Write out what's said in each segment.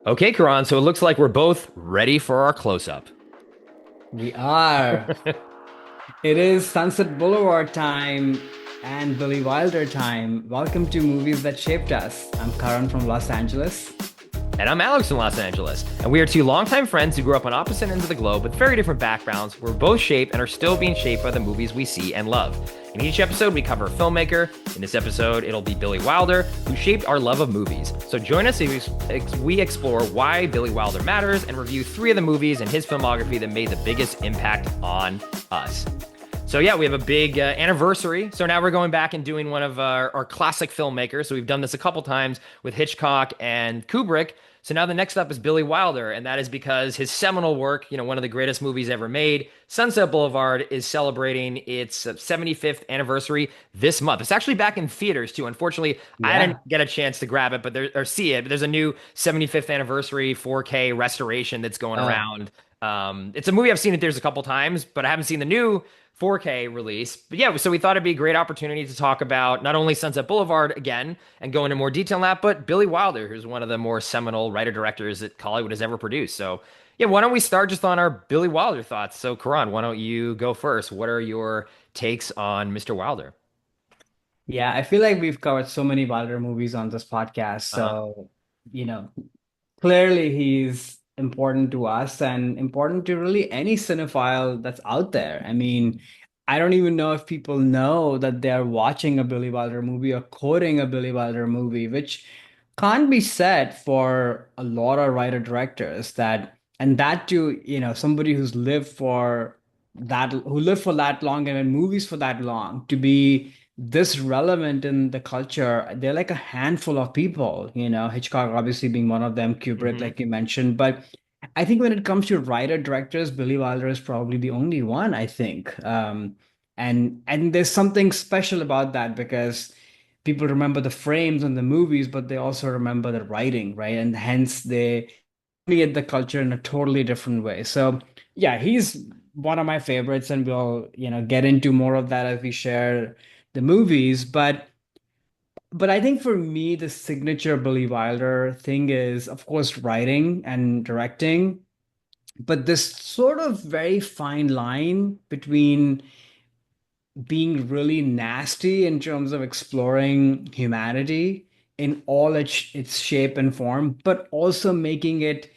Okay, Karan, so it looks like we're both ready for our close-up. We are. It is Sunset Boulevard time and Billy Wilder time. Welcome to Movies That Shaped Us. I'm Karan from Los Angeles. And I'm Alex in Los Angeles, and we are two longtime friends who grew up on opposite ends of the globe with very different backgrounds. We're both shaped and are still being shaped by the movies we see and love. In each episode, we cover a filmmaker. In this episode, it'll be Billy Wilder, who shaped our love of movies. So join us as we explore why Billy Wilder matters and review three of the movies in his filmography that made the biggest impact on us. So yeah, we have a big anniversary. So now we're going back and doing one of our classic filmmakers. So we've done this a couple times with Hitchcock and Kubrick. So now the next up is Billy Wilder, and that is because his seminal work, one of the greatest movies ever made, Sunset Boulevard, is celebrating its 75th anniversary this month. It's actually back in theaters too. Unfortunately, I didn't Yeah. get a chance to grab it, but or see it. But there's a new 75th anniversary 4K restoration that's going Oh, around. It's a movie I've seen in theaters a couple times, but I haven't seen the new 4K release. But yeah, so we thought it'd be a great opportunity to talk about not only Sunset Boulevard again and go into more detail on that, but Billy Wilder, who's one of the more seminal writer-directors that Hollywood has ever produced. So yeah, why don't we start just on our Billy Wilder thoughts? So Karan, why don't you go first? What are your takes on Mr. Wilder? yeah. I feel like we've covered so many Wilder movies on this podcast. Uh-huh. So, you know, clearly he's important to us and important to really any cinephile that's out there. I mean, I don't even know if people know that they're watching a Billy Wilder movie or quoting a Billy Wilder movie, which can't be said for a lot of writer directors that, and that too, somebody who lived for that long and in movies for that long to be this relevant in the culture. They're like a handful of people, Hitchcock obviously being one of them, Kubrick, Hmm. like you mentioned. But I think when it comes to writer directors, Billy Wilder is probably the only one, I think. And there's something special about that because people remember the frames and the movies, but they also remember the writing, right? And hence they at the culture in a totally different way. So yeah, he's one of my favorites, and we'll, get into more of that as we share the movies. But I think for me, the signature Billy Wilder thing is, of course, writing and directing, but this sort of very fine line between being really nasty in terms of exploring humanity in all its shape and form, but also making it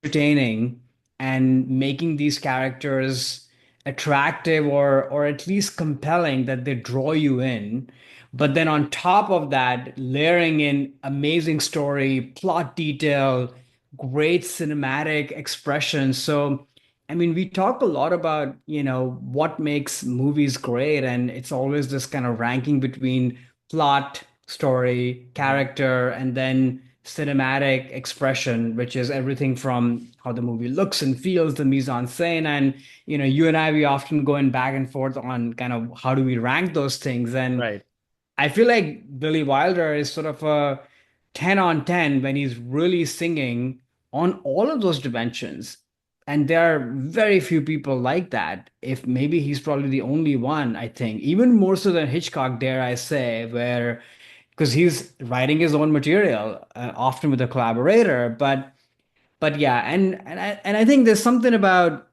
entertaining and making these characters attractive or at least compelling that they draw you in. But then on top of that, layering in amazing story, plot detail, great cinematic expression. So, I mean, we talk a lot about, what makes movies great, and it's always this kind of ranking between plot, story, Hmm. character, and then cinematic expression, which is everything from how the movie looks and feels, the mise-en-scène. And, you and I, we often going back and forth on kind of how do we rank those things. And Right. I feel like Billy Wilder is sort of a 10 on 10 when he's really singing on all of those dimensions. And there are very few people like that. If maybe he's probably the only one, I think, even more so than Hitchcock, dare I say, where because he's writing his own material, often with a collaborator. But yeah, and I think there's something about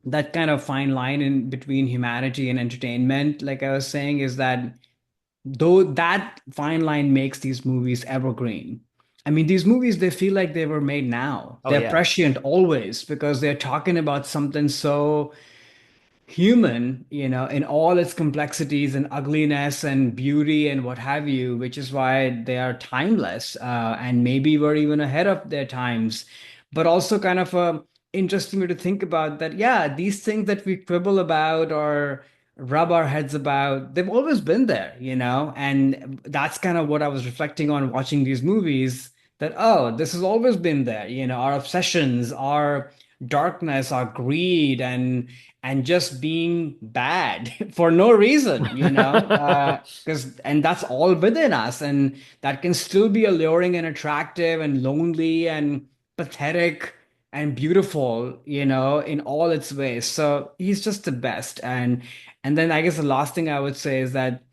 that kind of fine line in between humanity and entertainment, like I was saying, is that though that fine line makes these movies evergreen. I mean, these movies, they feel like they were made now. Oh They're yeah. prescient always because they're talking about something so human, in all its complexities and ugliness and beauty and what have you, which is why they are timeless. And maybe we're even ahead of their times, but also kind of interesting way to think about that. Yeah, these things that we quibble about or rub our heads about, they've always been there, and that's kind of what I was reflecting on watching these movies. That, oh, this has always been there, our obsessions, our darkness, our greed, and just being bad for no reason, because and that's all within us, and that can still be alluring and attractive and lonely and pathetic and beautiful, in all its ways. So he's just the best. And then I guess the last thing I would say is that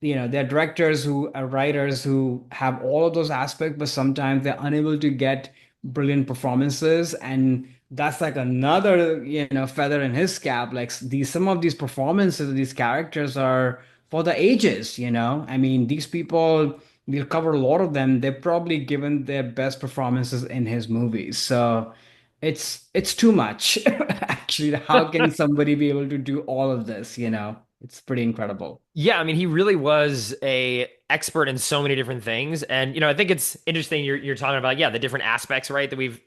there are directors who are writers who have all of those aspects, but sometimes they're unable to get brilliant performances, and that's like another, feather in his cap. Like these, some of these performances of these characters are for the ages, I mean, these people, we'll cover a lot of them. They've probably given their best performances in his movies. So it's too much. Actually, how can somebody be able to do all of this, It's pretty incredible. Yeah, I mean, he really was a expert in so many different things, and I think it's interesting you're talking about, yeah, the different aspects, right? That we've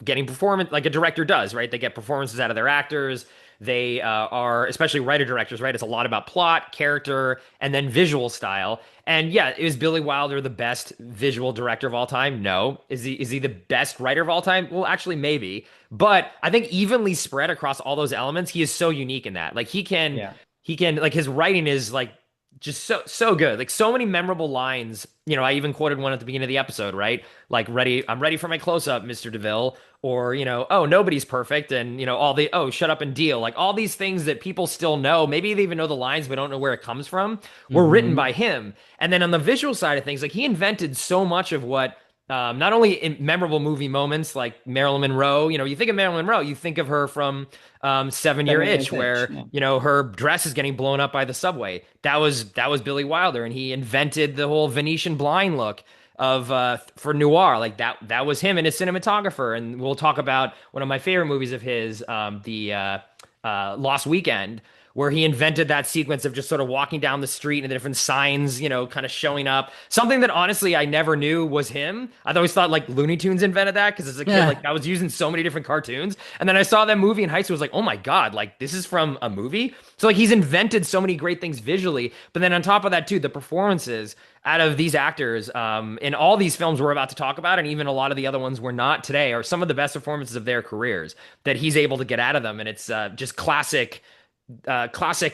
getting performance like a director does, right? They get performances out of their actors. They are especially writer directors, right? It's a lot about plot, character, and then visual style. And yeah, is Billy Wilder the best visual director of all time? No. Is he the best writer of all time? Well, actually, maybe. But I think evenly spread across all those elements, he is so unique in that. Like Yeah. he can like his writing is like just so good. Like so many memorable lines. I even quoted one at the beginning of the episode, right? Like I'm ready for my close up, Mr. DeVille, or oh, nobody's perfect, and all the oh, shut up and deal. Like all these things that people still know, maybe they even know the lines but don't know where it comes from, were written by Hmm. him. And then on the visual side of things, like he invented so much of what not only in memorable movie moments like Marilyn Monroe, you think of Marilyn Monroe, you think of her from 7 Year Seven Itch, Years Itch. where Yeah. her dress is getting blown up by the subway. That was Billy Wilder, and he invented the whole Venetian blind look of for noir. Like that was him and his cinematographer. And we'll talk about one of my favorite movies of his, the Lost Weekend, where he invented that sequence of just sort of walking down the street and the different signs, kind of showing up. Something that honestly I never knew was him. I always thought like Looney Tunes invented that because as a kid, like Yeah. I was using so many different cartoons. And then I saw that movie in high school. I was like, oh my God, like this is from a movie. So like he's invented so many great things visually. But then on top of that, too, the performances out of these actors in all these films we're about to talk about, and even a lot of the other ones we're not today, are some of the best performances of their careers that he's able to get out of them. And it's just classic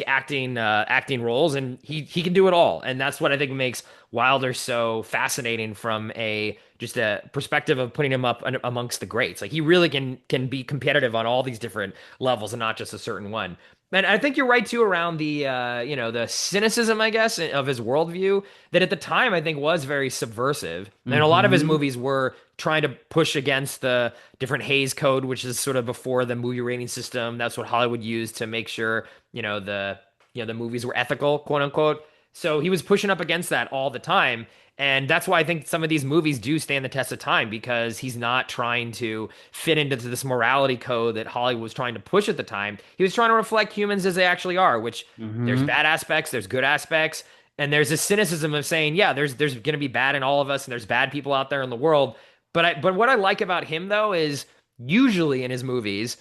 acting roles, and he can do it all, and that's what I think makes Wilder so fascinating from a just a perspective of putting him up amongst the greats. Like he really can be competitive on all these different levels and not just a certain one. And I think you're right too around the the cynicism, I guess, of his worldview that at the time I think was very subversive. And a lot of his Hmm. movies were trying to push against the different Hays Code, which is sort of before the movie rating system. That's what Hollywood used to make sure, the movies were ethical, quote unquote. So he was pushing up against that all the time. And that's why I think some of these movies do stand the test of time because he's not trying to fit into this morality code that Hollywood was trying to push at the time. He was trying to reflect humans as they actually are, which there's Hmm. bad aspects, there's good aspects, and there's this cynicism of saying, yeah, there's going to be bad in all of us, and there's bad people out there in the world. But what I like about him though is usually in his movies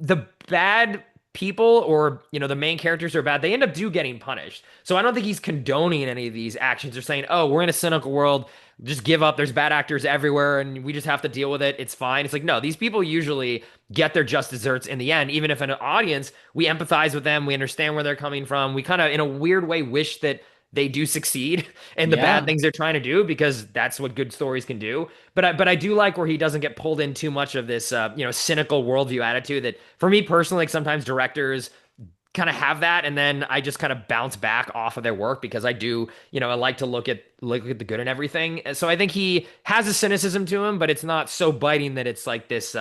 the bad people or the main characters are bad, they end up getting punished. So I don't think he's condoning any of these actions or saying, oh, we're in a cynical world, just give up, there's bad actors everywhere and we just have to deal with it, it's fine. It's like, no, these people usually get their just desserts in the end. Even if in an audience we empathize with them, we understand where they're coming from, we kind of in a weird way wish that they do succeed in the bad Yeah. things they're trying to do because that's what good stories can do. But I do like where he doesn't get pulled in too much of this cynical worldview attitude that for me personally, like sometimes directors kind of have that and then I just kind of bounce back off of their work because I do, I like to look at the good in everything. So I think he has a cynicism to him, but it's not so biting that it's like this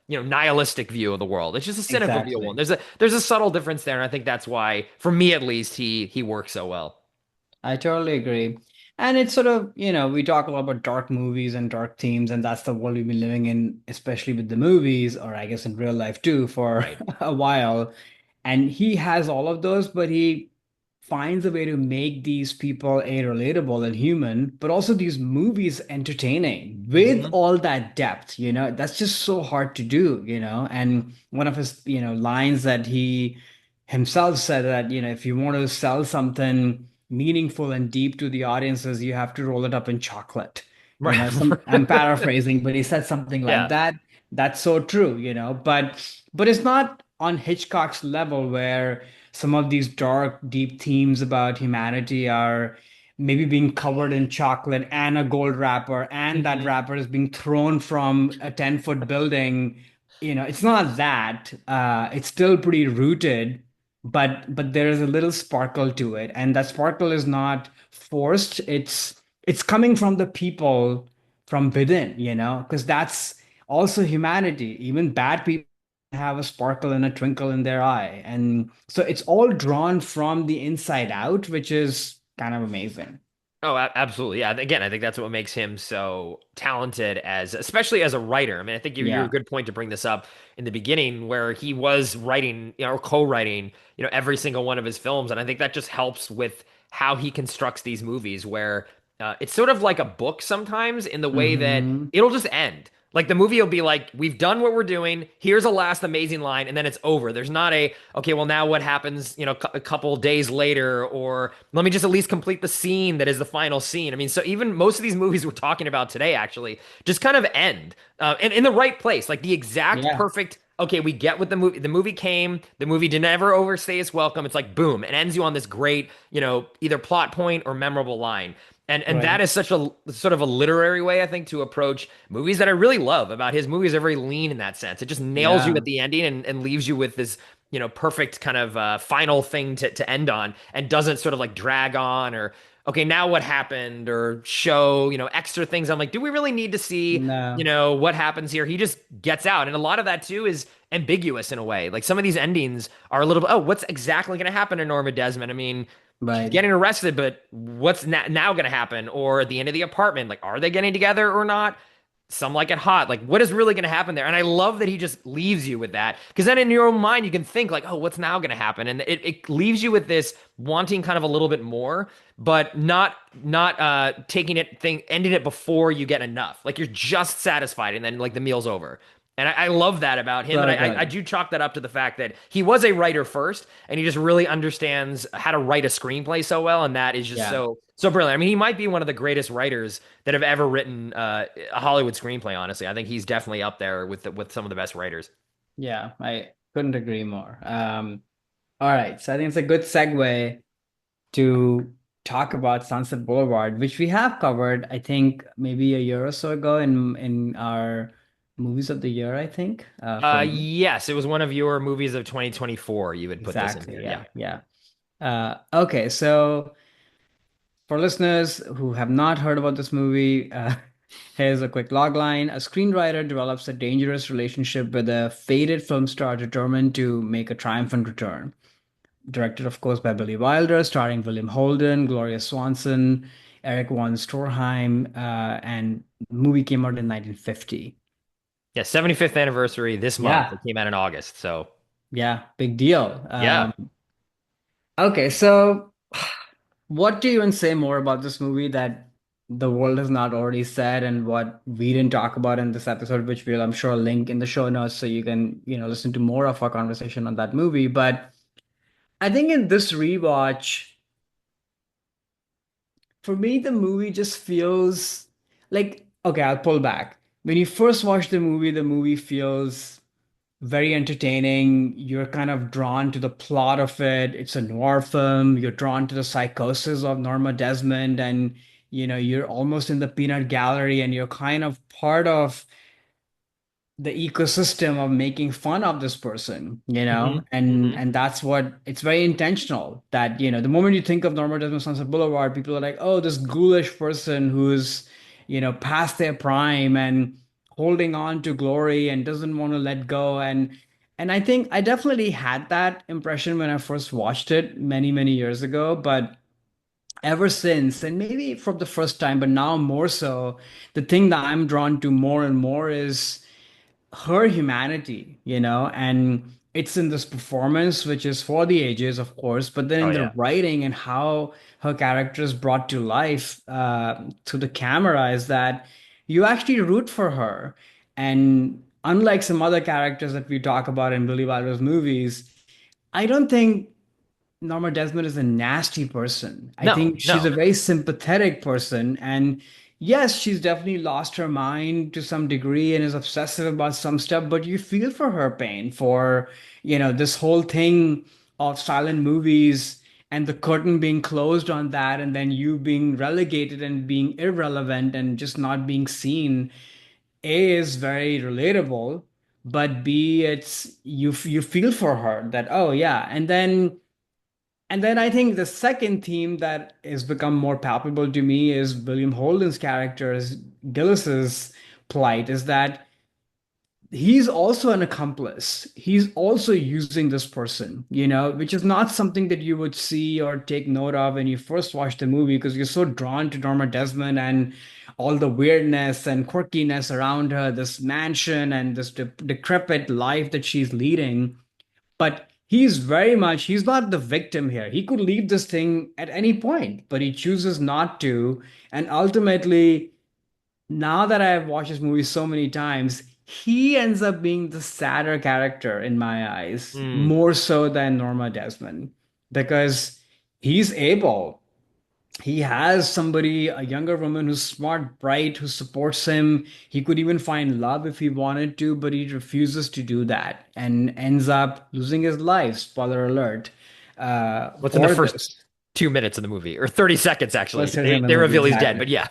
nihilistic view of the world. It's just a cynical view of one. Exactly. There's a subtle difference there, and I think that's why, for me at least, he works so well. I totally agree. And it's sort of, we talk a lot about dark movies and dark themes, and that's the world we've been living in, especially with the movies, or I guess in real life too, for Right. a while. And he has all of those, but he finds a way to make these people a relatable and human, but also these movies entertaining with Hmm. all that depth, that's just so hard to do, And one of his, lines that he himself said that, if you want to sell something meaningful and deep to the audiences, you have to roll it up in chocolate. Right. I'm paraphrasing, but he said something like Yeah. that. That's so true, but it's not on Hitchcock's level where some of these dark, deep themes about humanity are maybe being covered in chocolate and a gold wrapper, and that Hmm. wrapper is being thrown from a 10-foot building. It's not that. It's still pretty rooted, but there is a little sparkle to it, and that sparkle is not forced. It's coming from the people from within, because that's also humanity. Even bad people have a sparkle and a twinkle in their eye. And so it's all drawn from the inside out, which is kind of amazing. Oh, absolutely. Yeah. Again, I think that's what makes him so talented especially as a writer. I mean, I think you're a Yeah. good point to bring this up in the beginning where he was writing, or co-writing, every single one of his films. And I think that just helps with how he constructs these movies where it's sort of like a book sometimes in the way that Hmm. it'll just end. Like the movie will be like, we've done what we're doing. Here's a last amazing line, and then it's over. There's not okay, well, now what happens, a couple days later, or let me just at least complete the scene that is the final scene. I mean, so even most of these movies we're talking about today actually just kind of end and in the right place, like the exact Yeah. perfect. Okay, we get what the movie. The movie came. The movie didn't ever overstay its welcome. It's like boom, it ends you on this great, either plot point or memorable line. And that Right. is such a sort of a literary way, I think, to approach movies that I really love about his movies are very lean in that sense. It just nails you at Yeah. the ending and leaves you with this, perfect kind of final thing to end on and doesn't sort of like drag on or, okay, now what happened or show, extra things. I'm like, do we really need to see, No. what happens here? He just gets out. And a lot of that too is ambiguous in a way. Like some of these endings are a little bit, oh, what's exactly going to happen to Norma Desmond? I mean, she's Right. getting arrested, but what's now going to happen? Or at the end of the apartment, like, are they getting together or not? Some like it hot. Like, what is really going to happen there? And I love that he just leaves you with that because then in your own mind you can think like, oh, what's now going to happen? And it leaves you with this wanting kind of a little bit more, but not taking ending it before you get enough. Like you're just satisfied, and then like the meal's over. And I love that about him. And So I good. do chalk that up to the fact that he was a writer first and he just really understands how to write a screenplay so well. And that is just Yeah. so brilliant. I mean, he might be one of the greatest writers that have ever written a Hollywood screenplay, honestly. I think he's definitely up there with some of the best writers. Yeah. I couldn't agree more. All right. So I think it's a good segue to talk about Sunset Boulevard, which we have covered, I think, maybe a year or so ago in our movies of the year, I think, for me. Yes, it was one of your movies of 2024. You would put this in Exactly. here. Yeah. Yeah. Yeah. Okay. So for listeners who have not heard about this movie, here's a quick logline. A screenwriter develops a dangerous relationship with a faded film star determined to make a triumphant return. Directed, of course, by Billy Wilder, starring William Holden, Gloria Swanson, Eric von Stroheim, and the movie came out in 1950. Yeah. 75th anniversary this month. Yeah, It came out in August. So yeah, big deal. yeah. Okay, so what do you even say more about this movie that the world has not already said, and what we didn't talk about in this episode, which we'll, I'm sure, link in the show notes so you can, listen to more of our conversation on that movie. But I think in this rewatch, for me, the movie just feels like, okay, I'll pull back. When you first watch the movie feels very entertaining. You're kind of drawn to the plot of it. It's a noir film. You're drawn to the psychosis of Norma Desmond, and you're almost in the peanut gallery, and you're kind of part of the ecosystem of making fun of this person, Hmm. and Hmm. and that's what it's very intentional that, the moment you think of Norma Desmond Sunset Boulevard, people are like, oh, this ghoulish person who's, past their prime and holding on to glory and doesn't want to let go. And I think I definitely had that impression when I first watched it many, many years ago, but ever since, and maybe from the first time, but now more so, the thing that I'm drawn to more and more is her humanity, and it's in this performance, which is for the ages, of course, but then Oh in the yeah. writing and how her character is brought to life through the camera is that you actually root for her. And unlike some other characters that we talk about in Billy Wilder's movies, I don't think Norma Desmond is a nasty person. I No, think she's a no. very sympathetic person. And yes, she's definitely lost her mind to some degree and is obsessive about some stuff, but you feel for her pain for, this whole thing of silent movies and the curtain being closed on that, and then you being relegated and being irrelevant and just not being seen. A is very relatable, but B, it's you feel for her that, oh yeah. And then And then I think the second theme that has become more palpable to me is William Holden's character's Gillis's plight is that he's also an accomplice. He's also using this person, which is not something that you would see or take note of when you first watch the movie because you're so drawn to Norma Desmond and all the weirdness and quirkiness around her, this mansion and this decrepit life that she's leading. But he's not the victim here. He could leave this thing at any point, but he chooses not to. And ultimately, now that I've watched this movie so many times, he ends up being the sadder character in my eyes, Mm. more so than Norma Desmond, because he's able. He has somebody, a younger woman who's smart, bright, who supports him. He could even find love if he wanted to, but he refuses to do that and ends up losing his life. Spoiler alert, What's in the for first this. 2 minutes of the movie, or 30 seconds actually? Let's say They in the they movie, reveal he's dead, exactly. but yeah.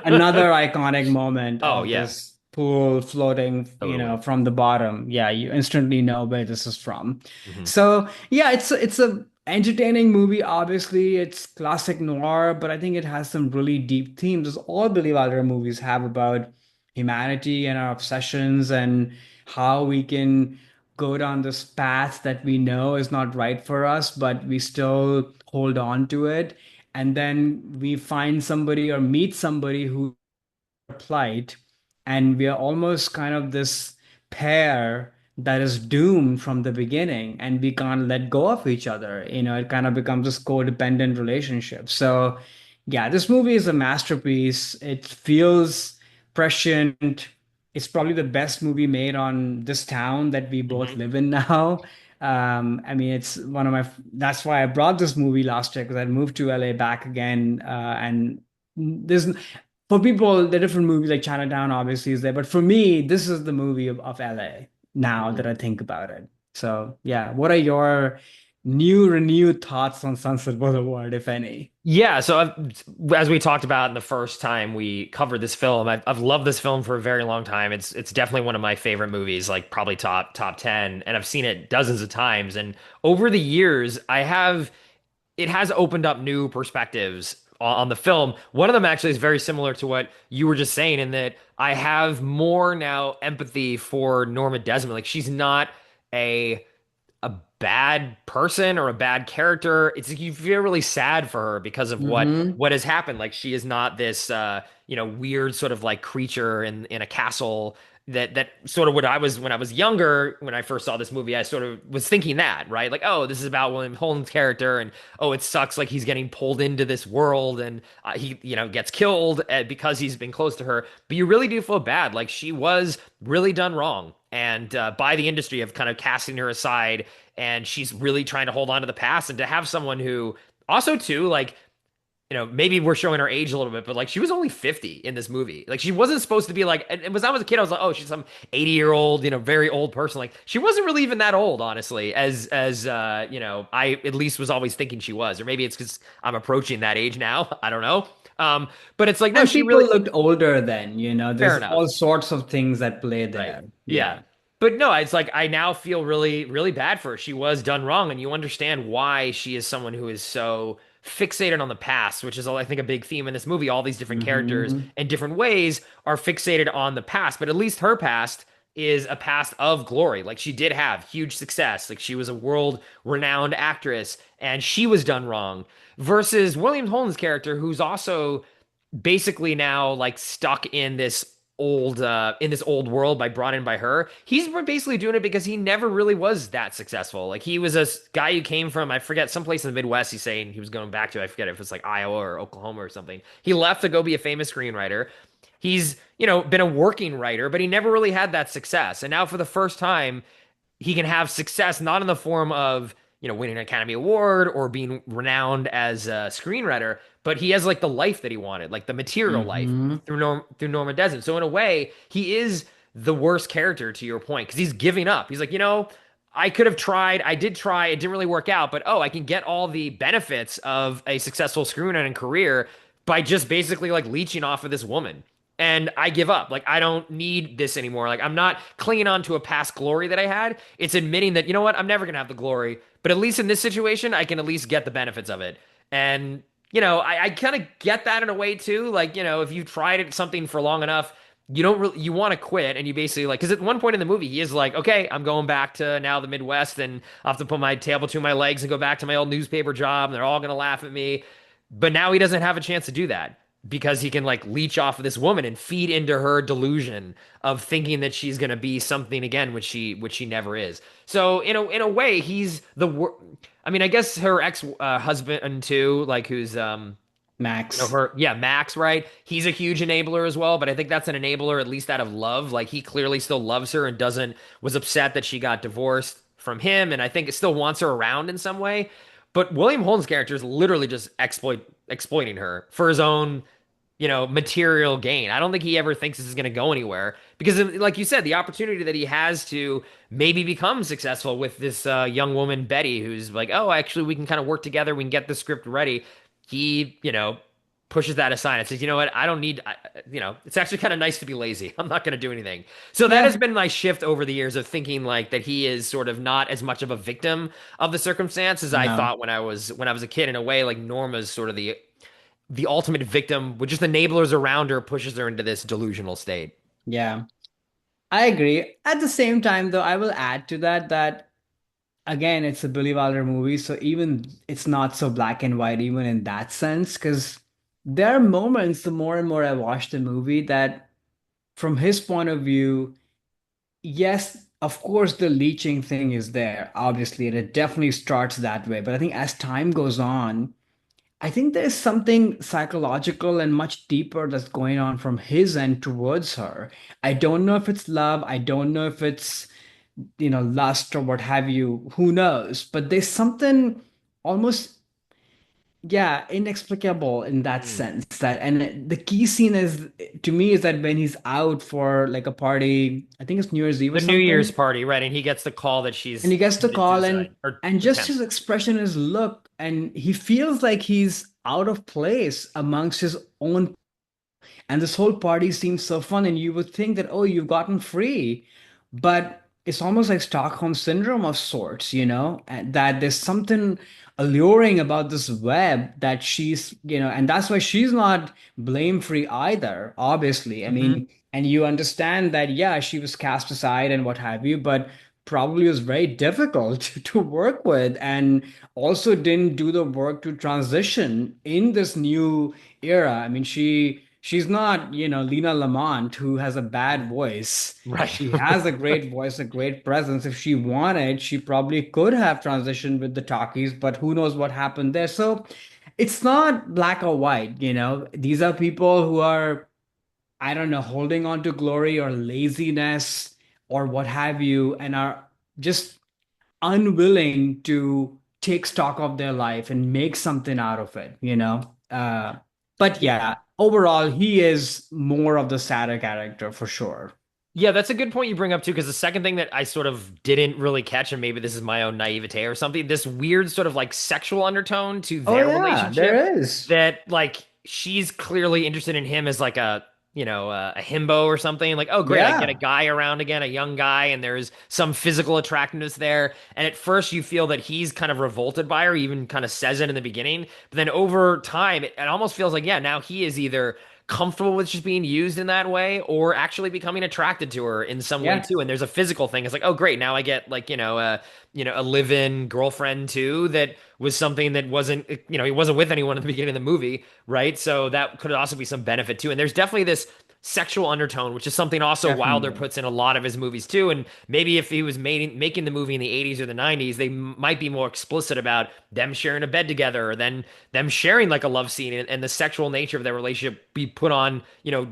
Another iconic moment Oh of yeah, this pool floating, totally. from the bottom. Yeah, you instantly know where this is from. Hmm. So yeah, it's a entertaining movie. Obviously, it's classic noir, but I think it has some really deep themes, as all Billy Wilder movies have, about humanity and our obsessions and how we can go down this path that we know is not right for us, but we still hold on to it. And then we find somebody or meet somebody who plight, and we are almost kind of this pair that is doomed from the beginning, and we can't let go of each other. It kind of becomes this codependent relationship. So, yeah, this movie is a masterpiece. It feels prescient. It's probably the best movie made on this town that we both Hmm. live in now. I mean, it's one of my, that's why I brought this movie last year because I moved to LA back again. And there's for people, the different movies like Chinatown obviously is there, but for me, this is the movie of LA now that I think about it. So yeah, what are your renewed thoughts on Sunset Boulevard, if any? Yeah, so as we talked about in the first time we covered this film, I've loved this film for a very long time. It's definitely one of my favorite movies, like probably top 10, and I've seen it dozens of times. And over the years, it has opened up new perspectives on the film. One of them actually is very similar to what you were just saying, in that I have more now empathy for Norma Desmond. Like she's not a a bad person or a bad character. It's like you feel really sad for her because of Mm-hmm. what has happened. Like she is not this weird sort of like creature in a castle. That sort of what I was when I was younger, when I first saw this movie, I sort of was thinking that, right? Like, oh, this is about William Holmes' character, and oh, it sucks like he's getting pulled into this world, and he, gets killed because he's been close to her. But you really do feel bad. Like she was really done wrong, and by the industry of kind of casting her aside, and she's really trying to hold on to the past, and to have someone who also too like maybe we're showing her age a little bit, but like she was only 50 in this movie. Like she wasn't supposed to be like, and when I was a kid, I was like, oh, she's some 80-year-old, very old person. Like she wasn't really even that old, honestly, as I at least was always thinking she was. Or maybe it's because I'm approaching that age now. I don't know. But it's like, no, And she people really, looked older then, fair there's all enough. sorts of things at play Right. there. Yeah. Yeah. But no, it's like I now feel really, really bad for her. She was done wrong, and you understand why she is someone who is so fixated on the past, which is, I think, a big theme in this movie. All these different characters Hmm. in different ways are fixated on the past, but at least her past is a past of glory. Like she did have huge success. Like she was a world-renowned actress, and she was done wrong. Versus William Holden's character, who's also basically now like stuck in this old world brought in by her. He's basically doing it because he never really was that successful. Like he was a guy who came from, I forget, someplace in the Midwest. He's saying he was going back to, I forget if it's like Iowa or Oklahoma or something. He left to go be a famous screenwriter. He's been a working writer, but he never really had that success. And now for the first time he can have success not in the form of winning an Academy Award or being renowned as a screenwriter, but he has like the life that he wanted, like the material life Hmm. through Norma Desmond. So in a way, he is the worst character, to your point, because he's giving up. He's like, I could have tried, I did try, it didn't really work out, but oh, I can get all the benefits of a successful screenwriting career by just basically like leeching off of this woman. and I give up. Like, I don't need this anymore. Like, I'm not clinging on to a past glory that I had. It's admitting that, you know what, I'm never gonna have the glory, but at least in this situation, I can at least get the benefits of it. And, I kind of get that in a way too. Like, if you've tried something for long enough, you don't really, you want to quit, and you basically like, because at one point in the movie, he is like, okay, I'm going back to now the Midwest, and I have to put my tail between my legs and go back to my old newspaper job, and they're all gonna laugh at me. But now he doesn't have a chance to do that because he can like leech off of this woman and feed into her delusion of thinking that she's going to be something again, which she never is. So in a way, he's I mean, I guess her ex husband too, like who's Max. her, yeah, Max, right? He's a huge enabler as well, but I think that's an enabler at least out of love. Like he clearly still loves her and doesn't was upset that she got divorced from him, and I think it still wants her around in some way. But William Holmes' character is literally just exploiting her for his own, material gain. I don't think he ever thinks this is going to go anywhere because, like you said, the opportunity that he has to maybe become successful with this young woman, Betty, who's like, oh, actually, we can kind of work together. We can get the script ready. He, pushes that aside and says, you know what, I don't need, it's actually kind of nice to be lazy. I'm not going to do anything. So that has Yeah. been my shift over the years of thinking like that he is sort of not as much of a victim of the circumstance as I No. thought when I was a kid. In a way, like Norma's sort of the ultimate victim with just enablers around her pushes her into this delusional state. Yeah. I agree. At the same time, though, I will add to that again, it's a Billy Wilder movie, so even it's not so black and white, even in that sense, because there are moments, the more and more I watch the movie, that from his point of view, yes, of course, the leeching thing is there, obviously, and it definitely starts that way. But I think as time goes on, I think there's something psychological and much deeper that's going on from his end towards her. I don't know if it's love. I don't know if it's, lust or what have you. Who knows? But there's something almost, yeah, inexplicable in that Mm. sense. And the key scene is, to me, is that when he's out for like a party, I think it's New Year's Eve or The New Year's something, party, right? And he gets the call that and she's he gets the committed call, suicide or and just attempt. his expression, his look, and he feels like he's out of place amongst his own, and this whole party seems so fun, and you would think that, oh, you've gotten free. But it's almost like Stockholm syndrome of sorts, and that there's something alluring about this web that she's, and that's why she's not blame free either, obviously. I Hmm. mean, and you understand that, yeah, she was cast aside and what have you, but probably was very difficult to work with, and also didn't do the work to transition in this new era. I mean, she's not, Lena Lamont, who has a bad voice. Right. She has a great voice, a great presence. If she wanted, she probably could have transitioned with the talkies, but who knows what happened there. So it's not black or white, These are people who are, I don't know, holding on to glory or laziness or what have you, and are just unwilling to take stock of their life and make something out of it. But Yeah. yeah, overall, he is more of the sadder character for sure. Yeah, that's a good point you bring up too, because the second thing that I sort of didn't really catch, and maybe this is my own naivete or something, this weird sort of like sexual undertone to Oh their yeah, relationship there is. that like she's clearly interested in him as like a himbo or something. Like, oh great, I can get a Yeah, guy around again, a young guy, and there's some physical attractiveness there. And at first you feel that he's kind of revolted by her, even kind of says it in the beginning. But then over time, it almost feels like, yeah, now he is either comfortable with just being used in that way or actually becoming attracted to her in some way yeah, too. And there's a physical thing. It's like, oh great, now I get like, a live-in girlfriend too that was something that wasn't, he wasn't with anyone at the beginning of the movie, right? So that could also be some benefit too. And there's definitely this sexual undertone, which is something also Wilder definitely. puts in a lot of his movies too. And maybe if he was making the movie in the 80s or the 90s, they might be more explicit about them sharing a bed together or then them sharing like a love scene, and the sexual nature of their relationship be put on,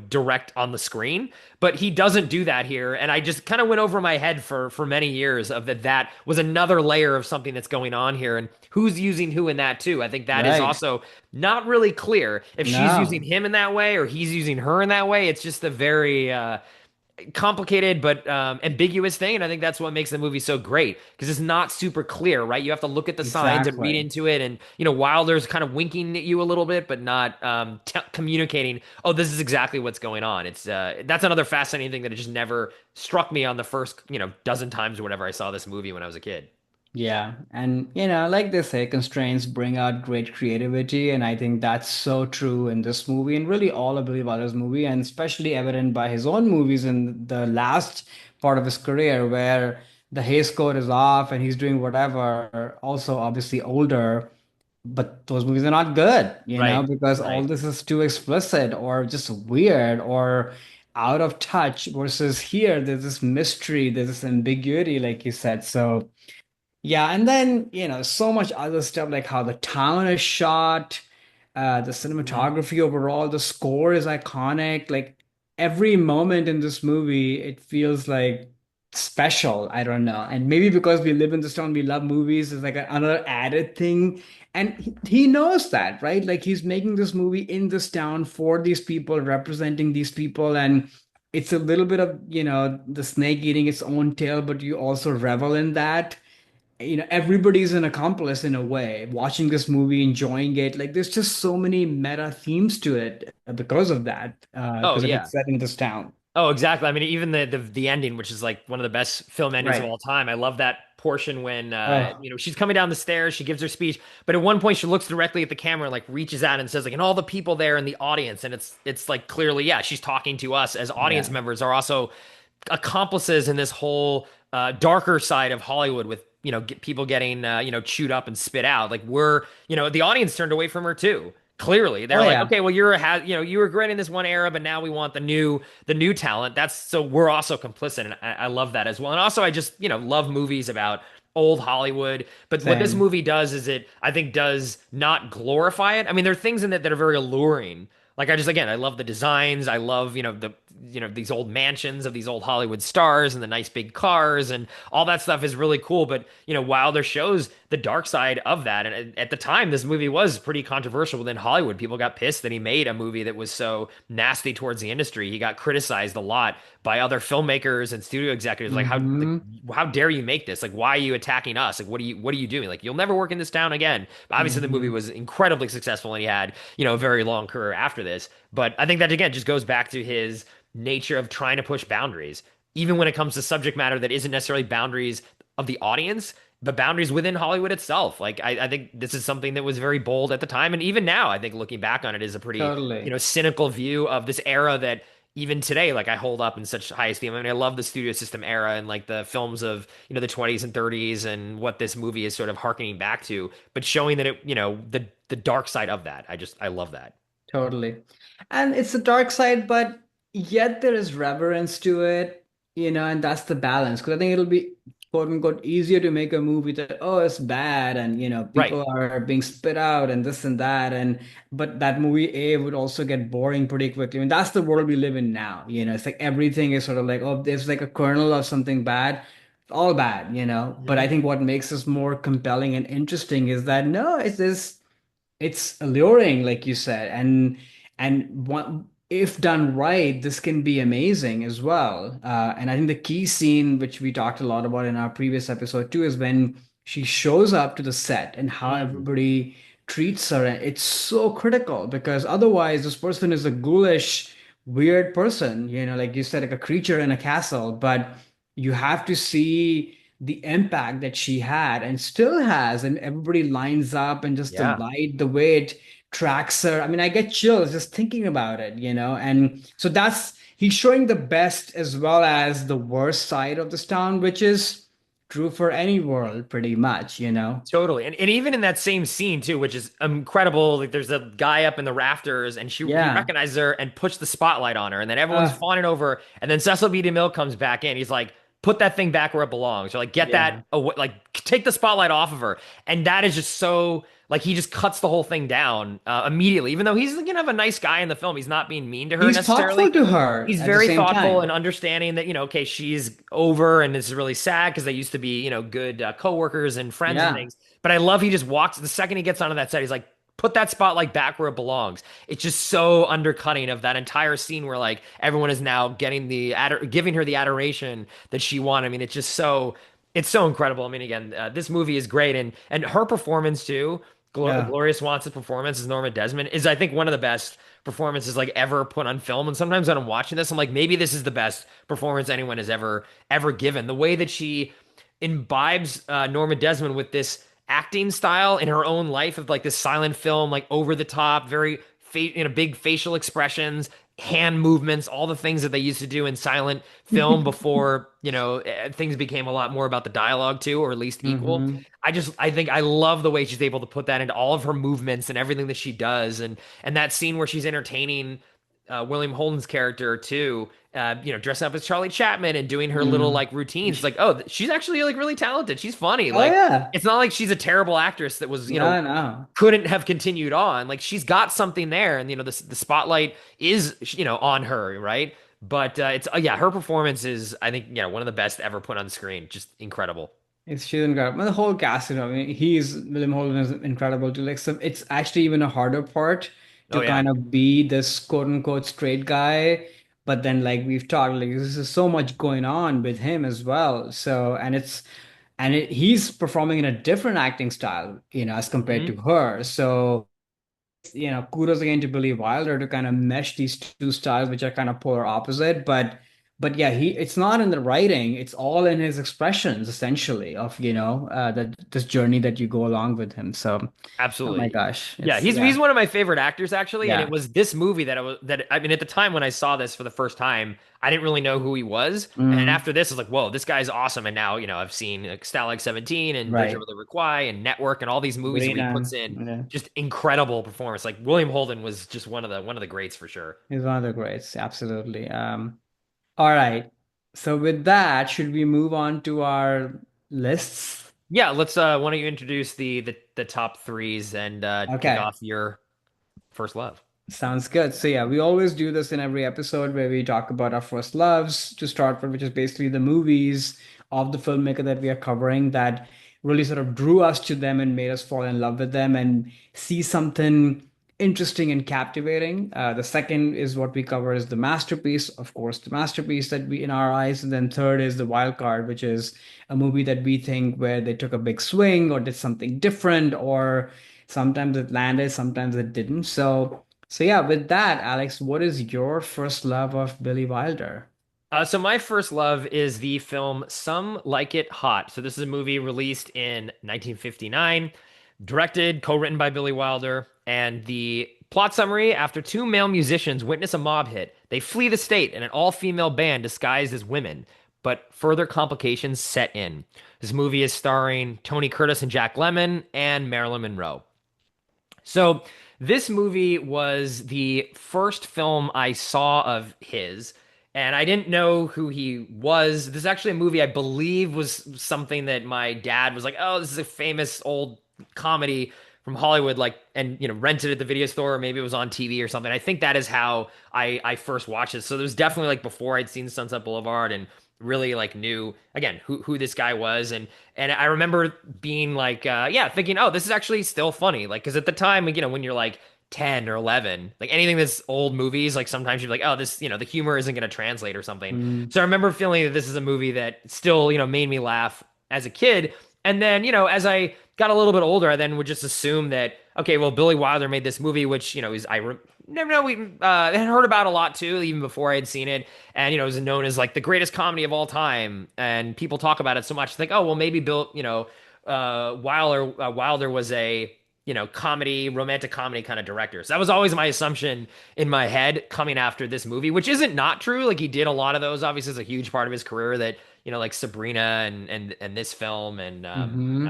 direct on the screen. But he doesn't do that here. And I just kind of went over my head for many years of that was another layer of something that's going on here. And who's using who in that too? I think that is Right. also not really clear if she's using No. him in that way or he's using her in that way. It's just a very complicated but ambiguous thing, and I think that's what makes the movie so great because it's not super clear, right? You have to look at the signs and read Exactly. into it, and Wilder's kind of winking at you a little bit, but not communicating. Oh, this is exactly what's going on. It's that's another fascinating thing that it just never struck me on the first dozen times or whatever I saw this movie when I was a kid. Yeah, and like they say, constraints bring out great creativity, and I think that's so true in this movie and really all of Billy Wilder's movie, and especially evident by his own movies in the last part of his career, where the Hays Code is off and he's doing whatever. Also, obviously older, but those movies are not good, Right, because all right. this is too explicit or just weird or out of touch. Versus here, there's this mystery, there's this ambiguity, like you said. So. Yeah, and then, so much other stuff like how the town is shot, the Mhm. cinematography overall, the score is iconic. Like every moment in this movie, it feels like special. I don't know. And maybe because we live in this town, we love movies, it's like another added thing. And he knows that, right? Like he's making this movie in this town for these people, representing these people. And it's a little bit of, the snake eating its own tail, but you also revel in that. Everybody's an accomplice in a way, watching this movie, enjoying it. Like there's just so many meta themes to it because of that, Oh because of yeah. its set in this town. Oh, exactly. I mean, even the ending, which is like one of the best film endings of Right. all time. I love that portion when Oh, she's coming down the stairs, she gives her speech, but at one point she looks directly at the camera and like reaches out and says like, and all the people there in the audience, and it's like clearly, yeah, she's talking to us as audience yeah. members are also accomplices in this whole darker side of Hollywood with people getting chewed up and spit out. Like we're the audience turned away from her too. Clearly, Oh, they're like, yeah. okay, well, you were great in this one era, but now we want the new talent. That's so we're also complicit, and I love that as well. And also, I just love movies about old Hollywood. But what this Same. movie does is I think does not glorify it. I mean, there are things in it that are very alluring. Like I love the designs. I love these old mansions of these old Hollywood stars and the nice big cars and all that stuff is really cool. But Wilder shows the dark side of that. And at the time, this movie was pretty controversial within Hollywood. People got pissed that he made a movie that was so nasty towards the industry. He got criticized a lot by other filmmakers and studio executives. Hmm. How dare you make this? Like, why are you attacking us? Like, what are you doing? Like, you'll never work in this town again. Obviously, the movie Hmm. was incredibly successful and he had a very long career after this. But I think that again just goes back to his nature of trying to push boundaries, even when it comes to subject matter that isn't necessarily boundaries of the audience, but boundaries within Hollywood itself. Like I think this is something that was very bold at the time, and even now, I think looking back on it is a pretty Totally. cynical view of this era that even today, like I hold up in such high esteem. I mean, I love the studio system era and like the films of the 20s and 30s and what this movie is sort of harkening back to, but showing that it the dark side of that. I love that. Totally. And it's the dark side, but yet there is reverence to it, and that's the balance. Because I think it'll be quote unquote easier to make a movie that, oh, it's bad and Right. people are being spit out and this and that. And but that movie A would also get boring pretty quickly. I mean, that's the world we live in now. It's like everything is sort of like, oh, there's like a kernel of something bad. All bad. But I Mhm. think what makes us more compelling and interesting is that no, it's alluring, like you said, and one, if done right, this can be amazing as well. And I think the key scene, which we talked a lot about in our previous episode too, is when she shows up to the set and how Mm. everybody treats her. And it's so critical because otherwise, this person is a ghoulish, weird person. Like you said, like a creature in a castle. But you have to see the impact that she had and still has, and everybody lines up and just the Yeah. light, the way it tracks her. I mean, I get chills just thinking about it. And so that's he's showing the best as well as the worst side of this town, which is true for any world pretty much. Totally. And even in that same scene too, which is incredible, like there's a guy up in the rafters and he Yeah. recognizes her and puts the spotlight on her and then everyone's uh fawning over her, and then Cecil B. DeMille comes back in. He's like, put that thing back where it belongs. Or like get that yeah, away, like take the spotlight off of her. And that is just so like he just cuts the whole thing down immediately. Even though he's have a nice guy in the film, he's not being mean to her he's thoughtful necessarily. to her He's at the very same thoughtful and time. understanding that, okay, she's over and it's really sad because they used to be, good coworkers and friends and Yeah. things. But I love he just walks the second he gets onto that set, he's like, put that spotlight back where it belongs. It's just so undercutting of that entire scene where like everyone is now getting giving her the adoration that she wanted. I mean, it's so incredible. I mean, again, this movie is great, and her performance too. Yeah. Gloria Swanson's performance as Norma Desmond is, I think, one of the best performances like ever put on film. And sometimes when I'm watching this, I'm like, maybe this is the best performance anyone has ever given. The way that she imbibes Norma Desmond with this acting style in her own life of like this silent film, like over the top, very big facial expressions, hand movements, all the things that they used to do in silent film before, things became a lot more about the dialogue too, or at least equal. Hmm. I think I love the way she's able to put that into all of her movements and everything that she does, and that scene where she's entertaining William Holden's character too, dressing up as Charlie Chapman and doing her little Mm. like routines. It's like, oh, she's actually like really talented. She's funny. Oh Like, yeah. it's not like she's a terrible actress that was, No, no. couldn't have continued on. Like, she's got something there, and the spotlight is, on her, right? But it's yeah, her performance is, I think, one of the best ever put on screen. Just incredible. She's incredible. Well, the whole cast, I mean, William Holden is incredible too. Like, so it's actually even a harder part Oh to yeah. kind of be this quote unquote straight guy. But then, like we've talked, like this is so much going on with him as well. So, he's performing in a different acting style, as compared to Mhm. her. So, kudos again to Billy Wilder to kind of mesh these two styles, which are kind of polar opposite. But yeah, it's not in the writing; it's all in his expressions, essentially, of that this journey that you go along with him. So, oh my Absolutely. gosh, Yeah, it's he's yeah, one of my favorite actors actually, and it yeah. was this movie I mean, at the time when I saw this for the first time, I didn't really know who he was, and Mm, after this, I was like, whoa, this guy's awesome. And now, I've seen like, Stalag 17 and Bridge right, Over the Kwai and Network and all these movies where he puts Sabrina. in Yeah, just incredible performance. Like William Holden was just one of the greats for sure. he's one of the greats, absolutely. All right. So with that, should we move on to our lists? Yeah, let's why don't you introduce the top threes and kick Okay. off your first love. Sounds good. So yeah, we always do this in every episode where we talk about our first loves to start with, which is basically the movies of the filmmaker that we are covering that really sort of drew us to them and made us fall in love with them and see something interesting and captivating. The second is what we cover is the masterpiece, of course, the masterpiece that we in our eyes, and then third is the wild card, which is a movie that we think where they took a big swing or did something different, or sometimes it landed, sometimes it didn't. So yeah, with that, Alex, what is your first love of Billy Wilder? So my first love is the film Some Like It Hot. So this is a movie released in 1959, directed, co-written by Billy Wilder, and the plot summary: after two male musicians witness a mob hit, they flee the state in an all-female band disguised as women, but further complications set in. This movie is starring Tony Curtis and Jack Lemmon and Marilyn Monroe. So this movie was the first film I saw of his, and I didn't know who he was. This is actually a movie I believe was something that my dad was like, "Oh, this is a famous old comedy from Hollywood," like, and rented at the video store, or maybe it was on TV or something. I think that is how I first watched it. So it was definitely like before I'd seen Sunset Boulevard and really like knew again who this guy was, and I remember being like yeah, thinking, oh, this is actually still funny, like, because at the time, when you're like 10 or 11, like anything that's old movies, like sometimes you're like, oh, this, the humor isn't going to translate or something. Mm, So I remember feeling that this is a movie that still, made me laugh as a kid. And then, as I got a little bit older, I then would just assume that, okay, well, Billy Wilder made this movie, which, is, never know, we had heard about a lot too, even before I had seen it. And, it was known as like the greatest comedy of all time. And people talk about it so much, think, oh, well, maybe Wilder was a, comedy, romantic comedy kind of director. So that was always my assumption in my head coming after this movie, which isn't not true. Like, he did a lot of those. Obviously, it's a huge part of his career that, like Sabrina and this film and hmm.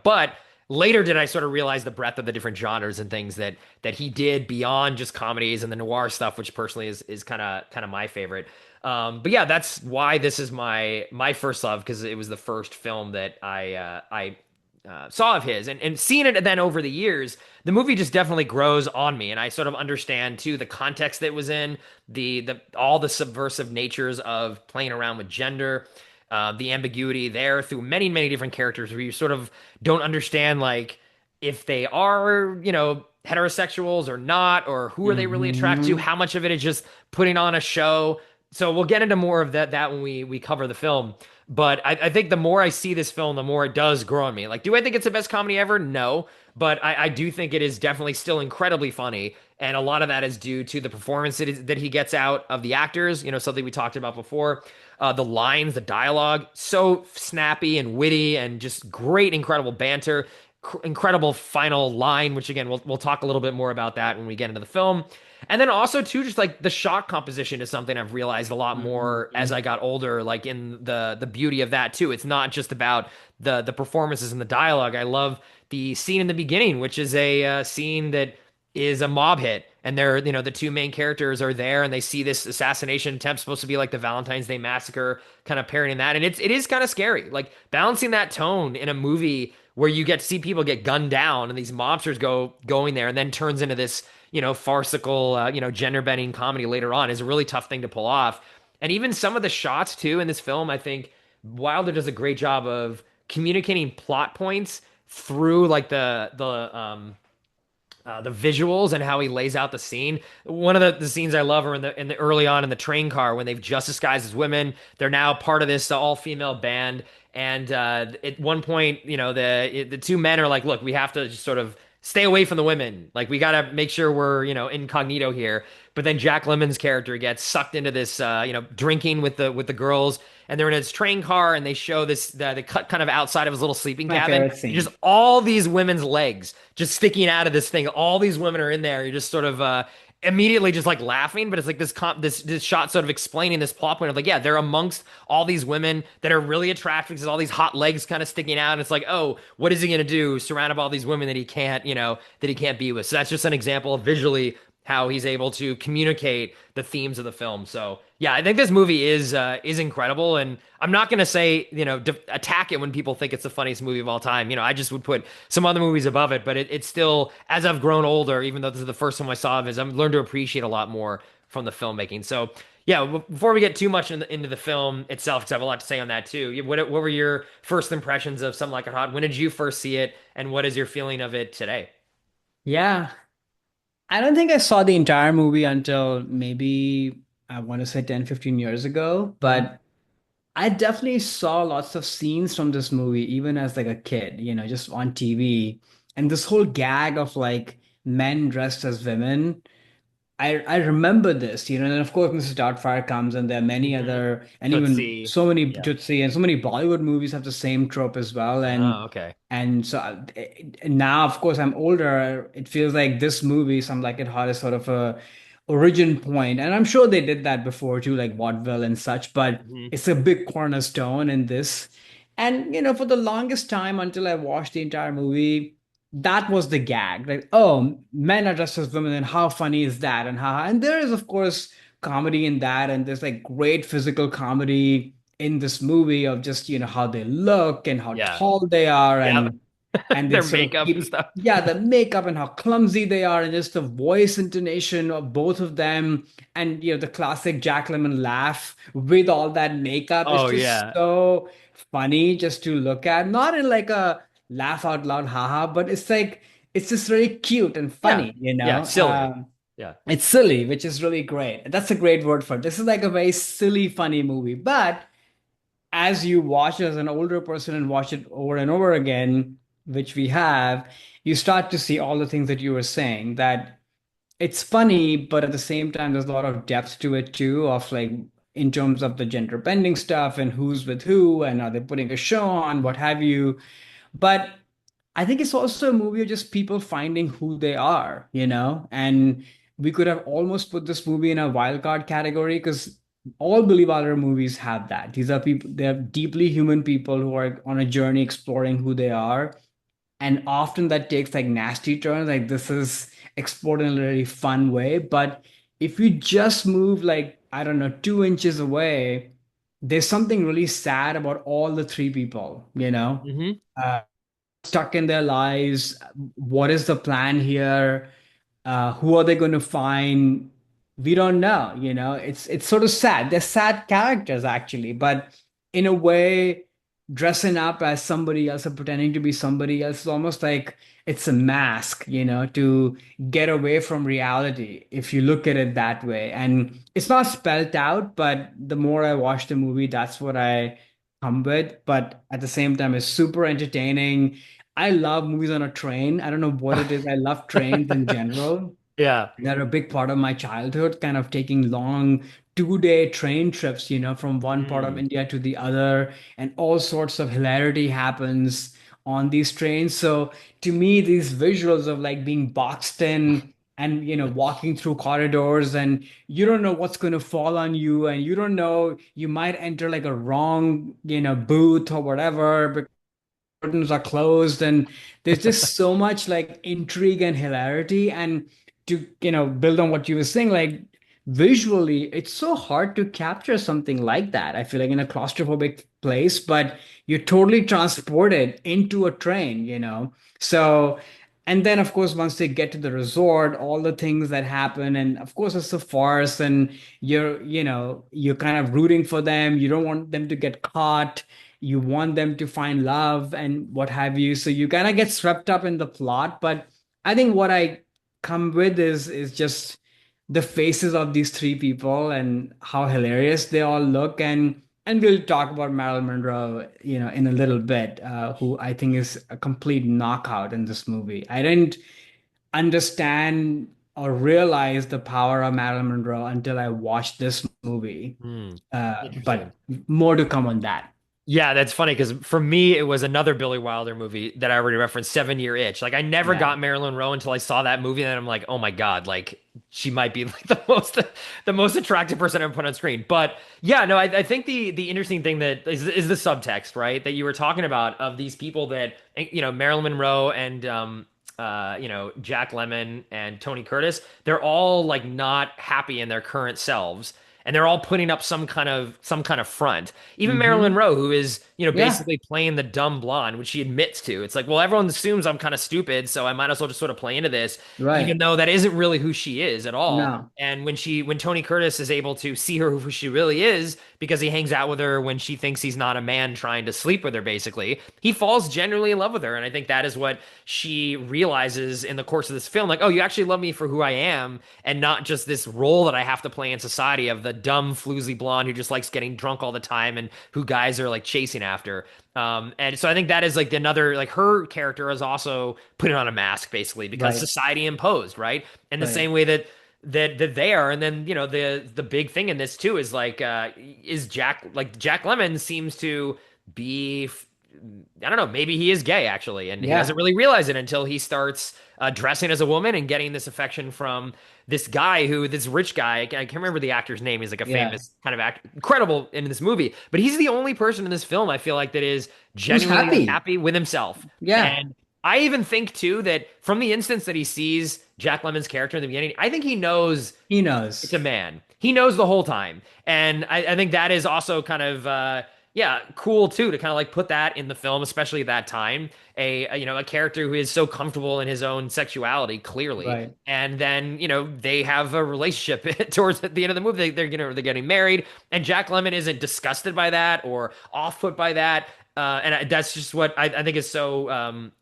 but later did I sort of realize the breadth of the different genres and things that he did beyond just comedies and the noir stuff, which personally is kind of my favorite. But yeah, that's why this is my first love, because it was the first film that I saw of his, and seeing it then over the years, the movie just definitely grows on me, and I sort of understand too the context that it was in, the all the subversive natures of playing around with gender, the ambiguity there through many different characters, where you sort of don't understand, like, if they are, heterosexuals or not, or who are they really attracted to? Hmm. How much of it is just putting on a show? So we'll get into more of that when we cover the film. But I think the more I see this film, the more it does grow on me. Like, do I think it's the best comedy ever? No. But I do think it is definitely still incredibly funny. And a lot of that is due to the performance that he gets out of the actors, something we talked about before. The lines, the dialogue, so snappy and witty and just great, incredible banter, incredible final line, which again, we'll talk a little bit more about that when we get into the film. And then also too, just like the shot composition is something I've realized a lot more as Hmm. I got older, like in the beauty of that too. It's not just about the performances and the dialogue. I love the scene in the beginning, which is a scene that is a mob hit. And they're, the two main characters are there and they see this assassination attempt supposed to be like the Valentine's Day massacre, kind of parodying that. And it is kind of scary. Like balancing that tone in a movie where you get to see people get gunned down and these mobsters going there and then turns into this, farcical, gender bending comedy later on is a really tough thing to pull off. And even some of the shots too in this film, I think Wilder does a great job of communicating plot points through like the visuals and how he lays out the scene. One of the scenes I love are in the early on in the train car when they've just disguised as women. They're now part of this all female band, and at one point, the two men are like, "Look, we have to just sort of stay away from the women. Like we got to make sure we're incognito here." But then Jack Lemmon's character gets sucked into this, drinking with the girls, and they're in his train car, and they show this. They cut kind of outside of his little sleeping My cabin, favorite and just scene. all these women's legs just sticking out of this thing. All these women are in there. You're just sort of immediately just like laughing, but it's like this shot sort of explaining this plot point of like, yeah, they're amongst all these women that are really attractive because all these hot legs kind of sticking out. And it's like, oh, what is he gonna do? Surrounded by all these women that he can't, that he can't be with. So that's just an example of visually how he's able to communicate the themes of the film. So yeah, I think this movie is incredible, and I'm not gonna say attack it when people think it's the funniest movie of all time. I just would put some other movies above it, but it's still as I've grown older, even though this is the first time I saw it, is I've learned to appreciate a lot more from the filmmaking. So yeah, before we get too much into the film itself, because I have a lot to say on that too. What were your first impressions of Something Like It Hot? When did you first see it, and what is your feeling of it today? Yeah, I don't think I saw the entire movie until maybe I want to say 10, 15 years ago, Mhm. but I definitely saw lots of scenes from this movie, even as like a kid, just on TV. And this whole gag of like men dressed as women, I remember this, and of course Mrs. Doubtfire comes, and there are many Mhm. other, and even Tootsie. so many Yeah. Tootsie and so many Bollywood movies have the same trope as well. Oh, okay. And so now, of course, I'm older. It feels like this movie, Some Like It Hot, is sort of a origin point, and I'm sure they did that before too, like vaudeville and such. But Mhm. it's a big cornerstone in this. And for the longest time, until I watched the entire movie, that was the gag. Like, oh, men are dressed as women, and how funny is that? And there is, of course, comedy in that, and there's like great physical comedy in this movie of just how they look and how Yeah. tall they are, Yeah. and they Their sort of makeup and keep, stuff. yeah, the makeup and how clumsy they are, and just the voice intonation of both of them, and the classic Jack Lemmon laugh with all that makeup is Oh just yeah. so funny just to look at. Not in like a laugh out loud haha, but it's like it's just really cute and Yeah. funny, Yeah. Silly. Yeah. it's silly, which is really great. That's a great word for it. This is like a very silly, funny movie. But as you watch as an older person and watch it over and over again, which we have, you start to see all the things that you were saying, that it's funny, but at the same time, there's a lot of depth to it too, of like in terms of the gender bending stuff and who's with who and are they putting a show on, what have you. But I think it's also a movie of just people finding who they are, And we could have almost put this movie in a wild card category because all Billy Wilder movies have that. These are people, they're deeply human people who are on a journey exploring who they are. And often that takes like nasty turns. Like this is explored in a really fun way. But if you just move like, I don't know, 2 inches away, there's something really sad about all the three people. Hmm. Uh, Stuck in their lives. What is the plan here? Who are they going to find? We don't know. It's sort of sad. They're sad characters actually, but in a way, dressing up as somebody else or pretending to be somebody else. It's almost like it's a mask, to get away from reality, if you look at it that way. And it's not spelled out, but the more I watch the movie, that's what I come with. But at the same time, it's super entertaining. I love movies on a train. I don't know what it is. I love trains in general. Yeah. They're a big part of my childhood, kind of taking long 2-day train trips, from one part of Mm. India to the other, and all sorts of hilarity happens on these trains. So to me, these visuals of like being boxed in and walking through corridors, and you don't know what's going to fall on you, and you don't know, you might enter like a wrong booth or whatever, curtains are closed, and there's just so much like intrigue and hilarity. And to build on what you were saying, like visually it's so hard to capture something like that, I feel like, in a claustrophobic place, but you're totally transported into a train, so. And then, of course, once they get to the resort, all the things that happen, and of course, it's a farce, and you're kind of rooting for them. You don't want them to get caught, you want them to find love and what have you. So you kind of get swept up in the plot. But I think what I come with is just the faces of these three people and how hilarious they all look. And we'll talk about Marilyn Monroe, in a little bit, who I think is a complete knockout in this movie. I didn't understand or realize the power of Marilyn Monroe until I watched this movie. Mm. But Interesting. more to come on that. Yeah, that's funny because for me, it was another Billy Wilder movie that I already referenced, 7 Year Itch. Like I never Yeah. got Marilyn Monroe until I saw that movie, and then I'm like, oh my God, like she might be like the most attractive person I've put on screen. But yeah, no, I think the interesting thing that is the subtext, right? That you were talking about of these people that Marilyn Monroe and Jack Lemmon and Tony Curtis, they're all like not happy in their current selves, and they're all putting up some kind of front. Even Marilyn Hmm. Monroe, who is Yeah. basically playing the dumb blonde, which she admits to. It's like, well, everyone assumes I'm kind of stupid, so I might as well just sort of play into this, even Right. though that isn't really who she is at all. No. And when Tony Curtis is able to see her who she really is because he hangs out with her when she thinks he's not a man trying to sleep with her, basically, he falls genuinely in love with her. And I think that is what she realizes in the course of this film, like, oh, you actually love me for who I am and not just this role that I have to play in society of the dumb floozy blonde who just likes getting drunk all the time and who guys are like chasing after. And so I think that is like another, like her character is also putting on a mask basically because Right. society imposed, right? In the Right. same way that they are. And then the big thing in this too is like is Jack Lemmon seems to be, I don't know, maybe he is gay actually, and he doesn't Yeah. really realize it until he starts dressing as a woman and getting this affection from this rich guy. I can't remember the actor's name. He's like a Yeah. famous kind of act, incredible in this movie, but he's the only person in this film I feel like that is Who's genuinely like happy? happy with himself. Yeah. And I even think too that from the instance that he sees Jack Lemmon's character in the beginning, I think he knows He it's knows. a man. He knows the whole time. And I think that is also kind of yeah, cool too to kind of like put that in the film, especially at that time. A character who is so comfortable in his own sexuality, clearly. Right. And then, they have a relationship towards at the end of the movie. They're getting married, and Jack Lemmon isn't disgusted by that or off put by that. That's just what I think is so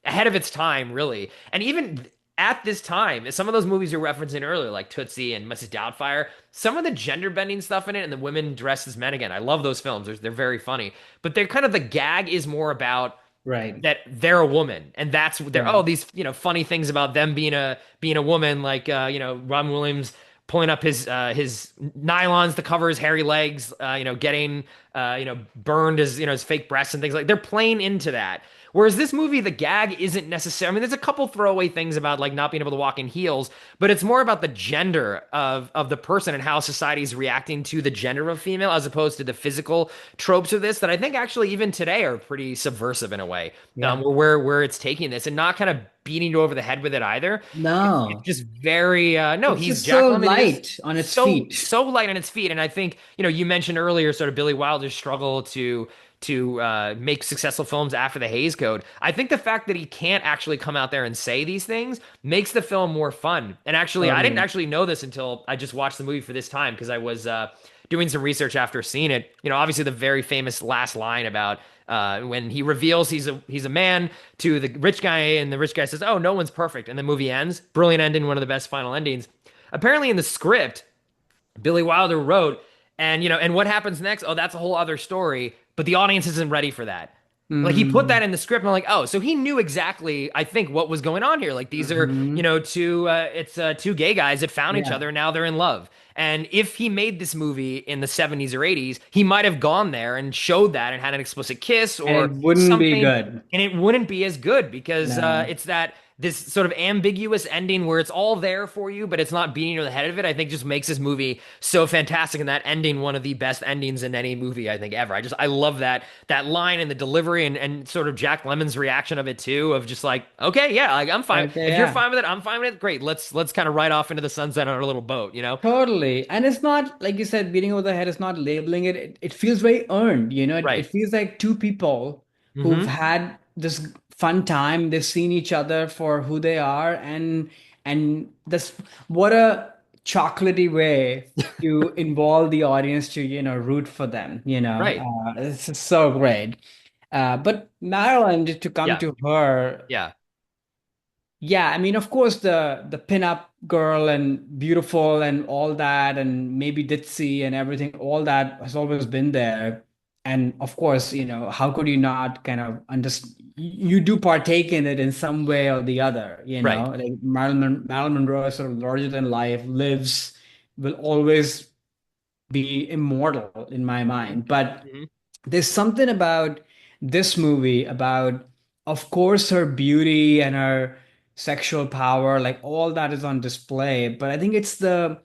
ahead of its time, really. And even at this time, some of those movies you're referencing earlier, like Tootsie and Mrs. Doubtfire, some of the gender bending stuff in it and the women dressed as men again, I love those films. They're very funny. But they're kind of the gag is more about Right. that they're a woman and that's they're Right. these funny things about them being a woman like Robin Williams pulling up his nylons to cover his hairy legs, getting burned his fake breasts and things like they're playing into that. Whereas this movie, the gag isn't necessary. I mean, there's a couple throwaway things about like not being able to walk in heels, but it's more about the gender of the person and how society's reacting to the gender of female as opposed to the physical tropes of this that I think actually even today are pretty subversive in a way. Yeah. Where it's taking this and not kind of beating you over the head with it either. It's No. just very no, It's he's just Jack so Lemmon is light on its so feet. so light on its feet, and I think you mentioned earlier sort of Billy Wilder's struggle to make successful films after the Hays Code. I think the fact that he can't actually come out there and say these things makes the film more fun. And actually, I didn't Totally. actually know this until I just watched the movie for this time because I was doing some research after seeing it, obviously the very famous last line about when he reveals he's a man to the rich guy, and the rich guy says, "Oh, no one's perfect," and the movie ends. Brilliant ending, one of the best final endings. Apparently, in the script, Billy Wilder wrote, and what happens next? Oh, that's a whole other story. But the audience isn't ready for that. Like he put that Mm, in the script, and I'm like, oh, so he knew exactly, I think, what was going on here. Like these are, hmm. two gay guys that found each Yeah. other, and now they're in love. And if he made this movie in the 70s or 80s, he might have gone there and showed that and had an explicit kiss And or it wouldn't be something, good. and it wouldn't be as good because No. it's that this sort of ambiguous ending where it's all there for you, but it's not beating you to the head of it. I think just makes this movie so fantastic, and that ending one of the best endings in any movie I think ever. I love that line and the delivery, and sort of Jack Lemmon's reaction of it too, of just like, okay, yeah, like I'm fine. Okay, If you're yeah. fine with it, I'm fine with it. Great, let's kind of ride off into the sunset on our little boat. Totally. And it's not, like you said, beating over the head, it's not labeling it. It feels very earned, it Right. feels like two people who've Mm-hmm. had this fun time. They've seen each other for who they are, and this what a chocolatey way to involve the audience to, root for them. Right. It's just so great. But Marilyn, just to come Yeah. to her. Yeah. Yeah, I mean, of course, the pinup girl and beautiful and all that, and maybe ditzy and everything, all that has always been there. And of course, how could you not kind of understand? You do partake in it in some way or the other, Right. like Marilyn Monroe is sort of larger than life, lives, will always be immortal in my Mm-hmm. mind. But Mm-hmm. there's something about this movie about, of course, her beauty and her sexual power, like all that is on display. But I think it's the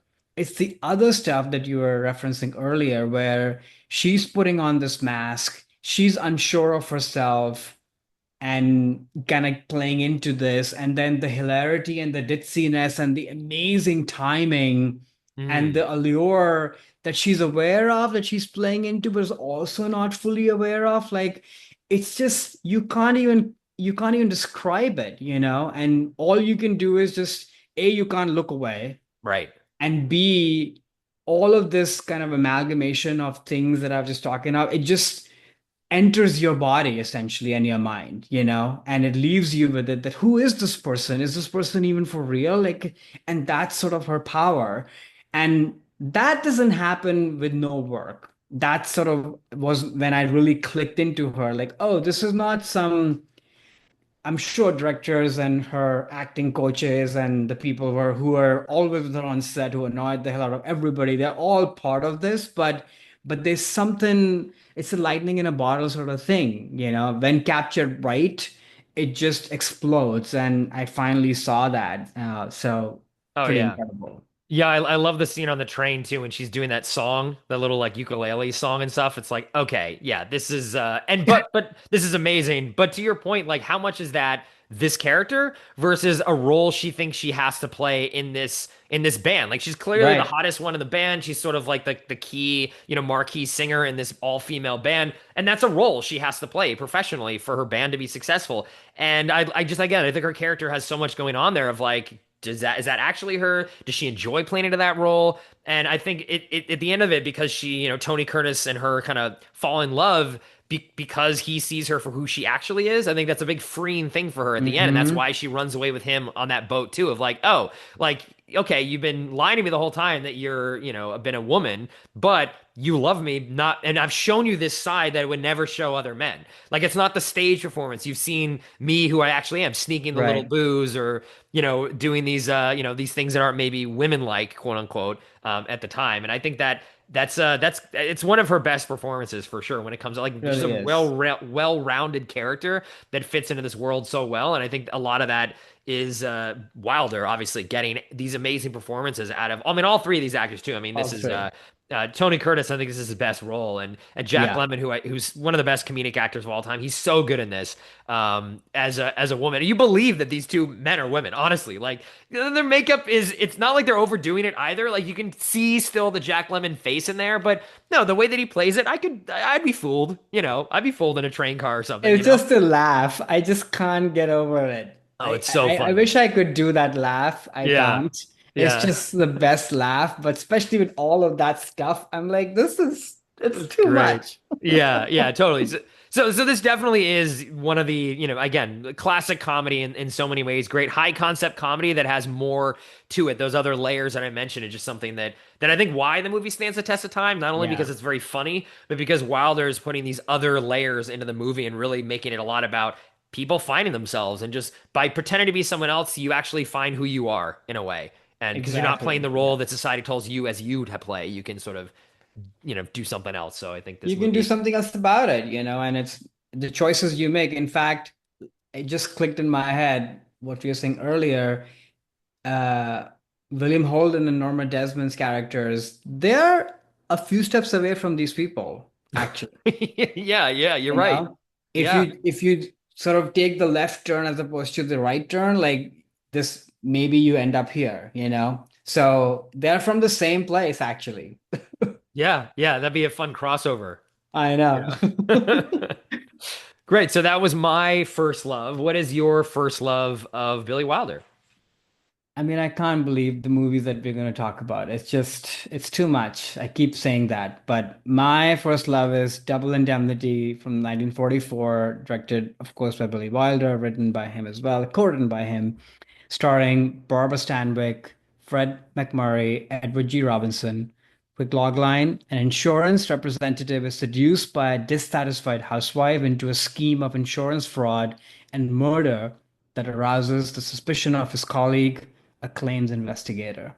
other stuff that you were referencing earlier, where she's putting on this mask, she's unsure of herself and kind of playing into this, and then the hilarity and the ditziness and the amazing timing and Mm-hmm. the allure that she's aware of, that she's playing into but is also not fully aware of. Like, it's just, you can't even describe it. And all you can do is just, A, you can't look away, Right. and B, all of this kind of amalgamation of things that I've just talking about, it just enters your body essentially and your mind, and it leaves you with it, that who is this person? Is this person even for real? Like, and that's sort of her power. And that doesn't happen with no work. That sort of was when I really clicked into her, like, oh, this is not some. I'm sure directors and her acting coaches and the people who are always with her on set, who annoyed the hell out of everybody, they're all part of this, but there's something, it's a lightning in a bottle sort of thing. When captured right, it just explodes. And I finally saw that. So Oh pretty yeah. incredible. Yeah, I love the scene on the train too when she's doing that song, the little like ukulele song and stuff. It's like, okay, yeah, this is and but this is amazing. But to your point, like how much is that this character versus a role she thinks she has to play in this band? Like she's clearly the Right. hottest one in the band. She's sort of like the key, marquee singer in this all-female band, and that's a role she has to play professionally for her band to be successful. And I just again, I think her character has so much going on there of like is that actually her? Does she enjoy playing into that role? And I think it at the end of it, because she, Tony Curtis and her kind of fall in love because he sees her for who she actually is. I think that's a big freeing thing for her at the end, and that's Mm-hmm. why she runs away with him on that boat too. Of like, oh, like okay, you've been lying to me the whole time that you're, been a woman, but you love me not, and I've shown you this side that I would never show other men. Like it's not the stage performance. You've seen me who I actually am, sneaking the little Right. booze or doing these things that aren't maybe women like, quote unquote, at the time. And I think that's it's one of her best performances for sure when it comes to like just a Really is. well-rounded character that fits into this world so well. And I think a lot of that is Wilder obviously getting these amazing performances out of. I mean, all three of these actors too. I mean, All this is three. Tony Curtis. I think this is his best role, and Jack Yeah. Lemmon, who's one of the best comedic actors of all time. He's so good in this as a woman. You believe that these two men are women, honestly. Like their makeup it's not like they're overdoing it either. Like you can see still the Jack Lemmon face in there, but no, the way that he plays it, I'd be fooled. I'd be fooled in a train car or something. It's just a laugh. I just can't get over it. Oh, I, it's so I funny. wish I could do that laugh. I Yeah. can't. It's Yeah. just the best laugh, but especially with all of that stuff, I'm like, it's too Great. much. Yeah, yeah, totally. So this definitely is one of the, again, classic comedy in so many ways. Great high concept comedy that has more to it. Those other layers that I mentioned is just something that I think why the movie stands the test of time, not only because Yeah, it's very funny, but because Wilder is putting these other layers into the movie and really making it a lot about people finding themselves and just by pretending to be someone else, you actually find who you are in a way. And because you're not playing exactly. the Yeah. role that society tells you as you to play, you can sort of do something else. So I think this You can do movie, something else about it, and it's the choices you make. In fact, it just clicked in my head what we were saying earlier. Uh, William Holden and Norma Desmond's characters, they're a few steps away from these people, actually. yeah, yeah, you're You right. know, if Yeah, you sort of take the left turn as opposed to the right turn, like this, maybe you end up here. So they're from the same place, actually. yeah, yeah. That'd be a fun crossover. I know. Yeah. Great. So that was my first love. What is your first love of Billy Wilder? I mean, I can't believe the movies that we're going to talk about. It's too much. I keep saying that. But my first love is Double Indemnity from 1944, directed, of course, by Billy Wilder, written by him as well, co-written by him, starring Barbara Stanwyck, Fred McMurray, Edward G. Robinson. Quick logline: an insurance representative is seduced by a dissatisfied housewife into a scheme of insurance fraud and murder that arouses the suspicion of his colleague, a claims investigator.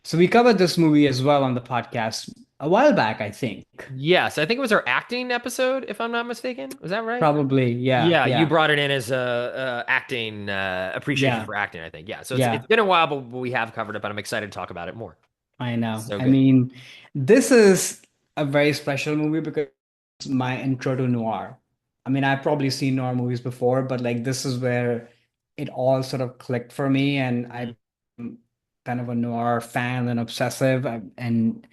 So we covered this movie as well on the podcast a while back, I think. Yes, I think it was our acting episode, if I'm not mistaken. Was that right? Probably, yeah, Yeah, you yeah, brought it in as a acting appreciation yeah, for acting, I think. Yeah, so it's yeah. been a while, but we have covered it, but I'm excited to talk about it more. I know. So I good. mean, this is a very special movie because it's my intro to noir. I mean, I've probably seen noir movies before, but like this is where it all sort of clicked for me, and Mhm. I'm kind of a noir fan and obsessive. And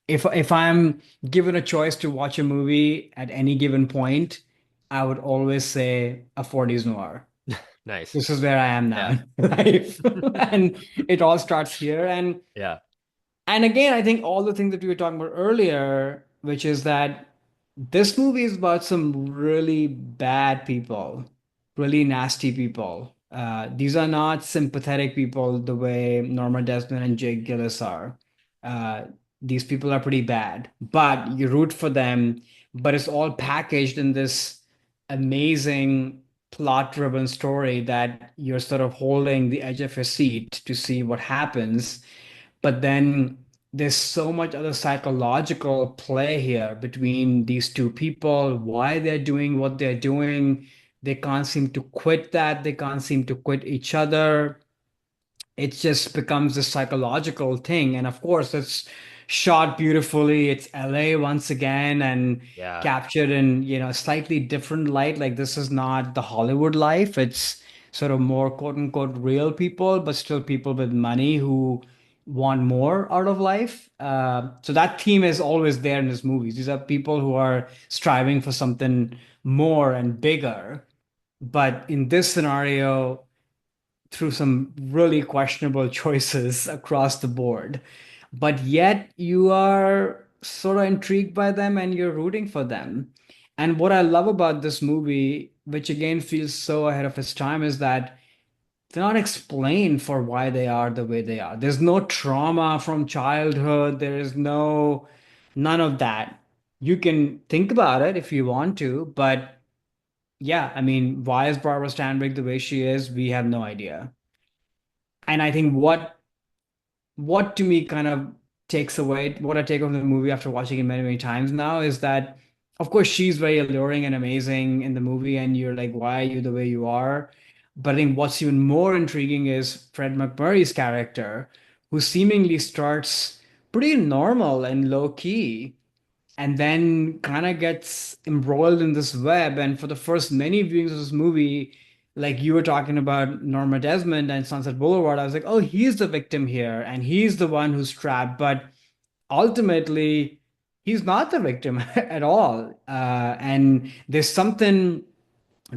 if I'm given a choice to watch a movie at any given point, I would always say a 40s noir. Nice. This is where I am now Yeah. in life, and it all starts here. Yeah. And again, I think all the things that we were talking about earlier, which is that this movie is about some really bad people, really nasty people. These are not sympathetic people the way Norma Desmond and Jake Gillis are. Uh, these people are pretty bad, but you root for them, but it's all packaged in this amazing plot-driven story that you're sort of holding the edge of your seat to see what happens. But then there's so much other psychological play here between these two people, why they're doing what they're doing. They can't seem to quit that. They can't seem to quit each other. It just becomes a psychological thing. And of course, it's shot beautifully. It's LA once again and Yeah. captured in, a slightly different light. Like this is not the Hollywood life. It's sort of more quote unquote real people, but still people with money who want more out of life. So that theme is always there in his movies. These are people who are striving for something more and bigger. But in this scenario, through some really questionable choices across the board. But yet you are sort of intrigued by them and you're rooting for them. And what I love about this movie, which again feels so ahead of its time, is that they're not explained for why they are the way they are. There's no trauma from childhood. There is none of that. You can think about it if you want to, but yeah, I mean, why is Barbara Stanwyck the way she is? We have no idea. And I think what to me kind of takes away what I take of the movie after watching it many, many times now is that of course she's very alluring and amazing in the movie and you're like, why are you the way you are? But I think what's even more intriguing is Fred McMurray's character, who seemingly starts pretty normal and low key and then kind of gets embroiled in this web. And for the first many viewings of this movie, like you were talking about Norma Desmond and Sunset Boulevard, I was like, oh, he's the victim here, and he's the one who's trapped. But ultimately, he's not the victim at all. And there's something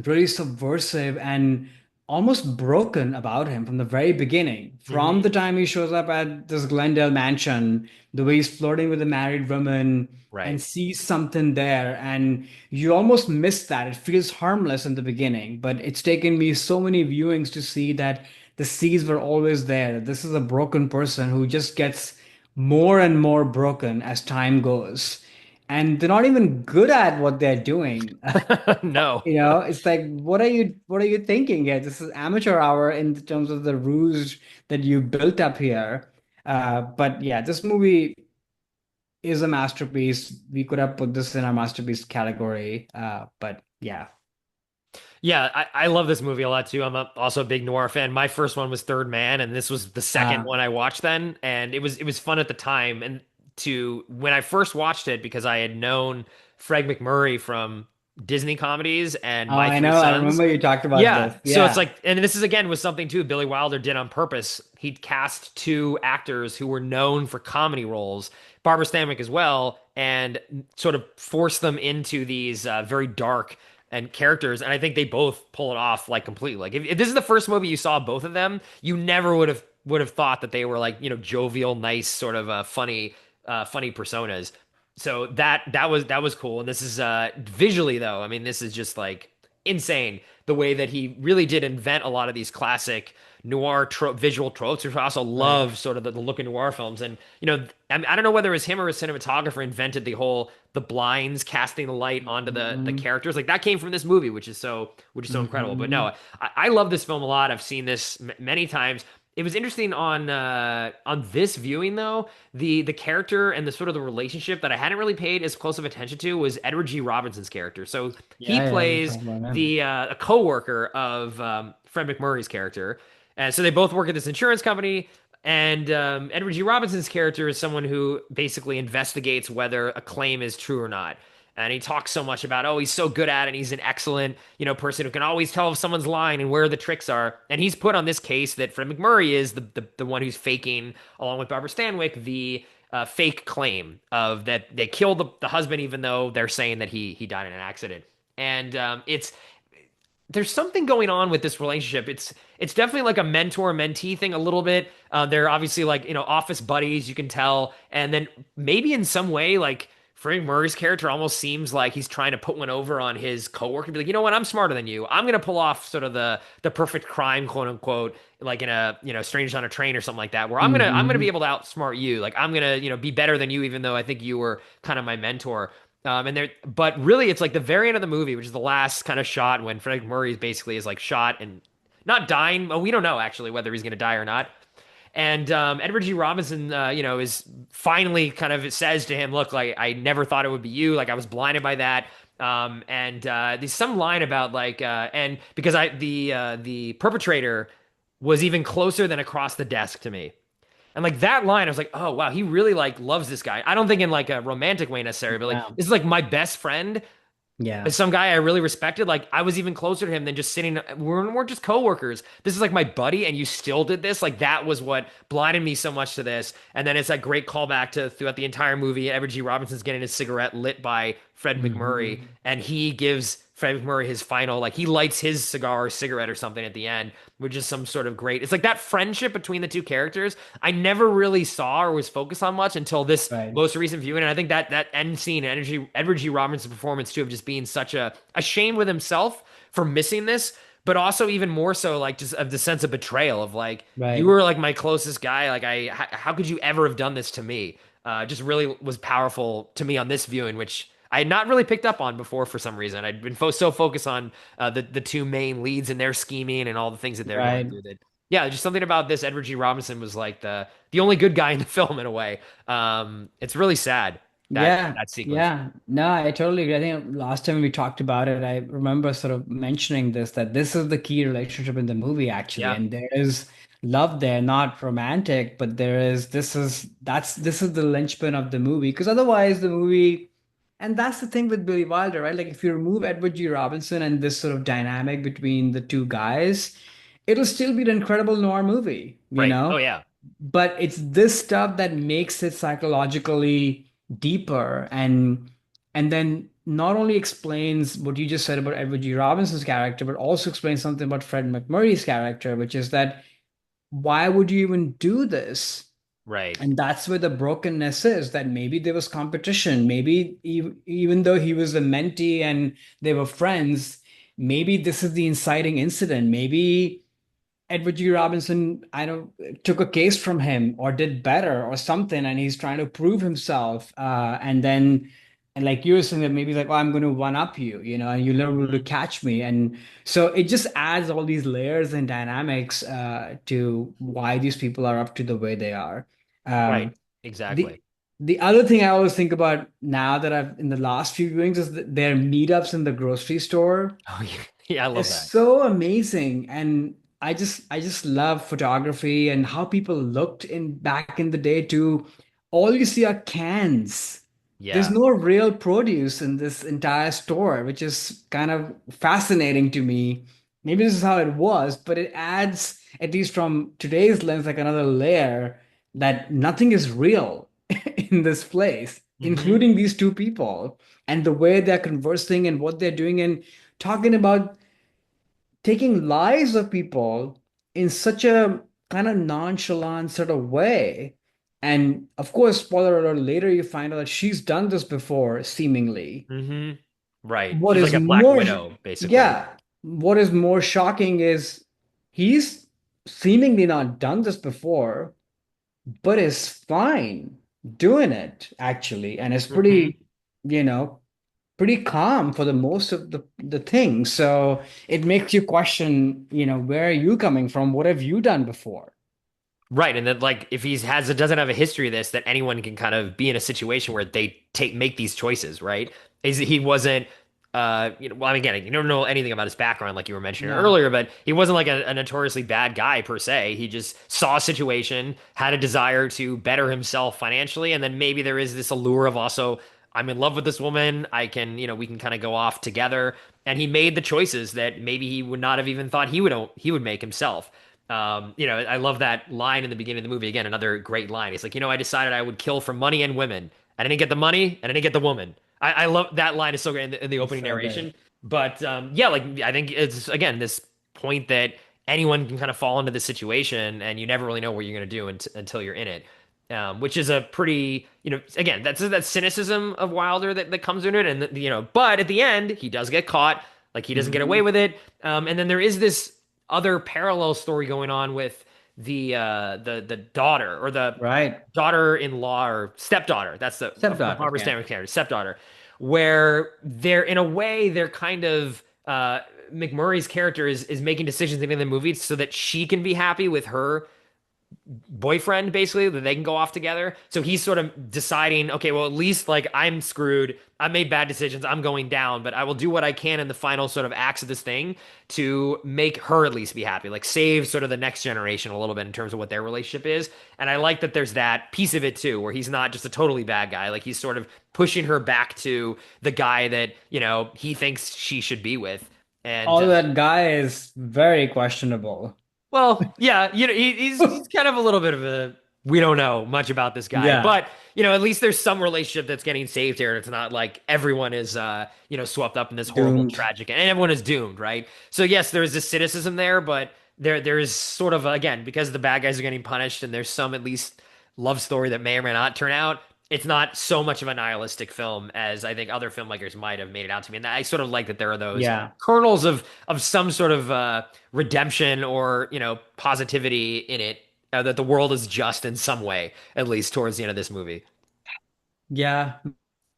really subversive and almost broken about him from the very beginning. From Hmm. the time he shows up at this Glendale mansion, the way he's flirting with a married woman Right. and sees something there, and you almost miss that. It feels harmless in the beginning, but it's taken me so many viewings to see that the seeds were always there. This is a broken person who just gets more and more broken as time goes. And they're not even good at what they're doing. No. It's like, what are you thinking here? This is amateur hour in terms of the ruse that you built up here. But yeah, this movie is a masterpiece. We could have put this in our masterpiece category. But yeah. Yeah, I love this movie a lot too. Also a big noir fan. My first one was Third Man, and this was the second Uh, one I watched then, and it was fun at the time. And to when I first watched it, because I had known Fred McMurray from Disney comedies and oh, My I Three know. I Sons. remember you talked about Yeah, this. so it's Yeah. like, and this is again was something too Billy Wilder did on purpose. He'd cast two actors who were known for comedy roles, Barbara Stanwyck as well, and sort of force them into these very dark and characters. And I think they both pull it off like completely. Like if this is the first movie you saw both of them, you never would have thought that they were like jovial, nice, sort of funny personas. So that was cool. And this is visually though. I mean, this is just like insane the way that he really did invent a lot of these classic noir visual tropes, which I also Right. love sort of the look of noir films. And I don't know whether it was him or a cinematographer invented the blinds casting the light onto the Hmm. characters. Like that came from this movie, which is so incredible. But Hmm. no, I love this film a lot. I've seen this many times. It was interesting on this viewing though. The character and the sort of the relationship that I hadn't really paid as close of attention to was Edward G. Robinson's character. So he Yeah, yeah, you plays talked about him. the a co-worker of Fred McMurray's character, and so they both work at this insurance company. And Edward G. Robinson's character is someone who basically investigates whether a claim is true or not. And he talks so much about, oh, he's so good at it. And he's an excellent, person who can always tell if someone's lying and where the tricks are. And he's put on this case that Fred McMurray is the one who's faking, along with Barbara Stanwyck, the fake claim of that they killed the husband, even though they're saying that he died in an accident. And there's something going on with this relationship. It's definitely like a mentor mentee thing a little bit. They're obviously like office buddies, you can tell, and then maybe in some way like Frank Murray's character almost seems like he's trying to put one over on his coworker, be like, you know what, I'm smarter than you. I'm gonna pull off sort of the perfect crime, quote unquote, like in a strangers on a train or something like that, where I'm gonna be Hmm. able to outsmart you. Like I'm gonna be better than you, even though I think you were kind of my mentor. But really, it's like the very end of the movie, which is the last kind of shot when Frank Murray basically is like shot and not dying. Well, we don't know actually whether he's going to die or not. And Edward G. Robinson, is finally kind of says to him, "Look, like I never thought it would be you. Like I was blinded by that." And there's some line about like, and because the perpetrator was even closer than across the desk to me. And like that line, I was like, oh wow, he really like loves this guy. I don't think in like a romantic way necessarily, but like Yeah. this is like my best friend, Yeah. some guy I really respected. Like I was even closer to him than just sitting. We're just coworkers. This is like my buddy, and you still did this. Like that was what blinded me so much to this. And then it's that great callback to throughout the entire movie. Edward G. Robinson's getting his cigarette lit by Fred McMurray, Hmm. and he gives Fred McMurray his final, like he lights his cigar or cigarette or something at the end, which is some sort of great. It's like that friendship between the two characters. I never really saw or was focused on much until this Right. most recent viewing. And I think that end scene, Edward G. Robinson's performance too, of just being such a ashamed with himself for missing this, but also even more so like just of the sense of betrayal of like you Right. were like my closest guy. Like how could you ever have done this to me? Just really was powerful to me on this viewing, which I had not really picked up on before for some reason. I'd been so focused on the two main leads and their scheming and all the things that they're going Right. through that. Yeah, just something about this. Edward G. Robinson was like the only good guy in the film in a way. It's really sad that Yeah, that sequence. yeah. No, I totally agree. I think last time we talked about it, I remember sort of mentioning this, that this is the key relationship in the movie, actually. Yeah, And there is love there, not romantic, but there is this is the linchpin of the movie. Because otherwise the movie, and that's the thing with Billy Wilder, right? Like if you remove Edward G. Robinson and this sort of dynamic between the two guys, it'll still be an incredible noir movie, you right. Oh know? yeah, But it's this stuff that makes it psychologically deeper, and then not only explains what you just said about Edward G. Robinson's character, but also explains something about Fred McMurray's character, which is that why would you even do this? Right. And that's where the brokenness is, that maybe there was competition. Maybe even though he was a mentee and they were friends, maybe this is the inciting incident. Maybe Edward G. Robinson, I don't took a case from him or did better or something, and he's trying to prove himself. And like you were saying that maybe like, oh, I'm going to one up you, and you'll never be able to Hmm. catch me. And so it just adds all these layers and dynamics to why these people are up to the way they are. Right. Um, the Exactly. the other thing I always think about now that I've in the last few viewings is that their meetups in the grocery store Oh, yeah. Yeah, I love is that. so amazing. And I just love photography and how people looked in back in the day too. All you see are cans. There's Yeah. no real produce in this entire store, which is kind of fascinating to me. Maybe this is how it was, but it adds, at least from today's lens, like another layer that nothing is real in this place, Hmm. including these two people and the way they're conversing and what they're doing and talking about taking lives of people in such a kind of nonchalant sort of way. And of course, spoiler alert, later you find out that she's done this before, seemingly. Hmm. Right. What She's like is a Black more, Widow, basically. yeah, what is more shocking is he's seemingly not done this before, but is fine doing it, actually, and is Hmm. you know, pretty calm for the most of the thing. So it makes you question, where are you coming from? What have you done before? Right, and then like if he's has doesn't have a history of this, that anyone can kind of be in a situation where they make these choices, right? He wasn't, well, I mean, again, you don't know anything about his background, like you were mentioning No. earlier, but he wasn't like a notoriously bad guy per se. He just saw a situation, had a desire to better himself financially, and then maybe there is this allure of also, I'm in love with this woman. I can, we can kind of go off together, and he made the choices that maybe he would not have even thought he would make himself. I love that line in the beginning of the movie. Again, another great line. He's like, I decided I would kill for money and women. I didn't get the money, and I didn't get the woman. I love that line. Is so great in the It's opening so good. narration. But yeah, like I think it's again this point that anyone can kind of fall into this situation, and you never really know what you're going to do until you're in it. Which is a pretty, again, that's that cynicism of Wilder that comes into it, and but at the end he does get caught, like he doesn't get away Mhm. with it, and then there is this other parallel story going on with the daughter or the Right. daughter-in-law or stepdaughter. That's the Stepdaughter. Barbara Yeah. Stanwyck character, stepdaughter, where they're in a way they're kind of McMurray's character is making decisions in the movie so that she can be happy with her boyfriend, basically, that they can go off together. So he's sort of deciding, okay, well, at least like I'm screwed. I made bad decisions. I'm going down, but I will do what I can in the final sort of acts of this thing to make her at least be happy, like save sort of the next generation a little bit in terms of what their relationship is. And I like that there's that piece of it too, where he's not just a totally bad guy. Like he's sort of pushing her back to the guy that, he thinks she should be with. And All that guy is very questionable. well, yeah, he's kind of a little bit of a we don't know much about this guy, Yeah. but at least there's some relationship that's getting saved here. It's not like everyone is swept up in this horrible Doomed. tragic and everyone is doomed, right? So yes, there is this cynicism there, but there is sort of again because the bad guys are getting punished and there's some at least love story that may or may not turn out. It's not so much of a nihilistic film as I think other filmmakers might have made it out to me. And I sort of like that there are those Yeah. kernels of some sort of redemption or positivity in it, that the world is just in some way, at least towards the end of this movie. Yeah.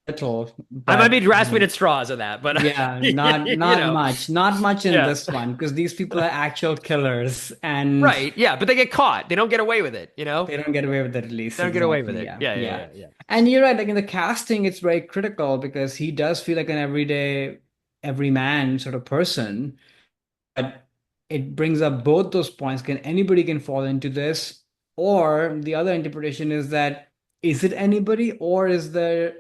Little, I might but be grasping at straws of that, but yeah, not you not know, much. Not much in yeah, this one because these people are actual killers and right, yeah, but they get caught. They don't get away with it. they don't get away with it at least. They don't get away with Exactly. it. Yeah. Yeah, yeah, Yeah. yeah, yeah. And you're right, like in the casting, it's very critical because he does feel like an everyday, everyman sort of person. But it brings up both those points. Anybody can fall into this? Or the other interpretation is that is it anybody, or was there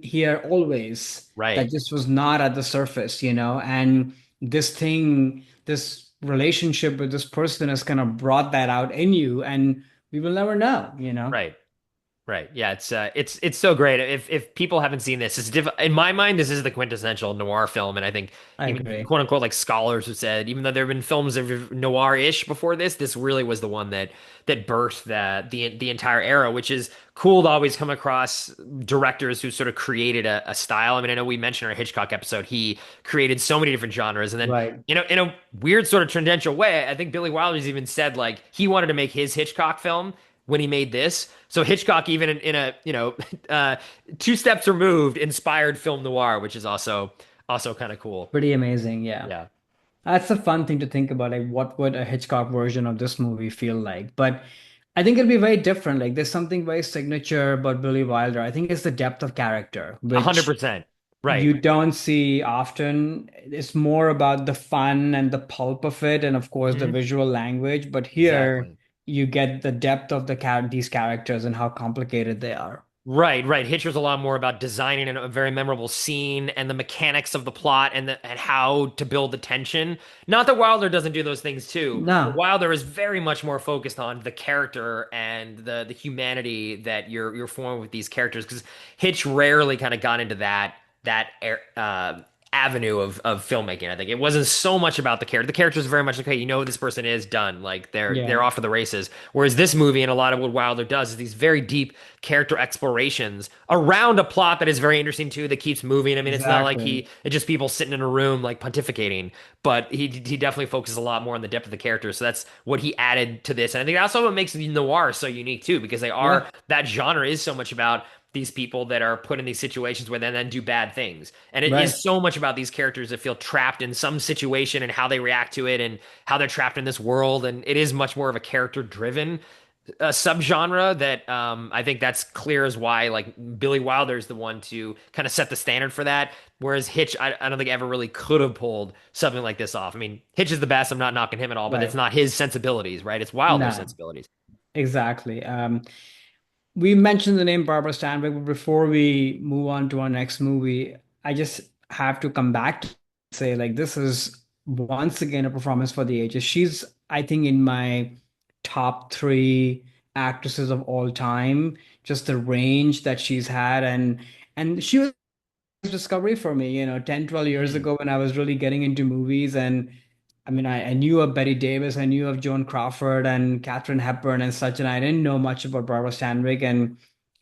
here always that Right, just was not at the surface, and this relationship with this person has kind of brought that out in you, and we will never know. right. Right. Yeah, it's so great. If people haven't seen this, in my mind, this is the quintessential noir film, and I think I even agree. quote unquote like scholars have said, even though there have been films that are noir-ish before this really was the one that birthed the entire era, which is cool to always come across directors who sort of created a style. I mean, I know we mentioned our Hitchcock episode, he created so many different genres, and then Right. in a weird sort of tangential way, I think Billy Wilder's even said like he wanted to make his Hitchcock film when he made this. So Hitchcock, even in a uh, two steps removed, inspired film noir, which is also kind of cool. Pretty amazing. Yeah. Yeah, That's a fun thing to think about. Like, what would a Hitchcock version of this movie feel like? But I think it'll be very different. Like, there's something very signature about Billy Wilder. I think it's the depth of character, which 100%. Right. you don't see often. It's more about the fun and the pulp of it, and of course, the Mhm. visual language. But here, Exactly. you get the depth of these characters and how complicated they are. Right, right. Hitcher's a lot more about designing a very memorable scene and the mechanics of the plot and how to build the tension. Not that Wilder doesn't do those things too, but No, Wilder is very much more focused on the character and the humanity that you're forming with these characters. Because Hitch rarely kind of got into that avenue of filmmaking. I think it wasn't so much about the character. The characters are very much like, hey, you know who this person is, done. Like they're yeah, off to the races. Whereas this movie and a lot of what Wilder does is these very deep character explorations around a plot that is very interesting too, that keeps moving. I mean, it's not like exactly. it's just people sitting in a room like pontificating, but he definitely focuses a lot more on the depth of the characters. So that's what he added to this. And I think that's also what makes noir so unique too, because Yeah, that genre is so much about these people that are put in these situations where they then do bad things. And it is right, so much about these characters that feel trapped in some situation and how they react to it and how they're trapped in this world. And it is much more of a character driven subgenre that I think that's clear as why like Billy Wilder is the one to kind of set the standard for that. Whereas Hitch, I don't think ever really could have pulled something like this off. I mean, Hitch is the best. I'm not knocking him at all, but it's right. not his sensibilities, right? It's Wilder's No, sensibilities. exactly. We mentioned the name Barbara Stanwyck, but before we move on to our next movie, I just have to come back to say, like, this is once again a performance for the ages. She's, I think, in my top three actresses of all time. Just the range that she's had, and she was discovery for me, 10, 12 years Mm. ago when I was really getting into movies. And I mean, I knew of Betty Davis, I knew of Joan Crawford and Katharine Hepburn and such, and I didn't know much about Barbara Stanwyck.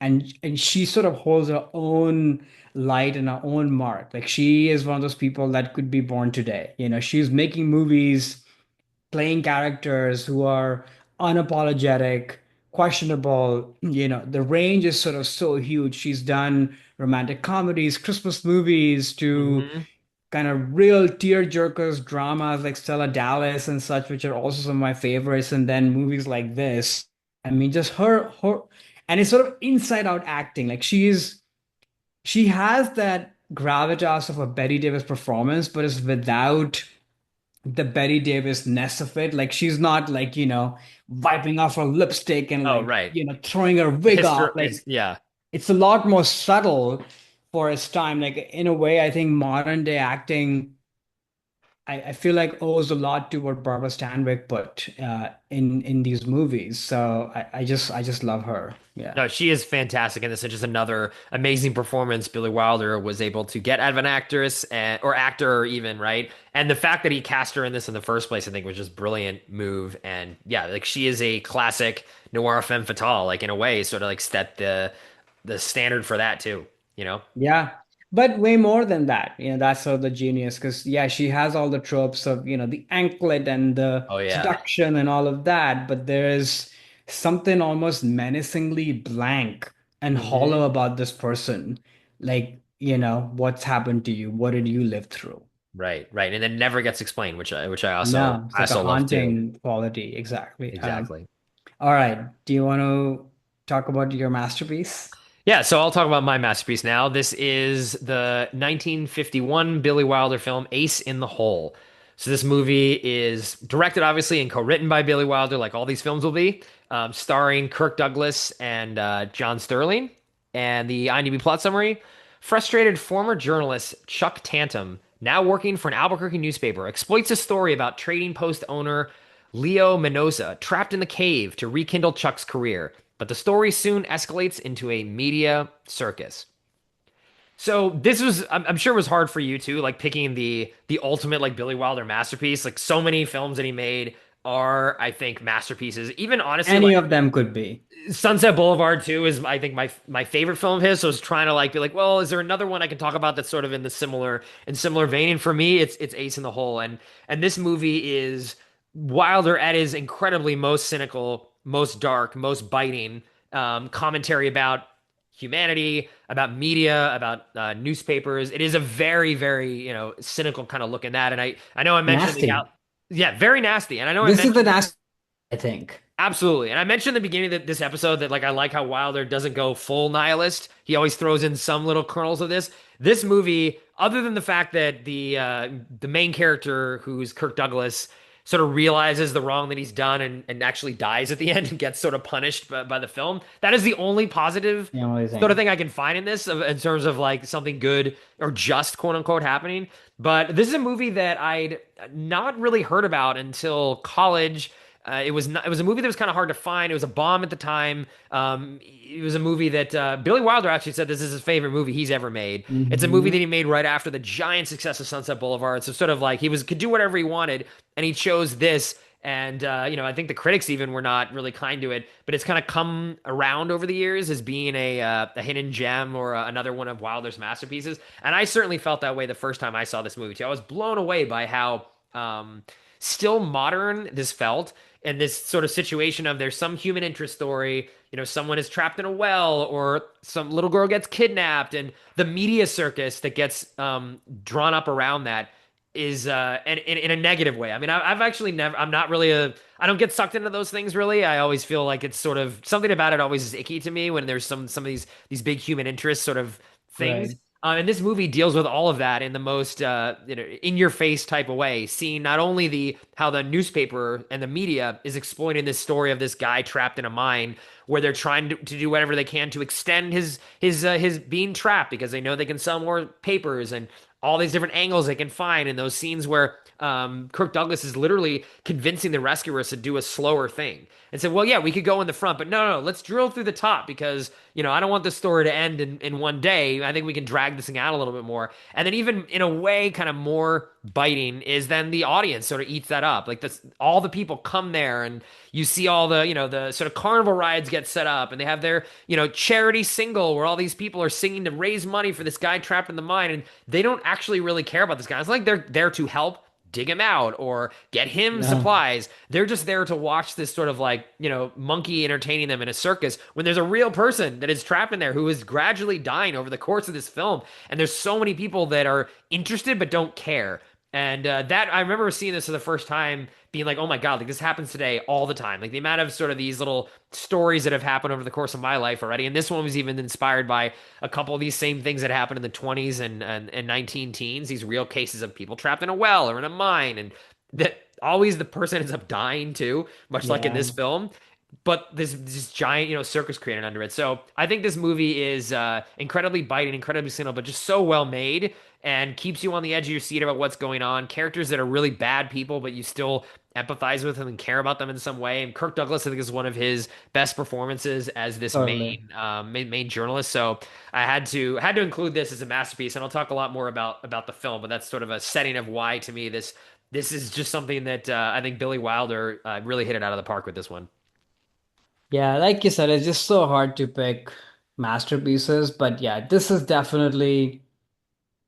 And she sort of holds her own light and her own mark. Like she is one of those people that could be born today. She's making movies, playing characters who are unapologetic, questionable. The range is sort of so huge. She's done romantic comedies, Christmas movies, to Hmm. kind of real tear jerkers, dramas like Stella Dallas and such, which are also some of my favorites. And then movies like this. I mean, just her, and it's sort of inside out acting. Like she has that gravitas of a Betty Davis performance, but it's without the Betty Davis ness of it. Like she's not like, wiping off her lipstick and Oh, like, right. throwing her wig History off. is Like yeah. it's a lot more subtle for its time. Like in a way, I think modern day acting, I feel like owes a lot to what Barbara Stanwyck put in these movies. So I just love her. Yeah. No, she is fantastic, and this is just another amazing performance Billy Wilder was able to get out of an actress or actor, even right. And the fact that he cast her in this in the first place, I think, was just brilliant move. And yeah, like she is a classic noir femme fatale, like in a way, sort of like set the standard for that too. You know? Yeah, but way more than that. That's sort of the genius because, yeah, she has all the tropes of, the anklet and the Oh yeah, seduction and all of that. But there's something almost menacingly blank and hollow hmm about this person. Like, what's happened to you? What did you live through? right, right, and it never gets explained, which No, it's I like a also love too. haunting quality. Exactly. Exactly. All right. Do you want to talk about your masterpiece? Yeah, so I'll talk about my masterpiece now. This is the 1951 Billy Wilder film Ace in the Hole. So this movie is directed, obviously, and co-written by Billy Wilder, like all these films will be, starring Kirk Douglas and John Sterling. And the IMDb plot summary: frustrated former journalist Chuck Tantum, now working for an Albuquerque newspaper, exploits a story about Trading Post owner Leo Mendoza trapped in the cave to rekindle Chuck's career. but the story soon escalates into a media circus. So this was, I'm sure it was hard for you too, like picking the ultimate like Billy Wilder masterpiece. Like so many films that he made are, I think, masterpieces. Even honestly, Any like of them could be. Sunset Boulevard too is I think my favorite film of his. So I was trying to like be like, well, is there another one I can talk about that's sort of in the similar vein? And for me, it's Ace in the Hole, and this movie is Wilder at his incredibly most cynical, most dark, most biting commentary about humanity, about media, about newspapers. It is a very, very cynical kind of look in that. And I know I mentioned the Nasty. out, yeah, very nasty. And I know I This is the mentioned. nasty, I think. Absolutely. And I mentioned in the beginning of this episode that like I like how Wilder doesn't go full nihilist. He always throws in some little kernels of this. This movie, other than the fact that the main character, who's Kirk Douglas, sort of realizes the wrong that he's done and actually dies at the end and gets sort of punished by the film, that is the only positive The only sort of thing. thing I can find in this in terms of like something good or just quote unquote happening. But this is a movie that I'd not really heard about until college. It was not, it was a movie that was kind of hard to find. It was a bomb at the time. It was a movie that Billy Wilder actually said this is his favorite movie he's ever made. It's a movie that Hmm. he made right after the giant success of Sunset Boulevard. So sort of like he was could do whatever he wanted, and he chose this. And I think the critics even were not really kind to it, but it's kind of come around over the years as being a hidden gem or another one of Wilder's masterpieces. And I certainly felt that way the first time I saw this movie too. I was blown away by how still modern this felt and this sort of situation of there's some human interest story, someone is trapped in a well or some little girl gets kidnapped, and the media circus that gets drawn up around that is and in a negative way. I mean, I've actually never, I'm not really I don't get sucked into those things really. I always feel like it's sort of something about it always is icky to me when there's some of these big human interest sort of things. Right. And this movie deals with all of that in the most in your face type of way, seeing not only the how the newspaper and the media is exploiting this story of this guy trapped in a mine where they're trying to do whatever they can to extend his being trapped because they know they can sell more papers and all these different angles they can find in those scenes where Kirk Douglas is literally convincing the rescuers to do a slower thing and said, well, yeah, we could go in the front, but no, let's drill through the top because, I don't want this story to end in one day. I think we can drag this thing out a little bit more. And then even in a way, kind of more biting is then the audience sort of eats that up. Like this, all the people come there and you see all the sort of carnival rides get set up and they have their, charity single where all these people are singing to raise money for this guy trapped in the mine. And they don't actually really care about this guy. It's like they're there to help dig him out or get him No. supplies. They're just there to watch this sort of like, monkey entertaining them in a circus when there's a real person that is trapped in there who is gradually dying over the course of this film. And there's so many people that are interested but don't care. And that I remember seeing this for the first time, being like, "Oh my God, like this happens today all the time." Like the amount of sort of these little stories that have happened over the course of my life already. And this one was even inspired by a couple of these same things that happened in the 20s and 19 teens. These real cases of people trapped in a well or in a mine, and that always the person ends up dying too, much like in Yeah, this film. But this giant, circus created under it. So I think this movie is incredibly biting, incredibly cynical, but just so well made and keeps you on the edge of your seat about what's going on. Characters that are really bad people, but you still empathize with them and care about them in some way. And Kirk Douglas, I think, is one of his best performances as this totally. main journalist. So I had to include this as a masterpiece, and I'll talk a lot more about the film. But that's sort of a setting of why, to me, this is just something that I think Billy Wilder really hit it out of the park with this one. Yeah, like you said, it's just so hard to pick masterpieces, but yeah, this is definitely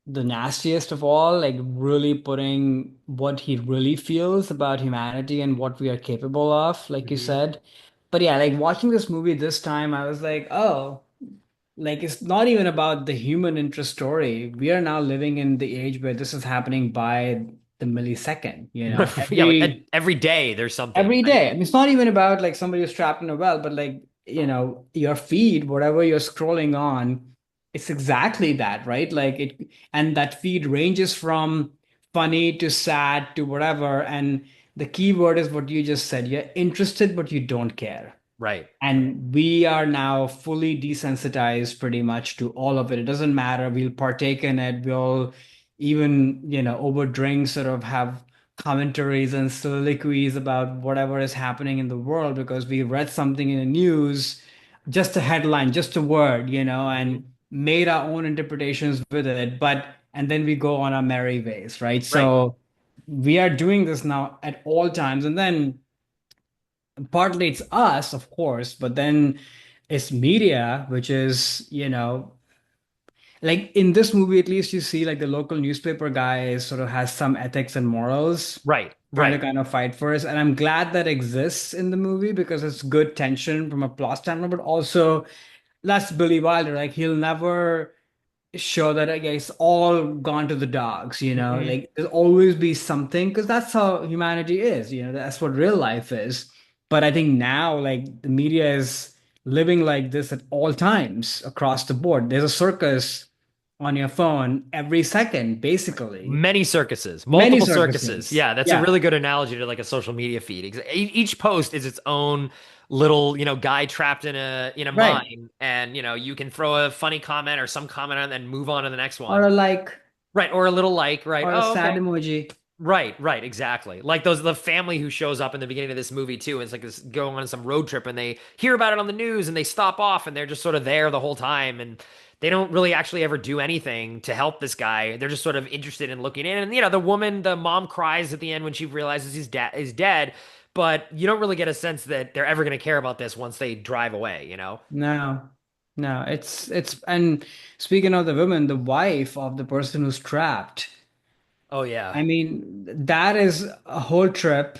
the nastiest of all, like really putting what he really feels about humanity and what we are capable of, like you Mhm. said. But yeah, like watching this movie this time, I was like, oh, like it's not even about the human interest story. We are now living in the age where this is happening by the millisecond, Yeah, like every every day there's something, every right? day. I mean, it's not even about like somebody who's trapped in a well, but like, your feed, whatever you're scrolling on, it's exactly that, right? Like it, and that feed ranges from funny to sad to whatever. And the key word is what you just said. You're interested, but you don't care. Right. And we are now fully desensitized pretty much to all of it. It doesn't matter. We'll partake in it. We'll even, over drinks sort of have commentaries and soliloquies about whatever is happening in the world because we read something in the news just a headline, just a word, Mhm. and made our own interpretations with it. And then we go on our merry ways, right? Right. So we are doing this now at all times. And then partly it's us, of course, but then it's media, which is, like in this movie, at least you see like the local newspaper guy sort of has some ethics and morals Right. trying to Right. kind of fight for us. And I'm glad that exists in the movie because it's good tension from a plot standpoint, but also that's Billy Wilder. Like he'll never show that I guess all gone to the dogs, Hmm. like there'll always be something because that's how humanity is, that's what real life is. But I think now like the media is living like this at all times across the board. There's a circus on your phone every second, basically. Many circuses, Many multiple circuses. circuses. Yeah, that's a Yeah, really good analogy to like a social media feed. Each post is its own little, guy trapped in a right. mine, and you can throw a funny comment or some comment on and then move on to the next Or one. a like, Right, or a little like, right? or a Oh, sad okay. emoji. Right, right, exactly. Like the family who shows up in the beginning of this movie too. It's like this going on some road trip and they hear about it on the news and they stop off and they're just sort of there the whole time and they don't really actually ever do anything to help this guy. They're just sort of interested in looking in. And the mom cries at the end when she realizes his dad is dead, but you don't really get a sense that they're ever going to care about this once they drive away. No, no, and speaking of the woman, the wife of the person who's trapped, Oh yeah. I mean, that is a whole trip,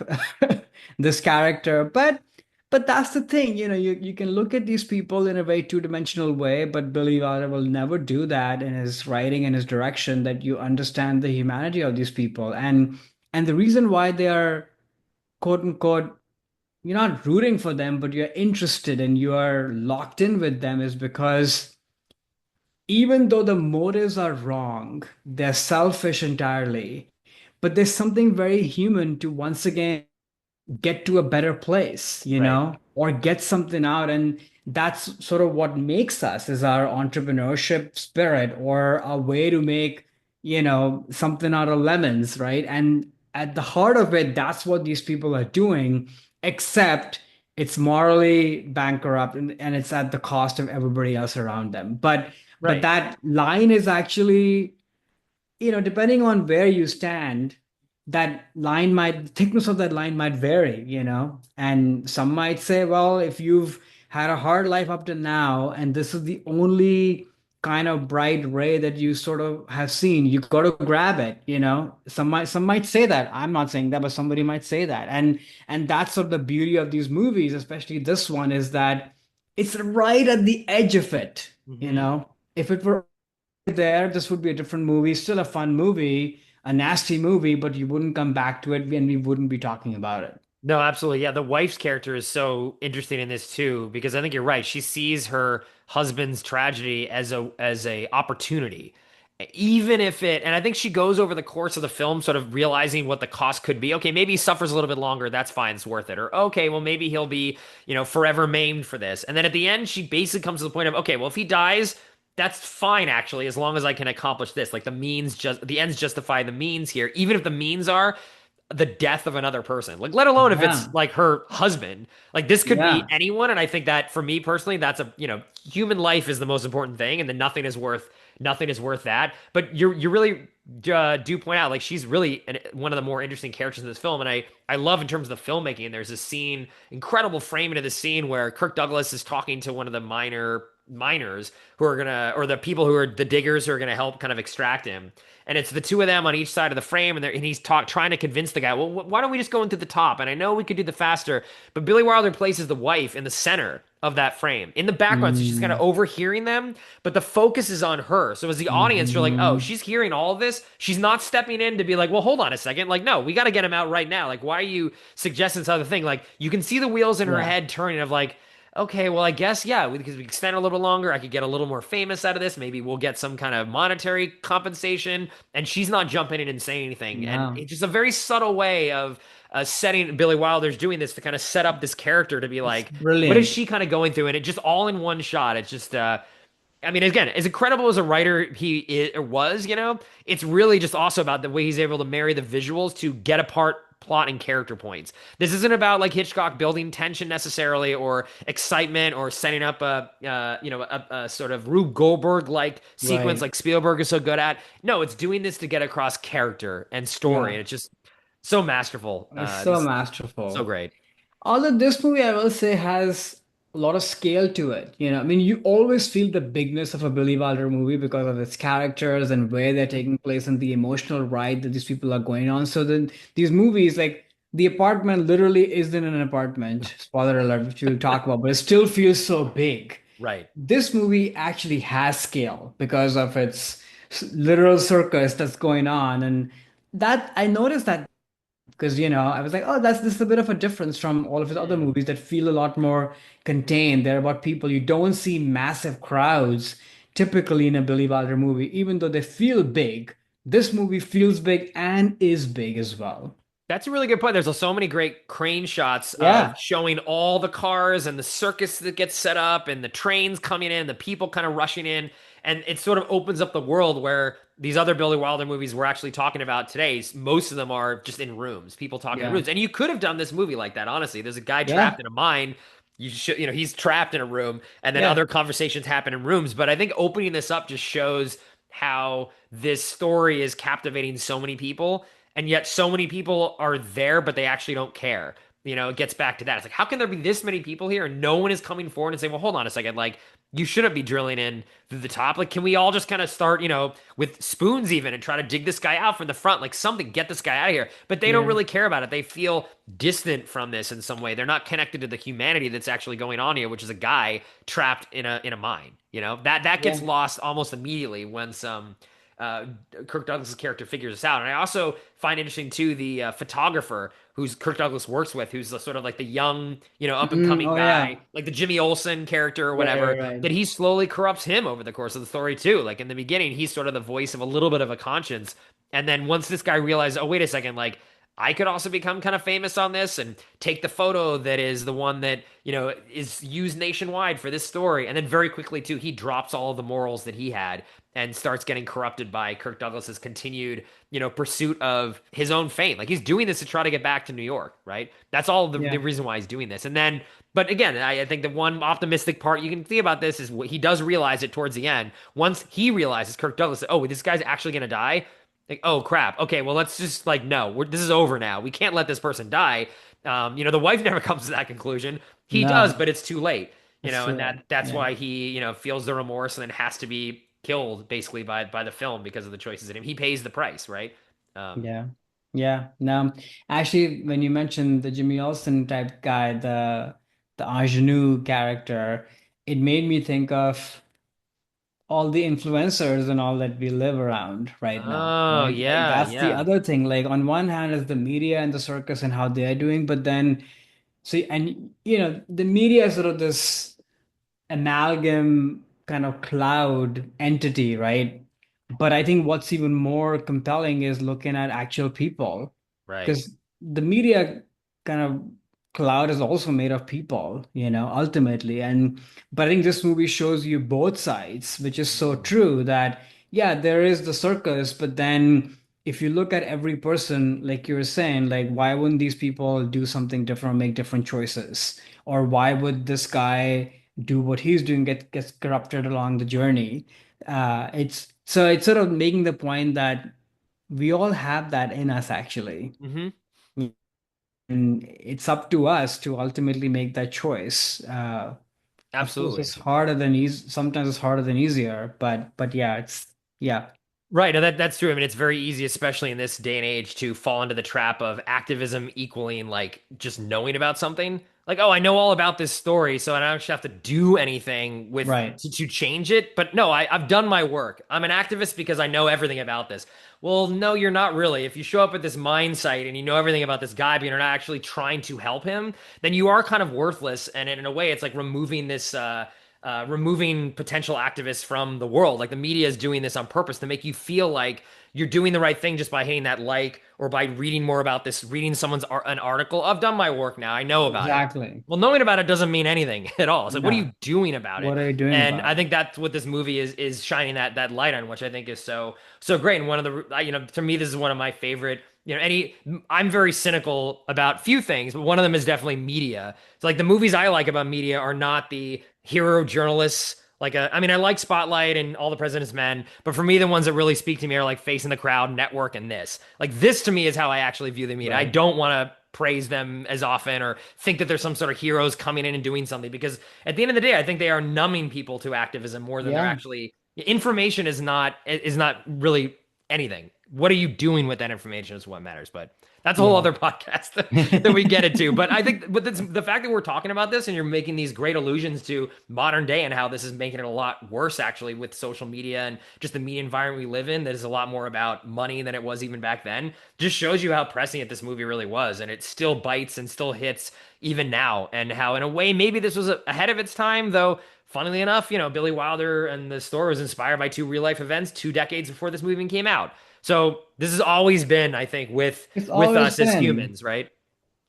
this character. But that's the thing, you can look at these people in a very two-dimensional way, but Billy Wilder will never do that in his writing and his direction, that you understand the humanity of these people. And the reason why they are quote unquote you're not rooting for them, but you're interested and you are locked in with them is because even though the motives are wrong, they're selfish entirely. But there's something very human to once again get to a better place, Right. or get something out. And that's sort of what makes us is our entrepreneurship spirit or a way to make, something out of lemons, right? And at the heart of it, that's what these people are doing, except it's morally bankrupt and it's at the cost of everybody else around them. But Right. that line is actually depending on where you stand, the thickness of that line might vary, and some might say, well, if you've had a hard life up to now, and this is the only kind of bright ray that you sort of have seen, you got to grab it, some might say that. I'm not saying that, but somebody might say that. And that's sort of the beauty of these movies, especially this one, is that it's right at the edge of it, Hmm. if it were there, this would be a different movie, still a fun movie, a nasty movie, but you wouldn't come back to it and we wouldn't be talking about it. No, absolutely. Yeah, the wife's character is so interesting in this too because I think you're right. She sees her husband's tragedy as a opportunity. Even if it, and I think she goes over the course of the film sort of realizing what the cost could be. Okay, maybe he suffers a little bit longer, that's fine, it's worth it. Or okay, well maybe he'll be, forever maimed for this. And then at the end she basically comes to the point of, okay, well if he dies, that's fine actually as long as I can accomplish this. Like the ends justify the means here, even if the means are the death of another person. Like, let alone if it's Yeah, like her husband. Like, this could be yeah, anyone. And I think that for me personally, that's human life is the most important thing, and then nothing is worth that. But you really do point out like she's really one of the more interesting characters in this film, and I love in terms of the filmmaking. There's this scene, incredible framing of the scene where Kirk Douglas is talking to one of the miners who are gonna, or the people who are the diggers who are gonna help kind of extract him, and it's the two of them on each side of the frame, and he's trying to convince the guy, well, why don't we just go in through the top? And I know we could do the faster, but Billy Wilder places the wife in the center of that frame. In the background, so she's kind of mm, overhearing them, but the focus is on her. So as the audience, you're like, oh, mhm, she's hearing all of this. She's not stepping in to be like, well, hold on a second. Like, no, we got to get him out right now. Like, why are you suggesting this other thing? Like, you can see the wheels in her yeah, head turning of like, okay, well, I guess, yeah, because we extend a little longer, I could get a little more famous out of this. Maybe we'll get some kind of monetary compensation. And she's not jumping in and saying anything. And no, it's just a very subtle way of setting Billy Wilder's doing this to kind of set up this character to be it's like, what is brilliant. she kind of going through? And it just all in one shot. It's just, I mean, again, as incredible as a writer he is, or was, it's really just also about the way he's able to marry the visuals to get apart plot and character points. This isn't about like Hitchcock building tension necessarily or excitement or setting up a sort of Rube Goldberg like sequence Right. like Spielberg is so good at. No, it's doing this to get across character and story, Yeah. and it's just so masterful. It's so This so masterful. great. Although this movie, I will say, has a lot of scale to it. I mean, you always feel the bigness of a Billy Wilder movie because of its characters and where they're taking place and the emotional ride that these people are going on. So then these movies, like the apartment literally isn't an apartment, spoiler alert, which we'll talk about, but it still feels so big. Right. This movie actually has scale because of its literal circus that's going on. And that I noticed that because I was like, oh, that's this is a bit of a difference from all of his other Hmm. movies that feel a lot more contained. They're about people. You don't see massive crowds typically in a Billy Wilder movie, even though they feel big. This movie feels big and is big as well. That's a really good point. There's so many great crane shots of Yeah, showing all the cars and the circus that gets set up and the trains coming in, the people kind of rushing in. And it sort of opens up the world where these other Billy Wilder movies we're actually talking about today, most of them are just in rooms, people talking in yeah, rooms. And you could have done this movie like that, honestly. There's a guy trapped yeah, in a mine. He's trapped in a room, and then yeah, other conversations happen in rooms. But I think opening this up just shows how this story is captivating so many people, and yet so many people are there, but they actually don't care. It gets back to that. It's like, how can there be this many people here and no one is coming forward and saying, well, hold on a second, like you shouldn't be drilling in through the top. Like, can we all just kind of start, with spoons even and try to dig this guy out from the front, like something, get this guy out of here? But they don't yeah, really care about it. They feel distant from this in some way. They're not connected to the humanity that's actually going on here, which is a guy trapped in a mine. That yeah. gets lost almost immediately when some uh, Kirk Douglas's character figures this out. And I also find interesting too the photographer who's Kirk Douglas works with, who's the, sort of like the young, up and coming Oh guy, yeah, like the Jimmy Olsen character or right, whatever, right, right. that he slowly corrupts him over the course of the story too. Like in the beginning, he's sort of the voice of a little bit of a conscience. And then once this guy realizes, oh, wait a second, like I could also become kind of famous on this and take the photo that is the one that, is used nationwide for this story. And then very quickly, too, he drops all of the morals that he had and starts getting corrupted by Kirk Douglas's continued, pursuit of his own fame. Like he's doing this to try to get back to New York, right? That's all the Yeah, reason why he's doing this. And then, but again, I think the one optimistic part you can see about this is he does realize it towards the end. Once he realizes Kirk Douglas, oh, this guy's actually going to die. Like, oh crap. Okay, well, let's just like no, this is over now. We can't let this person die. The wife never comes to that conclusion. He does, no, but it's too late. it's too And late. that's Yeah. why he, feels the remorse and then has to be killed basically by the film because of the choices in him. He pays the price, right? Um, Yeah. Yeah. No, actually, when you mentioned the Jimmy Olsen type guy, the ingenue character, it made me think of all the influencers and all that we live around right now, oh right? Like yeah, that's the yeah, other thing. Like on one hand is the media and the circus and how they're doing, but then see, and the media is sort of this amalgam kind of cloud entity, right? But I think what's even more compelling is looking at actual people, right. because the media kind of cloud is also made of people, ultimately. And but I think this movie shows you both sides, which is so Mm. true that yeah, there is the circus, but then if you look at every person, like you were saying, like why wouldn't these people do something different, make different choices? Or why would this guy do what he's doing, gets corrupted along the journey? It's sort of making the point that we all have that in us actually. Hmm. And it's up to us to ultimately make that choice. Of course, Absolutely. it's harder than easy. Sometimes it's harder than easier, but yeah, yeah, Right. No, that's true. I mean, it's very easy, especially in this day and age, to fall into the trap of activism equaling like just knowing about something. Like, oh, I know all about this story, so I don't actually have to do anything with right. to change it. But no, I've done my work. I'm an activist because I know everything about this. Well, no, you're not really. If you show up at this mine site and you know everything about this guy, but you're not actually trying to help him, then you are kind of worthless. And in a way, it's like removing this removing potential activists from the world. Like the media is doing this on purpose to make you feel like you're doing the right thing just by hitting that like or by reading more about this, reading an article. I've done my work now. I know about it. Exactly. Well, knowing about it doesn't mean anything at all. It's like, what are No. you doing about it? What are you doing And about I it? think that's what this movie is shining that light on, which I think is so great. And one of the to me, this is one of my favorite I'm very cynical about few things, but one of them is definitely media. It's like the movies I like about media are not the hero journalists. I mean, I like Spotlight and All the President's Men, but for me, the ones that really speak to me are like Facing the Crowd, Network, and this. Like this to me is how I actually view the media. I Right. don't want to praise them as often or think that there's some sort of heroes coming in and doing something because at the end of the day, I think they are numbing people to activism more than they're Yeah. actually. Information is not really anything. What are you doing with that information is what matters. But that's a whole Yeah. other podcast that we get into. But I think, but the fact that we're talking about this and you're making these great allusions to modern day and how this is making it a lot worse actually with social media and just the media environment we live in that is a lot more about money than it was even back then, just shows you how prescient this movie really was. And it still bites and still hits even now. And how, in a way, maybe this was ahead of its time, though. Funnily enough, Billy Wilder and the story was inspired by two real life events 2 decades before this movie even came out. So this has always been, I think, with It's with always us as been. humans, right?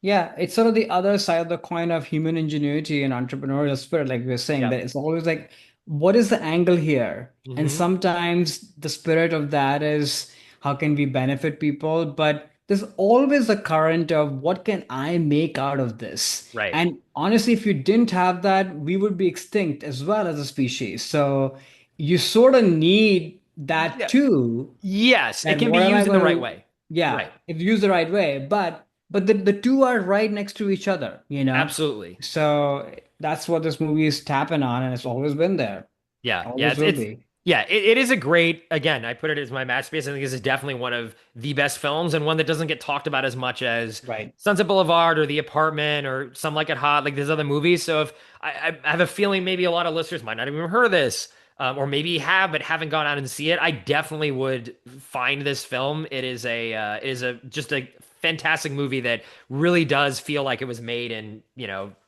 Yeah, it's sort of the other side of the coin of human ingenuity and entrepreneurial spirit, like we were saying, Yeah. that it's always like, what is the angle here? And Hmm. sometimes the spirit of that is how can we benefit people? But there's always a current of what can I make out of this? Right. And honestly, if you didn't have that, we would be extinct as well as a species. So you sort of need that Yeah. too. Yes, it And can be what am I used in the going right to, way. yeah, Right. if used the right way, but the two are right next to each other, you know? Absolutely. So that's what this movie is tapping on, and it's always been there. Yeah, yeah, Always it's will it's be. yeah, it is a great, again, I put it as my masterpiece. I think this is definitely one of the best films and one that doesn't get talked about as much as Right. Sunset Boulevard or The Apartment or Some Like It Hot, like there's other movies. So if I have a feeling maybe a lot of listeners might not even have heard of this, or maybe have but haven't gone out and see it, I definitely would find this film. It is a just a fantastic movie that really does feel like it was made in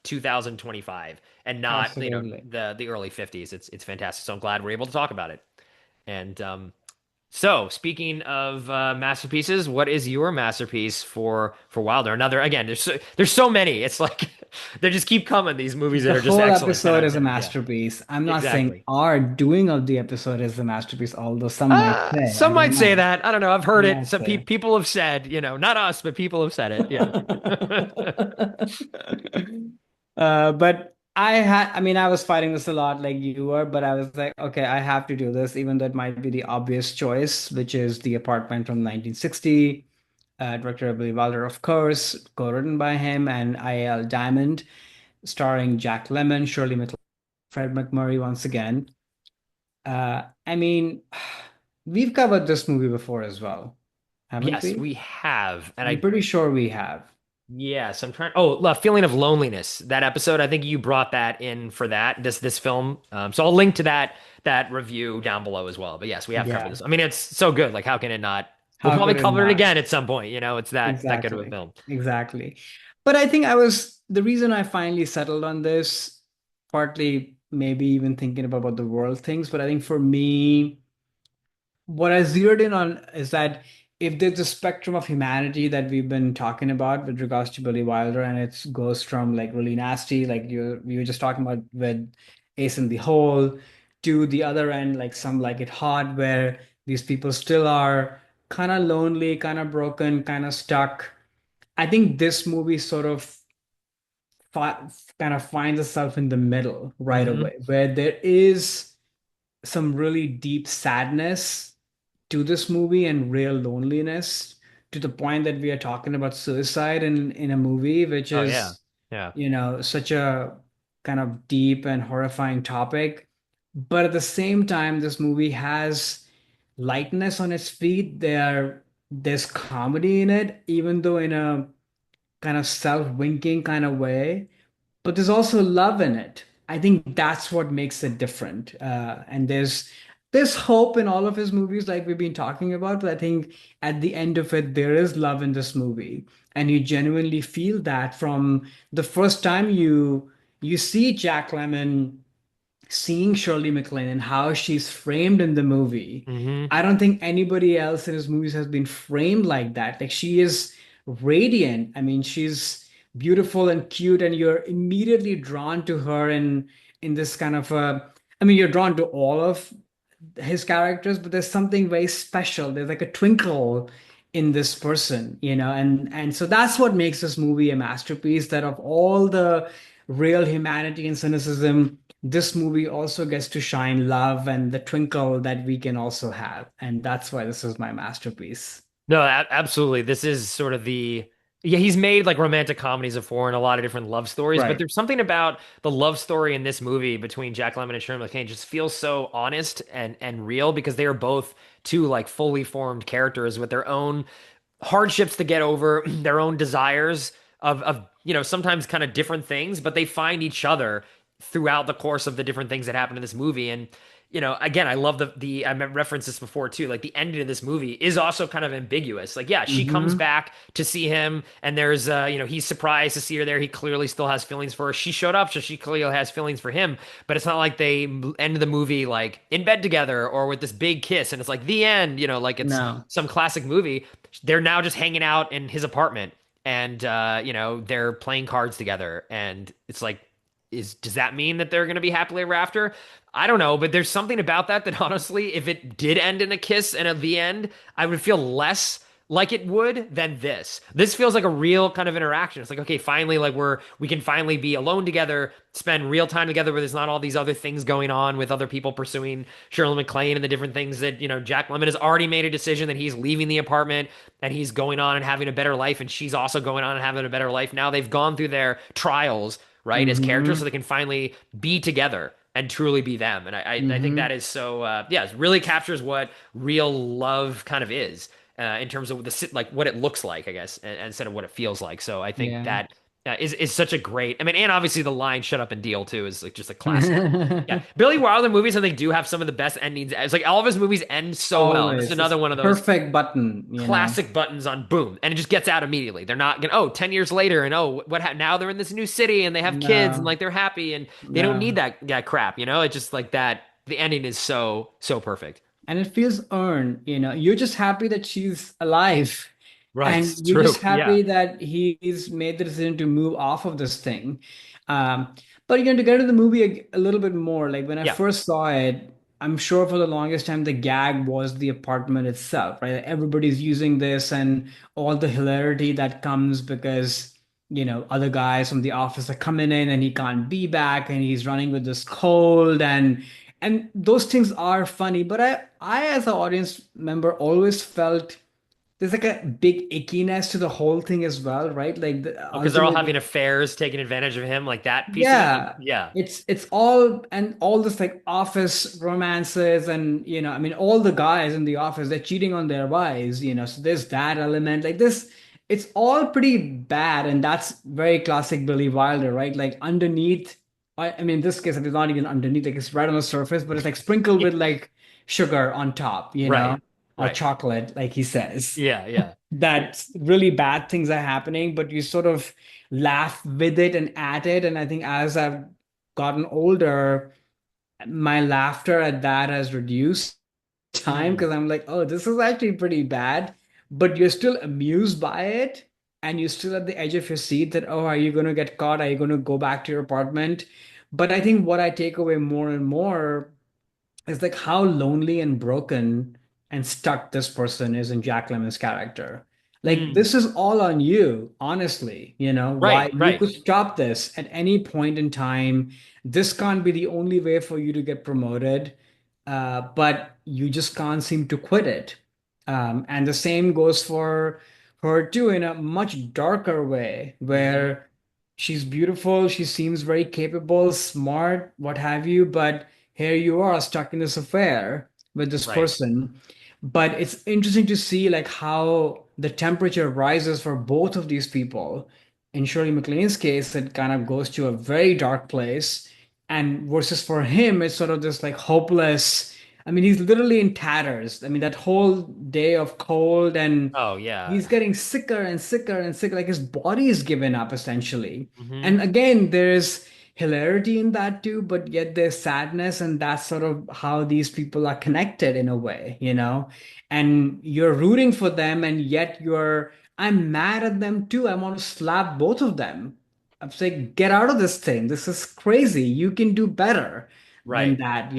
2025 and not Absolutely. the early 50s. It's fantastic. So I'm glad we're able to talk about it. And so speaking of masterpieces, what is your masterpiece for Wilder? Another, again, there's so many. It's like they just keep coming, these movies The that are just whole excellent 10 episode out of is a 10. Yeah, masterpiece. I'm not saying exactly. our doing of the episode is the masterpiece, although some might say. I Some don't might say know. that. I don't know. I've heard Some it. might Some say. people have said, not us, but people have said it. Yeah. But I mean, I was fighting this a lot like you were, but I was like, okay, I have to do this, even though it might be the obvious choice, which is The Apartment from 1960, director Billy Wilder, of course, co-written by him and I.L. Diamond, starring Jack Lemmon, Shirley MacLaine, Fred McMurray once again. I mean, we've covered this movie before as well, haven't Yes, we? we have. And I'm pretty sure we have. yes, I'm trying. Oh, feeling of loneliness. That episode, I think you brought that in for this film. So I'll link to that review down below as well. But yes, we have covered Yeah. this. I mean, it's so good. Like, how can it not? We'll How probably could it cover it not? again at some point. It's that good of a Exactly. film. Exactly. But I think I was the reason I finally settled on this, partly maybe even thinking about what the world thinks, but I think for me, what I zeroed in on is that if there's a spectrum of humanity that we've been talking about with regards to Billy Wilder, and it goes from like really nasty, like you were just talking about with Ace in the Hole, to the other end, like Some Like It Hot, where these people still are kind of lonely, kind of broken, kind of stuck. I think this movie sort of kind of finds itself in the middle right Hmm. away, where there is some really deep sadness to this movie and real loneliness to the point that we are talking about suicide in a movie, which Oh yeah, is, yeah. such a kind of deep and horrifying topic. But at the same time, this movie has lightness on its feet. There's comedy in it, even though in a kind of self-winking kind of way, but there's also love in it. I think that's what makes it different. And there's hope in all of his movies, like we've been talking about. But I think at the end of it, there is love in this movie, and you genuinely feel that from the first time you see Jack Lemmon seeing Shirley MacLaine and how she's framed in the movie. Hmm. I don't think anybody else in his movies has been framed like that. Like she is radiant. I mean, she's beautiful and cute, and you're immediately drawn to her in this kind of I mean, you're drawn to all of his characters, but there's something very special. There's like a twinkle in this person, and so that's what makes this movie a masterpiece, that of all the real humanity and cynicism, this movie also gets to shine love and the twinkle that we can also have. And that's why this is my masterpiece. No, absolutely. This is sort of yeah, he's made like romantic comedies before and a lot of different love stories, but Right. there's something about the love story in this movie between Jack Lemmon and Shirley MacLaine just feels so honest and real because they are both two like fully formed characters with their own hardships to get over, their own desires of sometimes kind of different things, but they find each other throughout the course of the different things that happen in this movie. And again, I love the I referenced this before too. Like the ending of this movie is also kind of ambiguous. Like, yeah, she comes Hmm. back to see him, and there's he's surprised to see her there. He clearly still has feelings for her. She showed up, so she clearly has feelings for him. But it's not like they end the movie like in bed together or with this big kiss, and it's like the end. Like it's No. some classic movie. They're now just hanging out in his apartment, and they're playing cards together, and it's like, does that mean that they're going to be happily ever after? I don't know, but there's something about that honestly, if it did end in a kiss and at the end, I would feel less like it would than this. This feels like a real kind of interaction. It's like, okay, finally, like we can finally be alone together, spend real time together where there's not all these other things going on with other people pursuing Shirley MacLaine and the different things that, Jack Lemmon has already made a decision that he's leaving the apartment and he's going on and having a better life, and she's also going on and having a better life. Now they've gone through their trials, right, as characters, so Hmm. they can finally be together and truly be them. And I think that Hmm. is so yeah, it really captures what real love kind of is in terms of like what it looks like, I guess, instead of what it feels like. So I think Yeah. that is such a great. I mean, and obviously the line "Shut up and deal" too is like just a classic. Yeah, Billy Wilder movies I think do have some of the best endings. It's like all of his movies end so well. This is Always. It's another one of those perfect button. classic buttons on boom, and it just gets out immediately. They're not gonna, oh, 10 years later, and oh, now they're in this new city and they have kids and No, like they're happy and they don't need no. that crap. It's just like that. The ending is so perfect. And it feels earned. You're just happy that she's alive. Right. And It's you're just true. Yeah. happy that he's made the decision to move off of this thing. But to get into the movie a little bit more, like when I Yeah. first saw it, I'm sure for the longest time the gag was the apartment itself, right? Everybody's using this and all the hilarity that comes because other guys from the office are coming in and he can't be back and he's running with this cold and those things are funny. But I as an audience member always felt there's like a big ickiness to the whole thing as well, right? Like Because they're all ultimately, having affairs, taking advantage of him, like that piece of it. Like, yeah, yeah. it's all this like office romances and I mean all the guys in the office they're cheating on their wives. So there's that element like this. It's all pretty bad, and that's very classic Billy Wilder, right? Like underneath, I mean, in this case, it's not even underneath, like it's right on the surface, but it's like sprinkled with like sugar on top, Right. or Right. chocolate, like he says Yeah. Yeah. that really bad things are happening, but you sort of laugh with it and at it. And I think as I've gotten older, my laughter at that has reduced time Mm, because I'm like, oh, this is actually pretty bad, but you're still amused by it. And you're still at the edge of your seat that, oh, are you going to get caught? Are you going to go back to your apartment? But I think what I take away more and more is like how lonely and broken and stuck this person is in Jack Lemmon's character. Like mm. this is all on you, honestly. Why Right. you Right. could stop this at any point in time. This can't be the only way for you to get promoted, but you just can't seem to quit it. And the same goes for her too, in a much darker way, Hmm. where she's beautiful, she seems very capable, smart, what have you, but here you are stuck in this affair with this Right. person. But it's interesting to see like how the temperature rises for both of these people. In Shirley MacLaine's case, it kind of goes to a very dark place. And versus for him, it's sort of this like hopeless. I mean, he's literally in tatters. I mean, that whole day of cold and Oh yeah. he's getting sicker and sicker and sicker. Like his body is given up essentially. Hmm. And again, there's hilarity in that too, but yet there's sadness, and that's sort of how these people are connected in a way. And you're rooting for them, and yet I'm mad at them too. I want to slap both of them. I'm saying, get out of this thing. This is crazy. You can do better than Right. that.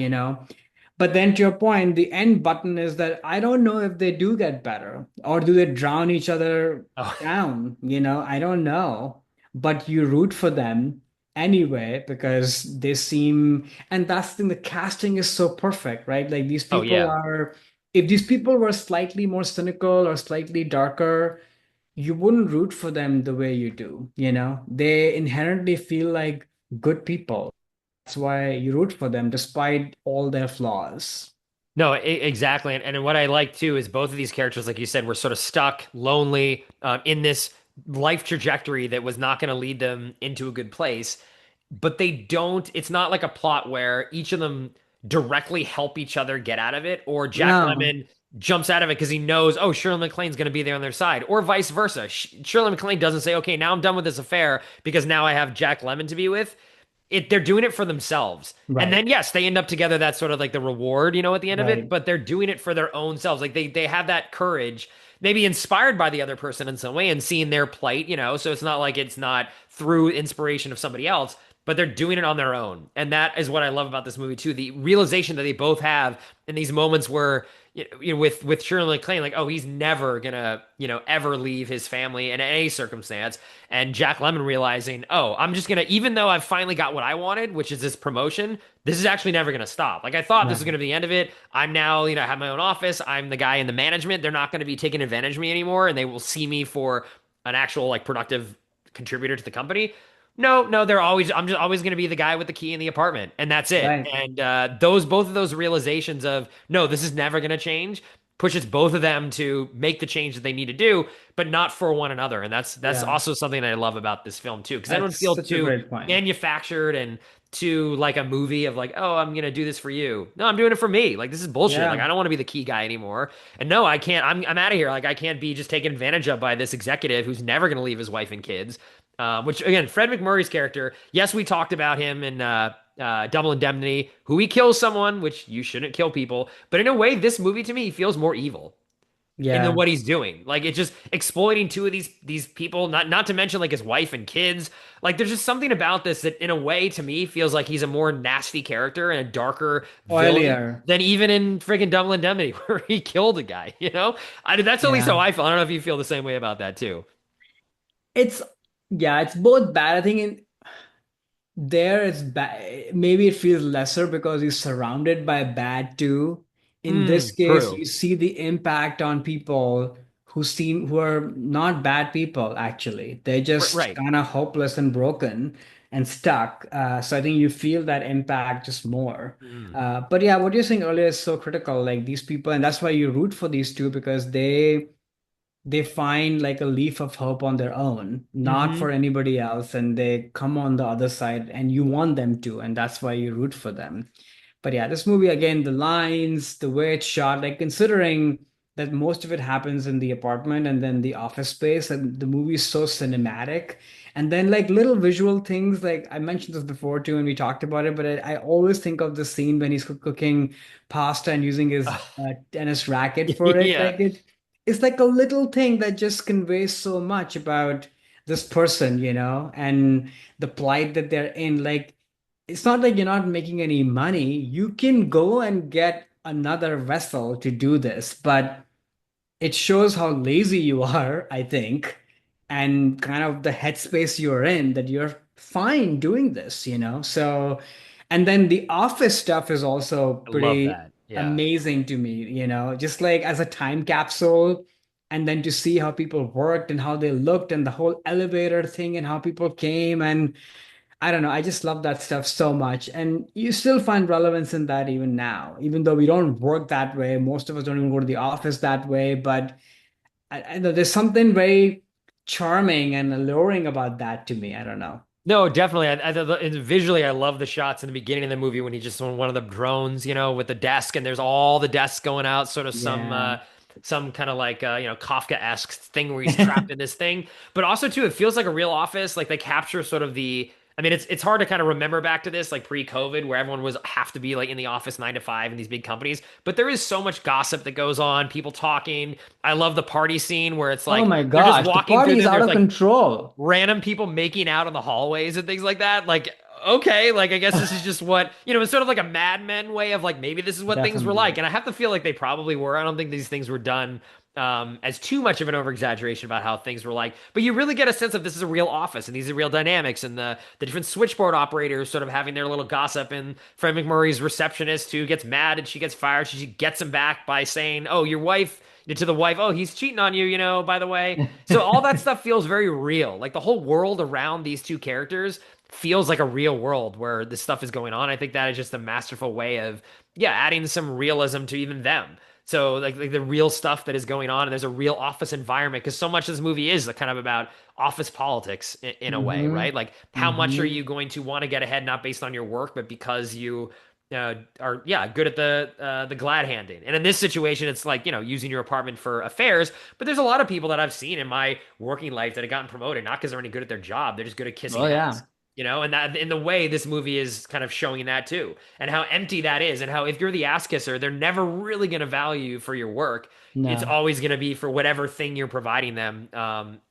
But then to your point, the end button is that I don't know if they do get better or do they drown each other Oh, down, I don't know. But you root for them anyway because they seem, and that's the thing, the casting is so perfect, right? Like these oh people yeah. are, if these people were slightly more cynical or slightly darker, you wouldn't root for them the way you do. They inherently feel like good people. That's why you root for them despite all their flaws. No, exactly. And what I like too is both of these characters, like you said, were sort of stuck, lonely, in this life trajectory that was not going to lead them into a good place. But they don't, it's not like a plot where each of them directly help each other get out of it, or Jack No, Lemmon jumps out of it because he knows, oh, Shirley MacLaine's going to be there on their side, or vice versa. Shirley MacLaine doesn't say, okay, now I'm done with this affair because now I have Jack Lemmon to be with. They're doing it for themselves. And right, then yes, they end up together. That's sort of like the reward, at the end of it, right. but they're doing it for their own selves. Like they have that courage, maybe inspired by the other person in some way and seeing their plight. So it's not like it's not through inspiration of somebody else, but they're doing it on their own. And that is what I love about this movie too. The realization that they both have in these moments where with Shirley MacLaine, like, oh, he's never gonna, ever leave his family in any circumstance. And Jack Lemmon realizing, oh, I'm just gonna, even though I've finally got what I wanted, which is this promotion, this is actually never gonna stop. Like I thought this was Right. gonna be the end of it. I'm now, I have my own office. I'm the guy in the management. They're not gonna be taking advantage of me anymore, and they will see me for an actual like productive contributor to the company. No, no, I'm just always going to be the guy with the key in the apartment, and that's it. Right. And both of those realizations of no, this is never going to change, pushes both of them to make the change that they need to do, but not for one another. And that's Yeah. also something I love about this film too, because I don't That's feel such a too great point. manufactured and too like a movie of like, oh, I'm gonna do this for you. No, I'm doing it for me. Like this is bullshit. Like Yeah. I don't want to be the key guy anymore. And no, I can't. I'm out of here. Like I can't be just taken advantage of by this executive who's never gonna leave his wife and kids. Which again, Fred McMurray's character. Yes, we talked about him in Double Indemnity, who he kills someone, which you shouldn't kill people. But in a way, this movie to me he feels more evil in the Yeah. what he's doing. Like it's just exploiting two of these people, not to mention like his wife and kids. Like there's just something about this that in a way to me feels like he's a more nasty character and a darker villain Oilier. than even in friggin' Double Indemnity where he killed a guy. That's at least how Yeah. I feel. I don't know if you feel the same way about that too. It's yeah, it's both bad. I think there it's bad. Maybe it feels lesser because he's surrounded by bad too. In this case, True. you see the impact on people who are not bad people, actually. They're just Right. kind of hopeless and broken and stuck. So I think you feel that impact just more. Mm. But yeah, what you're saying earlier is so critical. Like these people, and that's why you root for these two because they find like a leaf of hope on their own, not for Hmm. anybody else, and they come on the other side, and you want them to, and that's why you root for them. But yeah, this movie again, the lines, the way it's shot, like considering that most of it happens in the apartment and then the office space, and the movie is so cinematic. And then like little visual things, like I mentioned this before too, and we talked about it, but I always think of the scene when he's cooking pasta and using his tennis racket for it. Yeah. Like it's like a little thing that just conveys so much about this person, and the plight that they're in. Like, it's not like you're not making any money. You can go and get another vessel to do this, but it shows how lazy you are, I think, and kind of the headspace you're in that you're fine doing this. So, and then the office stuff is also I love pretty that. Yeah. amazing to me, just like as a time capsule. And then to see how people worked and how they looked and the whole elevator thing and how people came. And I don't know, I just love that stuff so much. And you still find relevance in that even now, even though we don't work that way. Most of us don't even go to the office that way. But I know there's something very charming and alluring about that to me. I don't know. No, definitely. Visually, I love the shots in the beginning of the movie when he's just on one of the drones, with the desk, and there's all the desks going out, sort of Yeah. some kind of like Kafka-esque thing where he's trapped in this thing. But also too, it feels like a real office. Like they capture sort of the. I mean, it's hard to kind of remember back to this like pre-COVID where everyone was have to be like in the office 9 to 5 in these big companies. But there is so much gossip that goes on, people talking. I love the party scene where it's Oh like my they're just gosh, the walking through party is there. out There's of like control. random people making out in the hallways and things like that. Like, okay, like I guess this is just what, it's sort of like a Mad Men way of like maybe this is what things were like. Definitely. And I have to feel like they probably were. I don't think these things were done as too much of an over exaggeration about how things were like. But you really get a sense of this is a real office and these are real dynamics and the different switchboard operators sort of having their little gossip and Fred McMurray's receptionist who gets mad and she gets fired. She gets him back by saying, "Oh, your wife." To the wife, oh, he's cheating on you, by the way. So all that stuff feels very real. Like the whole world around these two characters feels like a real world where this stuff is going on. I think that is just a masterful way of, yeah, adding some realism to even them. So like the real stuff that is going on, and there's a real office environment because so much of this movie is kind of about office politics in a way, Hmm. right? Like how much are Hmm. you going to want to get ahead, not based on your work, but because you are yeah good at the glad handing. And in this situation, it's like using your apartment for affairs. But there's a lot of people that I've seen in my working life that have gotten promoted not because they're any good at their job, they're just good at kissing Oh ass. yeah. And that in the way this movie is kind of showing that too, and how empty that is, and how if you're the ass kisser, they're never really going to value you for your work. It's No, always going to be for whatever thing you're providing them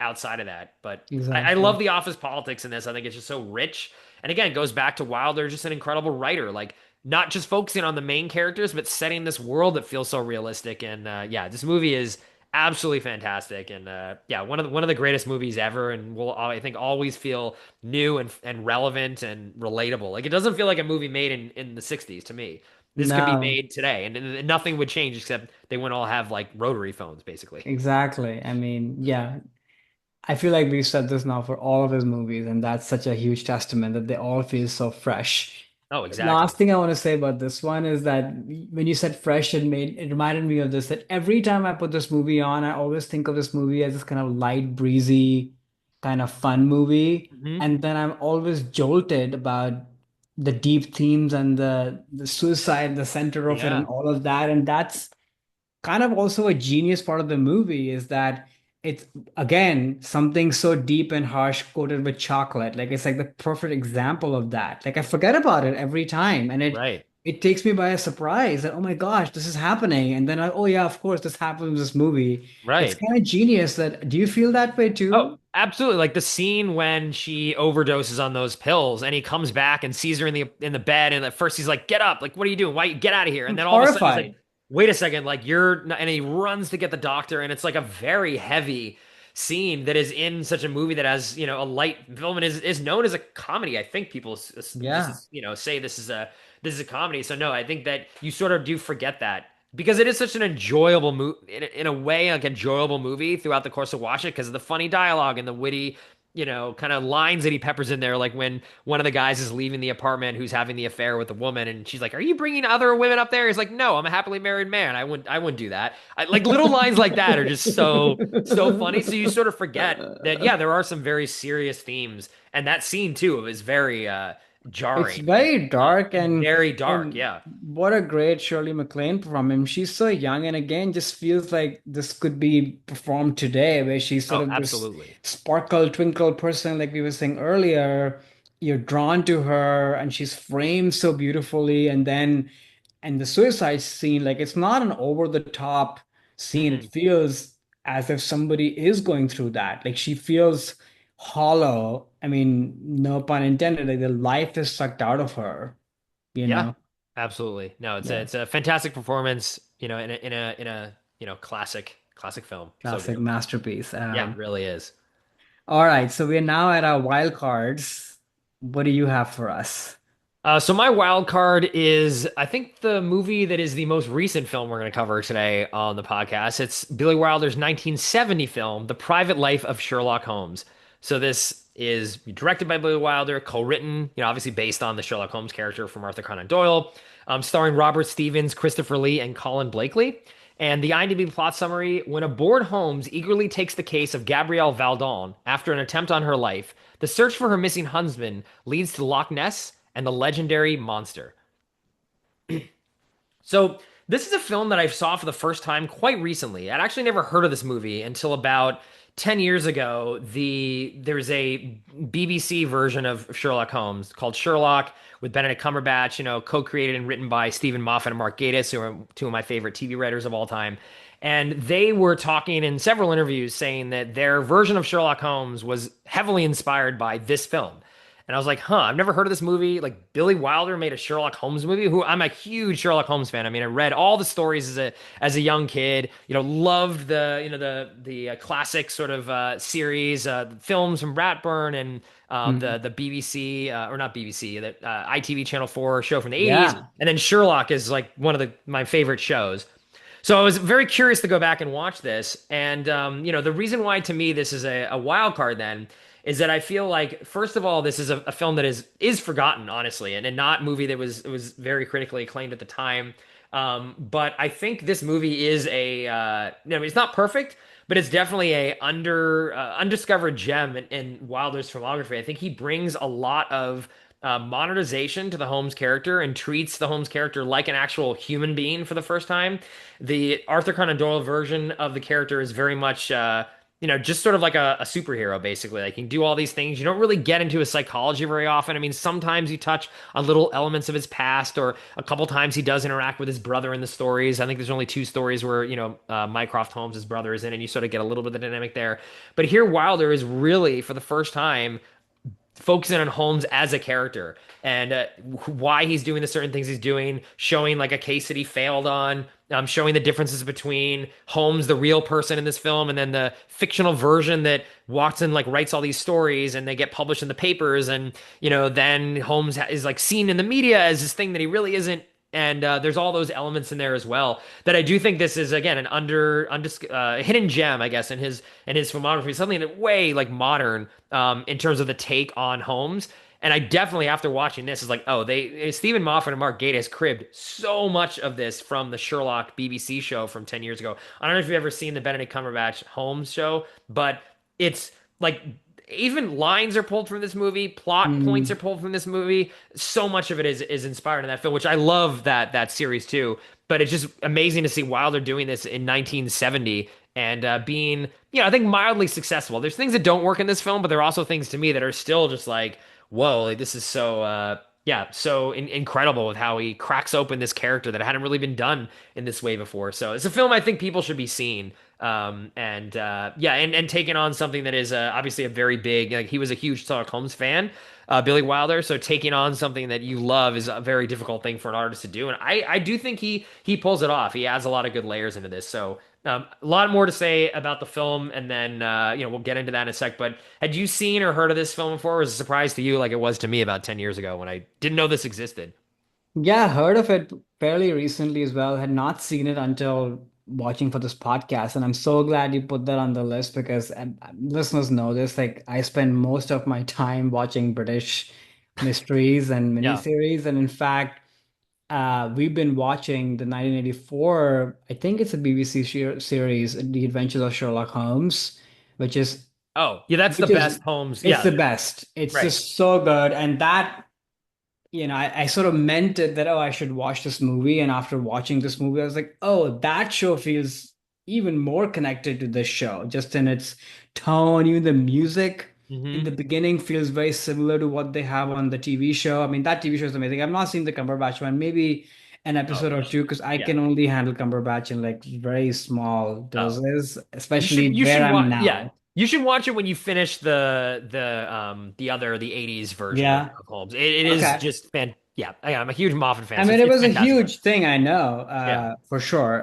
outside of that. But I love exactly. the office politics in this. I think it's just so rich. And again, it goes back to Wilder, just an incredible writer. Like not just focusing on the main characters, but setting this world that feels so realistic. And yeah, this movie is absolutely fantastic. And yeah, one of the greatest movies ever, and will I think always feel new and relevant and relatable. Like it doesn't feel like a movie made in the '60s to me. This could be No, made today, and nothing would change except they wouldn't all have like rotary phones, basically. exactly. I mean, yeah, I feel like we've said this now for all of his movies, and that's such a huge testament that they all feel so fresh. Oh, Last exactly. thing I want to say about this one is that when you said fresh, it reminded me of this, that every time I put this movie on, I always think of this movie as this kind of light, breezy, kind of fun movie. Hmm. And then I'm always jolted about the deep themes and the suicide, the center of it, and Yeah. all of that. And that's kind of also a genius part of the movie is that it's again something so deep and harsh coated with chocolate. Like it's like the perfect example of that. Like I forget about it every time, and it Right. it takes me by a surprise that oh my gosh, this is happening. And then oh yeah, of course this happens in this movie. It's Right. kind of genius that do you feel that way Oh, too? absolutely. Like the scene when she overdoses on those pills and he comes back and sees her in the bed and at first he's like, "Get up. Like what are you doing? Why get out of here?" I'm And then all of a sudden he's like, horrified. "Wait a second. Like you're not," and he runs to get the doctor and it's like a very heavy scene that is in such a movie that has, a light film and is known as a comedy. I think people Yeah. say this is a comedy. So no, I think that you sort of do forget that because it is such an enjoyable movie in a way, like enjoyable movie throughout the course of watching it because of the funny dialogue and the witty, kind of lines that he peppers in there. Like when one of the guys is leaving the apartment who's having the affair with the woman, and she's like, "Are you bringing other women up there?" He's like, "No, I'm a happily married man. I wouldn't do that." Like little lines like that are just so funny. So you sort of forget that yeah, there are some very serious themes, and that scene too is very It's jarring very dark and very dark. and Yeah. what a great Shirley MacLaine from him. She's so young and again just feels like this could be performed today, where she's sort Oh, of this absolutely. sparkle, twinkle person, like we were saying earlier. You're drawn to her and she's framed so beautifully. And the suicide scene, like it's not an over the top scene. It Mm-mm. feels as if somebody is going through that. Like she feels hollow. I mean, no pun intended. Like the life is sucked out of her, you Yeah, know? absolutely. No, it's a Yeah. it's a fantastic performance, in a classic film. So Classic good. masterpiece. Yeah, it really is. All right. So we're now at our wild cards. What do you have for us? So my wild card is, I think, the movie that is the most recent film we're going to cover today on the podcast. It's Billy Wilder's 1970 film, The Private Life of Sherlock Holmes. So this is directed by Billy Wilder, co-written, obviously based on the Sherlock Holmes character from Arthur Conan Doyle, starring Robert Stevens, Christopher Lee, and Colin Blakely. And the IMDb plot summary: when a bored Holmes eagerly takes the case of Gabrielle Valdon after an attempt on her life, the search for her missing husband leads to Loch Ness and the legendary monster. So this is a film that I saw for the first time quite recently. I'd actually never heard of this movie until about 10 years ago. There's a BBC version of Sherlock Holmes called Sherlock with Benedict Cumberbatch, co-created and written by Stephen Moffat and Mark Gatiss, who are two of my favorite TV writers of all time. And they were talking in several interviews saying that their version of Sherlock Holmes was heavily inspired by this film. And I was like, huh, I've never heard of this movie. Like Billy Wilder made a Sherlock Holmes movie, who I'm a huge Sherlock Holmes fan. I mean, I read all the stories as a young kid, loved the classic sort of series, films from Ratburn and Mm. the BBC or not BBC, the ITV Channel 4 show from the 80s. Yeah. And then Sherlock is like one of my favorite shows. So I was very curious to go back and watch this. And, the reason why to me this is a wild card then is that I feel like, first of all, this is a film that is forgotten, honestly, and not a movie that was very critically acclaimed at the time. But I think this movie is it's not perfect, but it's definitely a undiscovered gem in Wilder's filmography. I think he brings a lot of modernization to the Holmes character and treats the Holmes character like an actual human being for the first time. The Arthur Conan Doyle version of the character is very much, just sort of like a superhero, basically. Like, he can do all these things. You don't really get into his psychology very often. I mean, sometimes you touch on little elements of his past, or a couple times he does interact with his brother in the stories. I think there's only two stories where, Mycroft Holmes, his brother, is in, and you sort of get a little bit of the dynamic there. But here, Wilder is really, for the first time, focusing on Holmes as a character and why he's doing the certain things he's doing, showing like a case that he failed on, showing the differences between Holmes, the real person in this film, and then the fictional version that Watson like writes all these stories and they get published in the papers, and then Holmes is like seen in the media as this thing that he really isn't. And there's all those elements in there as well that I do think this is again an hidden gem, I guess, in his filmography, something that way like modern in terms of the take on Holmes. And I definitely, after watching this, is like, oh, Stephen Moffat and Mark Gatiss cribbed so much of this from the Sherlock BBC show from 10 years ago. I don't know if you've ever seen the Benedict Cumberbatch Holmes show, but it's like even lines are pulled from this movie, plot points are Mm. pulled from this movie. So much of it is inspired in that film, which I love that series too. But it's just amazing to see Wilder doing this in 1970 and being, I think mildly successful. There's things that don't work in this film, but there are also things to me that are still just like, whoa, like this is so so incredible with how he cracks open this character that hadn't really been done in this way before. So it's a film I think people should be seeing. And taking on something that is obviously a very big, like he was a huge Sherlock Holmes fan, Billy Wilder. So taking on something that you love is a very difficult thing for an artist to do, and I do think he pulls it off. He adds a lot of good layers into this. So a lot more to say about the film, and then we'll get into that in a sec. But had you seen or heard of this film before? Was it a surprise to you, like it was to me about 10 years ago when I didn't know this existed? Yeah, heard of it fairly recently as well. Had not seen it until watching for this podcast, and I'm so glad you put that on the list because listeners know this. Like, I spend most of my time watching British mysteries and Yeah. miniseries, and in fact, we've been watching the 1984. I think it's a BBC series, The Adventures of Sherlock Holmes, which is Oh, yeah, that's the which is best Holmes. it's Yeah, the best. It's right. just so good, and that I sort of meant it that, oh, I should watch this movie. And after watching this movie, I was like, oh, that show feels even more connected to this show, just in its tone. Even the music in the Hmm. beginning feels very similar to what they have on the TV show. I mean, that TV show is amazing. I've not seen the Cumberbatch one, maybe an Oh, episode or two, because I yeah. can only handle Cumberbatch in like very small Oh, doses, you should especially you where should I'm watch. Yeah, now. you should watch it when you finish the 80s version of, Yeah. Holmes. It is Okay. just fan. Yeah, I'm a huge Moffat fan, I so mean, it's, it it's was a fantastic work. huge thing, I know, Yeah. for sure.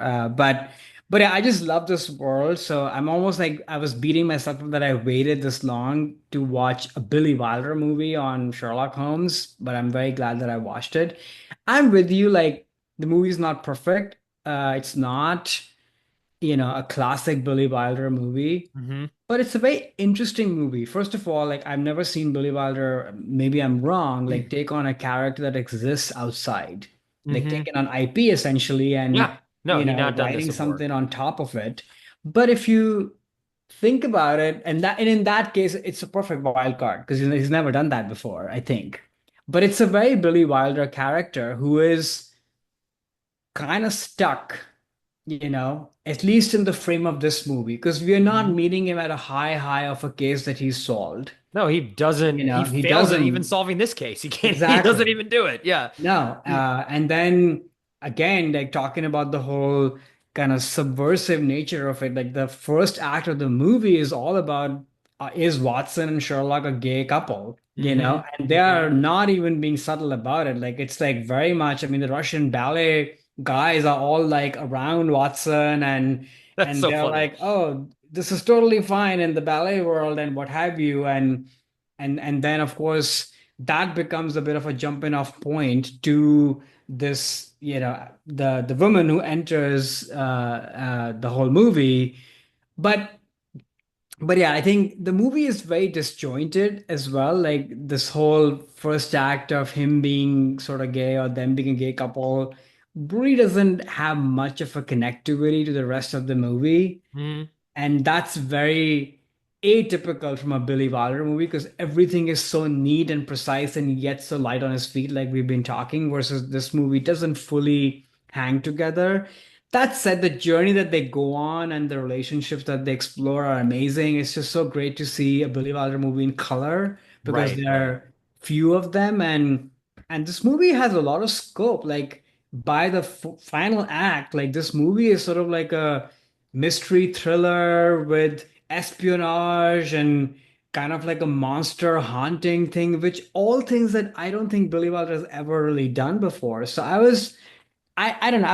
But yeah, I just love this world. So I'm almost like I was beating myself up that I waited this long to watch a Billy Wilder movie on Sherlock Holmes. But I'm very glad that I watched it. I'm with you. Like, the movie's not perfect. It's not, a classic Billy Wilder movie. Hmm. But it's a very interesting movie. First of all, like, I've never seen Billy Wilder, maybe I'm wrong, like take on a character that exists outside, like Hmm. taking on IP essentially and, Yeah. No, he not done this writing before. something on top of it. But if you think about it, and in that case, it's a perfect wild card because he's never done that before, I think. But it's a very Billy Wilder character who is kind of stuck, at least in the frame of this movie, because we are not Mhm. meeting him at a high of a case that he's solved. No, he doesn't. He He fails at even doesn't solving this case. He can't. He doesn't exactly. even do it. Yeah. No. And then again, like talking about the whole kind of subversive nature of it, like the first act of the movie is all about is Watson and Sherlock a gay couple? Hmm. and they are not even being subtle about it. Like it's like very much, I mean, the Russian ballet guys are all like around Watson That's and so they're funny. like, oh, this is totally fine in the ballet world and what have you. And then of course that becomes a bit of a jumping off point to this, the woman who enters the whole movie. But but yeah, I think the movie is very disjointed as well. Like this whole first act of him being sort of gay or them being a gay couple really doesn't have much of a connectivity to the rest of the movie. Hmm. And that's very atypical from a Billy Wilder movie because everything is so neat and precise and yet so light on his feet, like we've been talking, versus this movie doesn't fully hang together. That said, the journey that they go on and the relationships that they explore are amazing. It's just so great to see a Billy Wilder movie in color because Right, there right. are few of them, and this movie has a lot of scope. Like by the final act, like this movie is sort of like a mystery thriller with espionage and kind of like a monster haunting thing, which all things that I don't think Billy Wilder has ever really done before. So I don't know,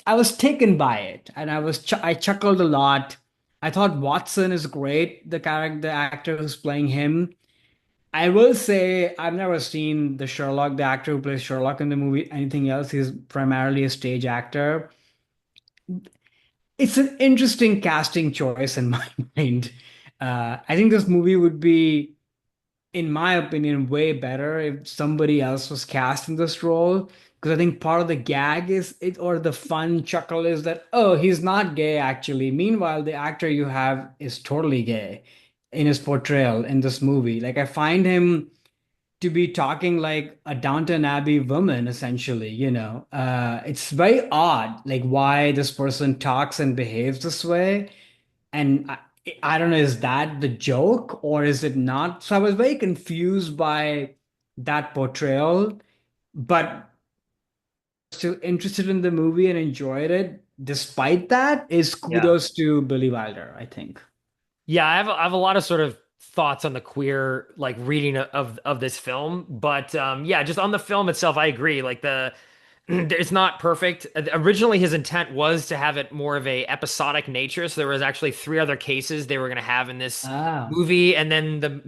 I was taken by it, and I chuckled a lot. I thought Watson is great, the actor who's playing him. I will say I've never seen the Sherlock, the actor who plays Sherlock in the movie, anything else. He's primarily a stage actor. It's an interesting casting choice in my mind. I think this movie would be, in my opinion, way better if somebody else was cast in this role. Because I think part of the gag is it, or the fun chuckle is that, oh, he's not gay actually. Meanwhile, the actor you have is totally gay in his portrayal in this movie. Like, I find him to be talking like a Downton Abbey woman, essentially, It's very odd, like why this person talks and behaves this way. And I don't know, is that the joke or is it not? So I was very confused by that portrayal, but still interested in the movie and enjoyed it. Despite that, is Yeah. kudos to Billy Wilder, I think. Yeah, I have a lot of sort of thoughts on the queer like reading of this film, but yeah, just on the film itself, I agree. Like the it's not perfect. Originally, his intent was to have it more of a episodic nature, so there was actually three other cases they were going to have in this Ah, movie, and then the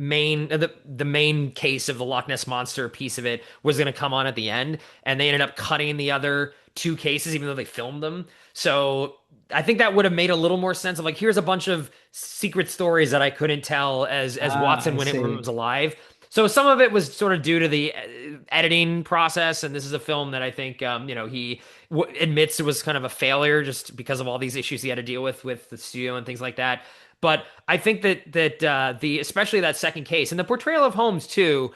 main case of the Loch Ness monster piece of it was going to come on at the end, and they ended up cutting the other two cases, even though they filmed them. So I think that would have made a little more sense of like, here's a bunch of secret stories that I couldn't tell as Watson I when it see. was alive. So some of it was sort of due to the editing process, and this is a film that I think he admits it was kind of a failure just because of all these issues he had to deal with the studio and things like that. But I think that the especially that second case and the portrayal of Holmes too,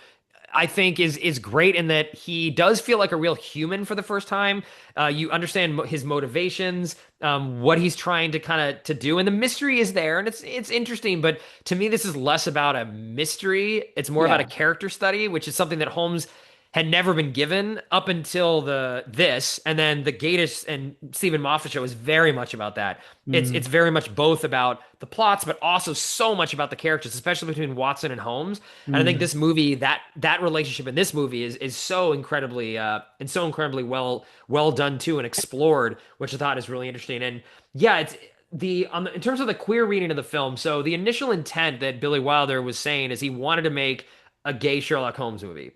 I think is great in that he does feel like a real human for the first time. You understand his motivations, what he's trying to kind of to do, and the mystery is there, and it's interesting. But to me, this is less about a mystery; it's more about a Yeah. character study, which is something that Holmes had never been given up until this, and then the Gatiss and Stephen Moffat show is very much about that. It's Mm, very much both about the plots, but also so much about the characters, especially between Watson and Holmes. And I think mm, this movie, that relationship in this movie is so incredibly and so incredibly well done too and explored, which I thought is really interesting. And yeah, it's in terms of the queer reading of the film. So the initial intent that Billy Wilder was saying is he wanted to make a gay Sherlock Holmes movie,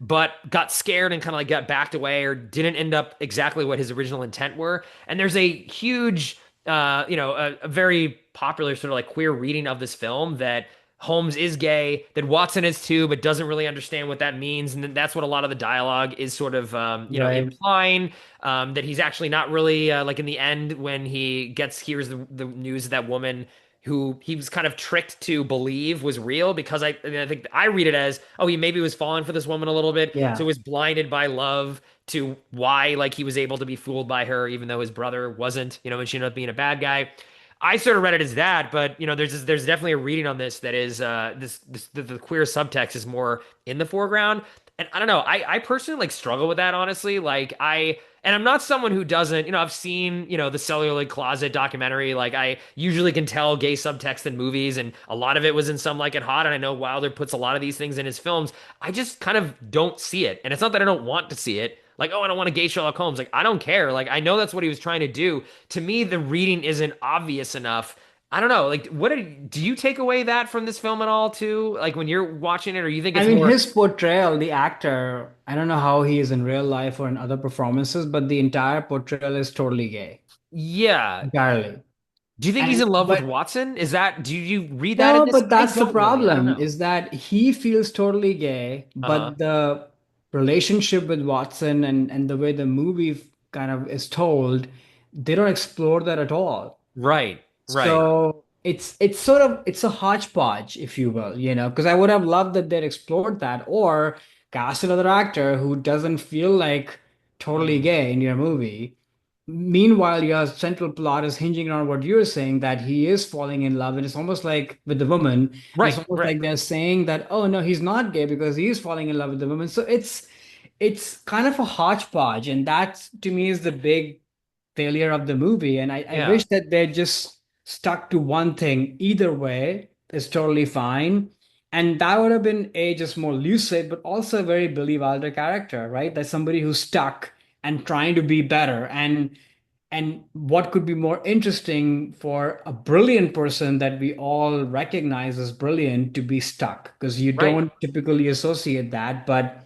but got scared and kind of like got backed away or didn't end up exactly what his original intent were. And there's a huge, a very popular sort of like queer reading of this film that Holmes is gay, that Watson is too, but doesn't really understand what that means. And that's what a lot of the dialogue is sort of, right. implying that he's actually not really like in the end when he hears the news of that woman who he was kind of tricked to believe was real because I think I read it as, oh, he maybe was falling for this woman a little bit, so Yeah. he was blinded by love to why like he was able to be fooled by her even though his brother wasn't, and she ended up being a bad guy. I sort of read it as that, but there's definitely a reading on this that is the queer subtext is more in the foreground. And I don't know, I personally like struggle with that honestly. Like And I'm not someone who doesn't, I've seen, the Celluloid Closet documentary. Like I usually can tell gay subtext in movies, and a lot of it was in Some Like It Hot. And I know Wilder puts a lot of these things in his films. I just kind of don't see it. And it's not that I don't want to see it. Like, oh, I don't want a gay Sherlock Holmes. Like, I don't care. Like, I know that's what he was trying to do. To me, the reading isn't obvious enough. I don't know. Like, do you take away that from this film at all, too? Like, when you're watching it, or you think I it's mean, more, his portrayal, the actor, I don't know how he is in real life or in other performances, but the entire portrayal is totally gay, yeah. entirely. Do you think he's And in love with but Watson? Do you read that in no, this? but I that's the don't really. I don't problem know. is that he feels totally gay, Uh-huh. but the relationship with Watson and the way the movie kind of is told, they don't explore that at all. Right. Right. So it's sort of it's a hodgepodge, if you will, because I would have loved that they'd explored that or cast another actor who doesn't feel like totally Mhm. gay in your movie. Meanwhile, your central plot is hinging on what you're saying that he is falling in love, and it's almost like with the woman, and it's Right. almost Right. like they're saying that, oh no, he's not gay because he's falling in love with the woman. So it's kind of a hodgepodge, and that to me is the big failure of the movie. And I Yeah. wish that they just stuck to one thing. Either way is totally fine. And that would have been a just more lucid, but also a very Billy Wilder character, right? That's somebody who's stuck and trying to be better. And what could be more interesting for a brilliant person that we all recognize as brilliant to be stuck? Because you Right. don't typically associate that, but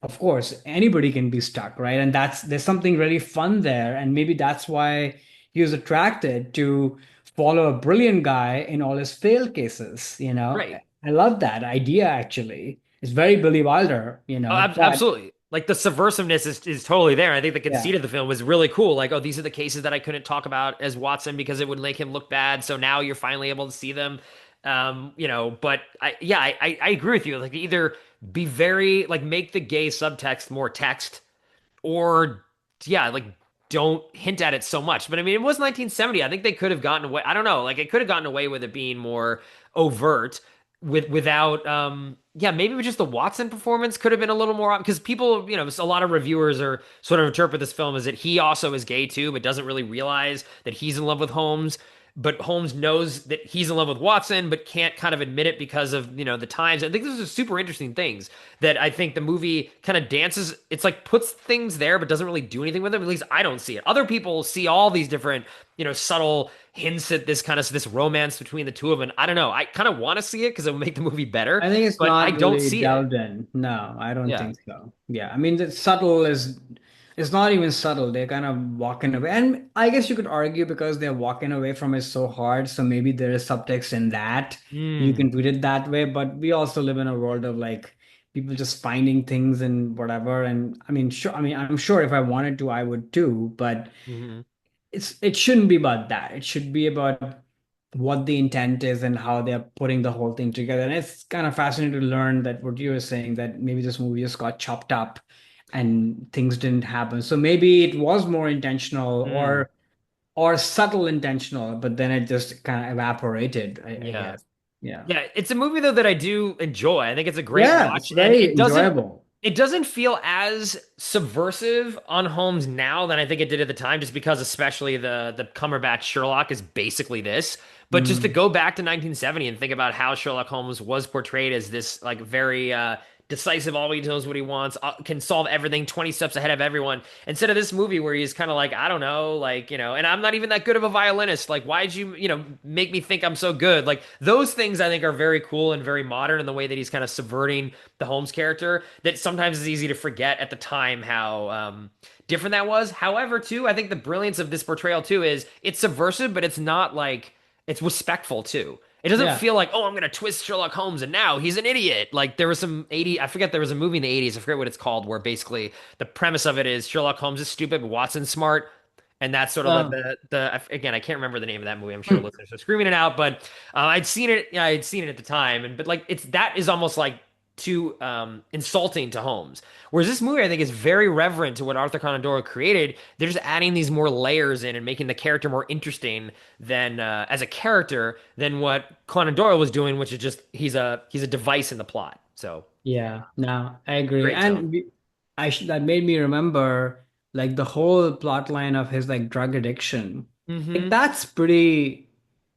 of course, anybody can be stuck, right? And there's something really fun there. And maybe that's why he was attracted to follow a brilliant guy in all his failed cases, Right. I love that idea actually. It's very Billy Wilder, Oh, but absolutely. Like the subversiveness is totally there. I think the yeah. conceit of the film was really cool. Like, oh, these are the cases that I couldn't talk about as Watson because it would make him look bad. So now you're finally able to see them. But I agree with you. Like either be very like make the gay subtext more text or yeah, like don't hint at it so much. But I mean, it was 1970. I think they could have gotten away. I don't know. Like it could have gotten away with it being more overt without yeah, maybe with just the Watson performance could have been a little more because people, a lot of reviewers are sort of interpret this film as that he also is gay too, but doesn't really realize that he's in love with Holmes. But Holmes knows that he's in love with Watson, but can't kind of admit it because of, the times. I think those are super interesting things that I think the movie kind of dances. It's like puts things there, but doesn't really do anything with them. At least I don't see it. Other people see all these different, subtle hints at this romance between the two of them. I don't know. I kind of want to see it because it will make the movie better, I think it's but I not don't really see it. delved in. No, I don't Yeah. think so. Yeah, I mean, the subtle is it's not even subtle. They're kind of walking away. And I guess you could argue because they're walking away from it so hard, so maybe there is subtext in that. You Mm. can read it that way, but we also live in a world of like people just finding things and whatever. And I mean, sure, I mean, I'm sure if I wanted to, I would too, but Hmm. it shouldn't be about that. It should be about what the intent is and how they're putting the whole thing together. And it's kind of fascinating to learn that what you were saying, that maybe this movie just got chopped up and things didn't happen. So maybe it was more intentional Mm. or subtle intentional, but then it just kind of evaporated, I Yeah. guess. Yeah. Yeah, it's a movie though that I do enjoy. I think it's a great Yeah, it's watch, and very enjoyable. it doesn't feel as subversive on Holmes now than I think it did at the time, just because especially the Cumberbatch Sherlock is basically this. But just to Mm. go back to 1970 and think about how Sherlock Holmes was portrayed as this like very decisive, always knows what he wants, can solve everything 20 steps ahead of everyone. Instead of this movie where he's kind of like, I don't know, like, and I'm not even that good of a violinist. Like, why'd you, make me think I'm so good? Like, those things I think are very cool and very modern in the way that he's kind of subverting the Holmes character that sometimes is easy to forget at the time how different that was. However, too, I think the brilliance of this portrayal, too, is it's subversive, but it's not like it's respectful, too. It doesn't Yeah. feel like, oh, I'm gonna twist Sherlock Holmes and now he's an idiot. Like there was some 80, I forget there was a movie in the 80s, I forget what it's called, where basically the premise of it is Sherlock Holmes is stupid, but Watson's smart. And that's sort of like Oh. the again, I can't remember the name of that movie. I'm sure Hmm. listeners are screaming it out, but I'd seen it. Yeah, I'd seen it at the time, and but like it's that is almost like too insulting to Holmes. Whereas this movie, I think, is very reverent to what Arthur Conan Doyle created. They're just adding these more layers in and making the character more interesting than as a character than what Conan Doyle was doing, which is just he's a device in the plot. So Yeah, no, I agree. great film. And that made me remember Like the whole plot line of his like drug addiction. Like Mm-hmm. that's pretty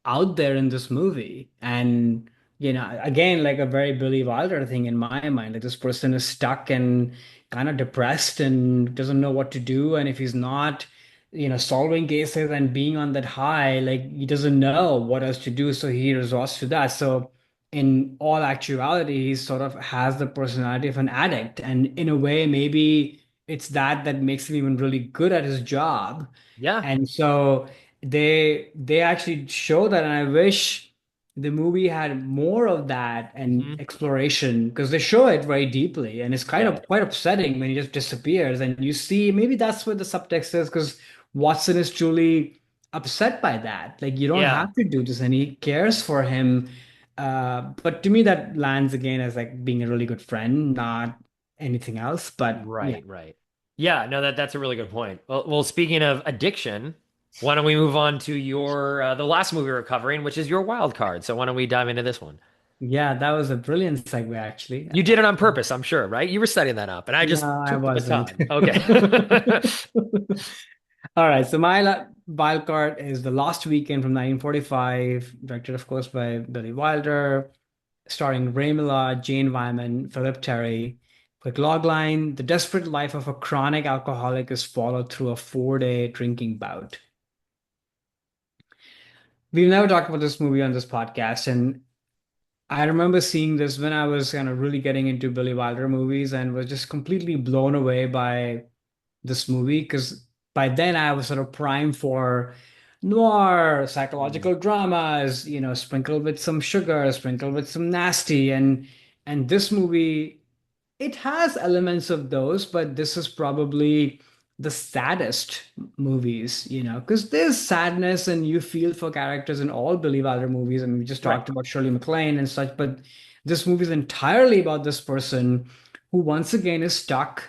out there in this movie. And again, like a very Billy Wilder thing in my mind. Like this person is stuck and kind of depressed and doesn't know what to do. And if he's not, solving cases and being on that high, like he doesn't know what else to do. So he resorts to that. So in all actuality, he sort of has the personality of an addict. And in a way, maybe it's that makes him even really good at his job. Yeah. And so they actually show that, and I wish the movie had more of that and Mm-hmm. exploration because they show it very deeply, and it's kind Yeah. of quite upsetting when he just disappears. And you see, maybe that's what the subtext is because Watson is truly upset by that. Like, you don't Yeah. have to do this, and he cares for him. But to me, that lands again as like being a really good friend, not anything else. But yeah. Right, right. Yeah, no, that's a really good point. Well, speaking of addiction, why don't we move on to your the last movie we're covering, which is your wild card. So why don't we dive into this one? Yeah, that was a brilliant segue, actually. You did it on purpose, I'm sure, right? You were setting that up, and I No, just I took the wasn't. baton. Okay. All right, so my wild card is The Lost Weekend from 1945, directed, of course, by Billy Wilder, starring Ray Milland, Jane Wyman, Philip Terry. Quick logline: the desperate life of a chronic alcoholic is followed through a 4-day drinking bout. We've never talked about this movie on this podcast, and I remember seeing this when I was kind of really getting into Billy Wilder movies and was just completely blown away by this movie because by then I was sort of primed for noir, Mm. psychological dramas, sprinkled with some sugar, sprinkled with some nasty, and this movie, it has elements of those, but this is probably the saddest movies, because there's sadness and you feel for characters in all Billy Wilder movies. I mean, we just Right, talked about Shirley MacLaine and such, but this movie is entirely about this person who once again is stuck,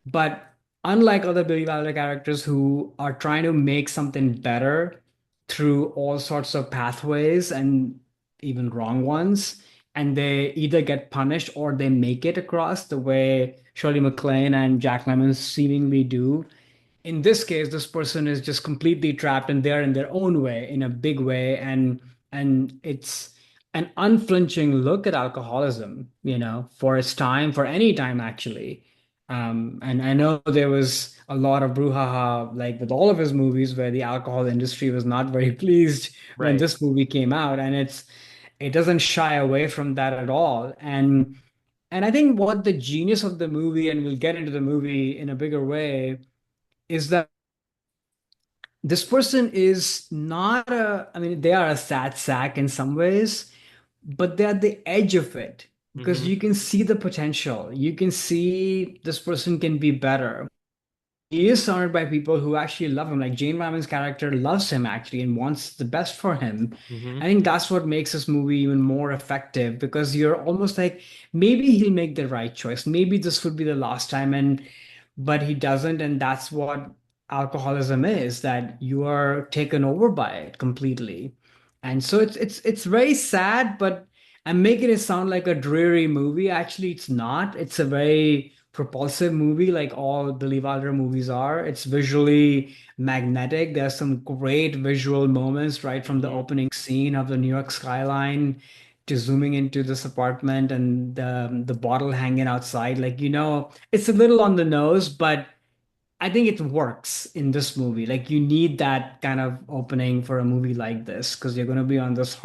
but unlike other Billy Wilder characters who are trying to make something better through all sorts of pathways and even wrong ones, and they either get punished or they make it across the way Shirley MacLaine and Jack Lemmon seemingly do. In this case, this person is just completely trapped and they're in their own way, in a big way, and it's an unflinching look at alcoholism, for its time, for any time actually. And I know there was a lot of brouhaha, like with all of his movies, where the alcohol industry was not very pleased when right. this movie came out, and it doesn't shy away from that at all. And I think what the genius of the movie, and we'll get into the movie in a bigger way, is that this person is not I mean, they are a sad sack in some ways, but they're at the edge of it because Hmm. you can see the potential. You can see this person can be better. He is surrounded by people who actually love him. Like Jane Wyman's character loves him actually and wants the best for him. Hmm. I think that's what makes this movie even more effective because you're almost like maybe he'll make the right choice. Maybe this would be the last time, and but he doesn't, and that's what alcoholism is, that you are taken over by it completely. And so it's very sad, but I'm making it sound like a dreary movie. Actually, it's not. It's a very propulsive movie, like all Billy Wilder movies are. It's visually magnetic. There's some great visual moments right from the Hmm. opening scene of the New York skyline to zooming into this apartment and the bottle hanging outside. Like, it's a little on the nose, but I think it works in this movie. Like, you need that kind of opening for a movie like this because you're going to be on this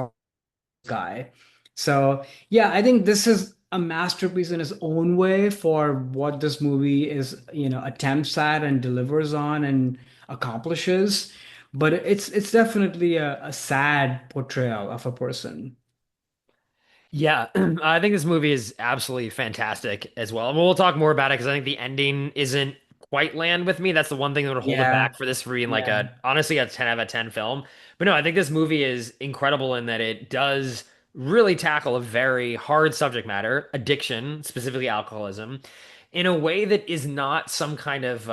guy. So, yeah, I think this is a masterpiece in its own way for what this movie is, attempts at and delivers on and accomplishes. But it's definitely a sad portrayal of a person. Yeah, I think this movie is absolutely fantastic as well. And we'll talk more about it because I think the ending isn't quite land with me. That's the one thing that would hold it Yeah, back for this for being like yeah. a honestly a 10 out of 10 film. But no, I think this movie is incredible in that it does really tackle a very hard subject matter, addiction, specifically alcoholism, in a way that is not some kind of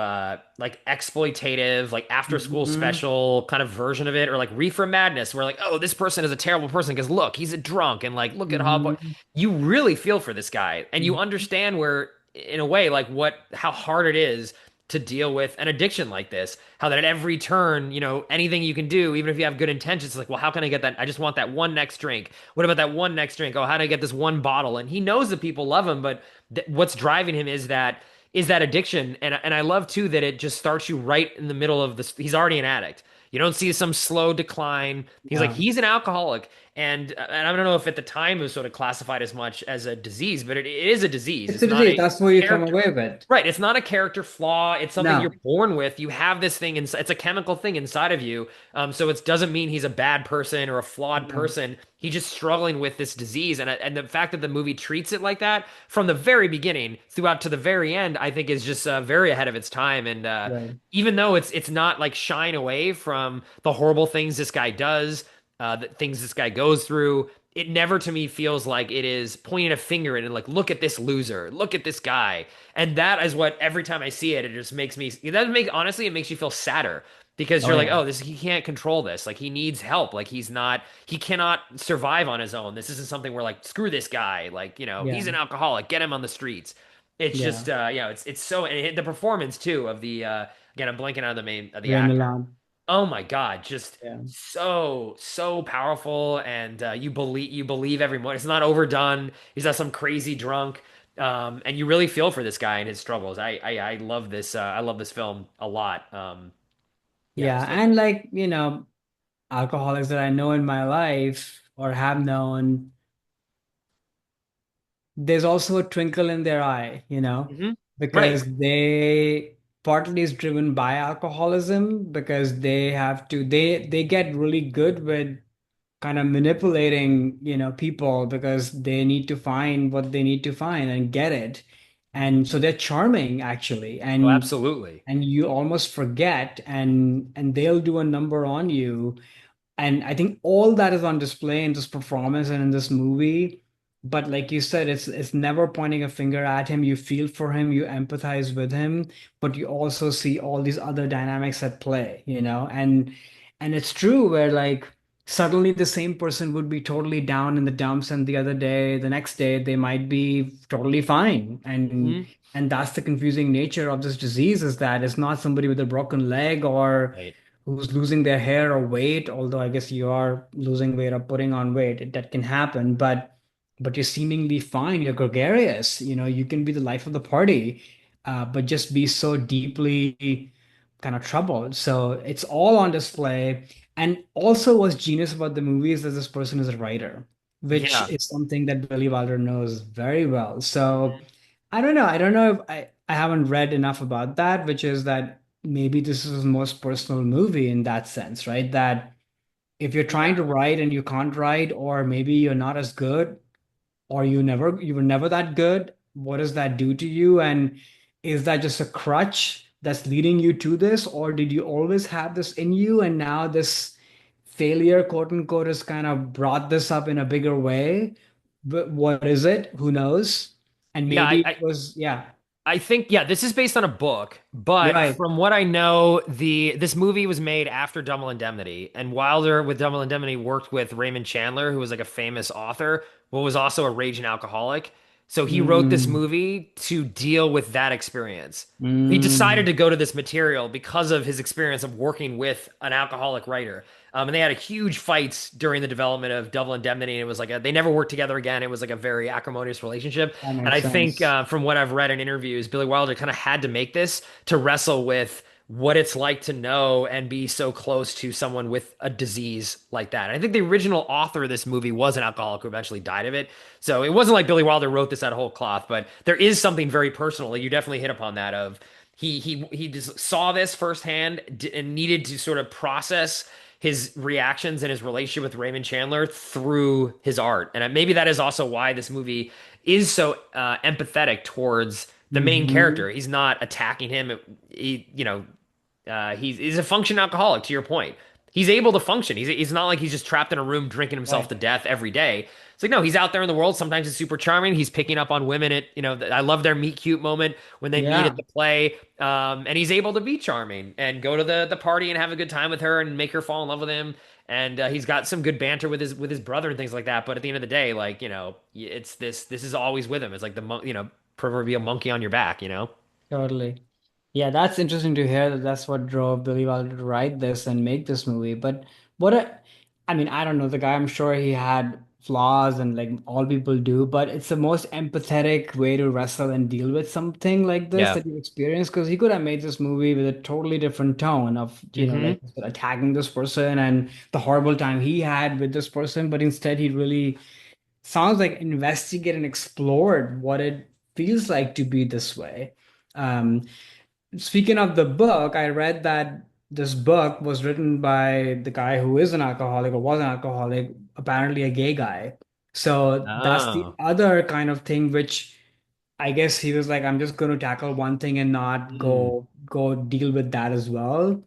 like exploitative, like after school Mhm, special kind of version of it, or like reefer madness, where like, oh, this person is a terrible person because look, he's a drunk, and like, look at how mhm, you really feel for this guy, and you mhm. understand where, in a way, like what how hard it is to deal with an addiction like this. How that at every turn, anything you can do, even if you have good intentions, it's like, well, how can I get that? I just want that one next drink. What about that one next drink? Oh, how do I get this one bottle? And he knows that people love him, but what's driving him is that addiction. And I love too that it just starts you right in the middle of this. He's already an addict. You don't see some slow decline. Yeah. He's an alcoholic, and I don't know if at the time it was sort of classified as much as a disease, but it is a disease. It's It's a not disease. a That's what you come character. away with. Right, it's not a character flaw. It's something you're No. born with. You have this thing inside. It's a chemical thing inside of you. So it doesn't mean he's a bad person or a flawed No. person. He's just struggling with this disease, and the fact that the movie treats it like that from the very beginning throughout to the very end, I think is just very ahead of its time. And Right. even though it's not like shying away from the horrible things this guy does, the things this guy goes through, it never to me feels like it is pointing a finger at it and like, look at this loser, look at this guy. And that is what every time I see it, it just makes me honestly, it makes you feel sadder because Oh you're like, yeah. oh, this he can't control this. Like he needs help. Like he cannot survive on his own. This isn't something where like, screw this guy. Like, Yeah. he's an alcoholic, get him on the streets. It's Yeah. just it's so, and the performance too of the again, I'm blanking on the main of the Ray actor. Milan. Oh my God, just Yeah. so powerful, and you believe every moment. It's not overdone. He's not some crazy drunk, and you really feel for this guy and his struggles. I love this. I love this film a lot. Yeah, Yeah. so And good. like, alcoholics that I know in my life or have known, there's also a twinkle in their eye, Hmm. because Right. they partly is driven by alcoholism because they get really good with kind of manipulating, people because they need to find what they need to find and get it. And so they're charming actually. Oh, And absolutely. and you almost forget and they'll do a number on you, and I think all that is on display in this performance and in this movie. But like you said, it's never pointing a finger at him. You feel for him, you empathize with him, but you also see all these other dynamics at play, and it's true where like suddenly the same person would be totally down in the dumps, and the next day they might be totally fine. And Hmm. and that's the confusing nature of this disease, is that it's not somebody with a broken leg or Right. who's losing their hair or weight, although I guess you are losing weight or putting on weight, that can happen. But you're seemingly fine, you're gregarious, you can be the life of the party, but just be so deeply kind of troubled. So it's all on display. And also what's genius about the movie is that this person is a writer, which Yeah. is something that Billy Wilder knows very well. So Mhm. I don't know. I don't know if I haven't read enough about that, which is that maybe this is his most personal movie in that sense, right? That if you're trying to Yeah. write and you can't write, or maybe you're not as good, or you were never that good, what does that do to you? And is that just a crutch that's leading you to this, or did you always have this in you and now this failure, quote unquote, has kind of brought this up in a bigger way? But what is it? Who knows? And Yeah. maybe it was, yeah, I think, yeah, this is based on a book, but right. from what I know, this movie was made after Double Indemnity, and Wilder with Double Indemnity worked with Raymond Chandler, who was like a famous author, but was also a raging alcoholic. So he wrote this Mm, movie to deal with that experience. He decided mm, to go to this material because of his experience of working with an alcoholic writer. And they had a huge fights during the development of Double Indemnity, and it was like they never worked together again. It was like a very acrimonious relationship. that And I makes think sense. from what I've read in interviews, Billy Wilder kind of had to make this to wrestle with what it's like to know and be so close to someone with a disease like that. And I think the original author of this movie was an alcoholic who eventually died of it. So it wasn't like Billy Wilder wrote this out of whole cloth, but there is something very personal. You definitely hit upon that of he just saw this firsthand and needed to sort of process his reactions and his relationship with Raymond Chandler through his art. And maybe that is also why this movie is so empathetic towards the main character. Hmm. He's not attacking him. He's a functioning alcoholic, to your point. He's able to function. He's not like he's just trapped in a room drinking himself to Right. death every day. It's like, no, he's out there in the world. Sometimes he's super charming. He's picking up on women I love their meet cute moment when they meet at Yeah, the play. And he's able to be charming and go to the party and have a good time with her and make her fall in love with him. And he's got some good banter with his brother and things like that. But at the end of the day, like, this is always with him. It's like the proverbial monkey on your back. totally. Yeah, that's interesting to hear that that's what drove Billy Wilder to write this and make this movie. But what a, I mean, I don't know the guy. I'm sure he had flaws and like all people do, but it's the most empathetic way to wrestle and deal with something like this Yeah. that you experience. Because he could have made this movie with a totally different tone of, Hmm. like attacking this person and the horrible time he had with this person, but instead he really sounds like investigated and explored what it feels like to be this way. Um, Speaking of the book, I read that this book was written by the guy who is an alcoholic or was an alcoholic, apparently a gay guy. So that's the Oh. other kind of thing which I guess he was like, I'm just going to tackle one thing and not Mm. go deal with that as well.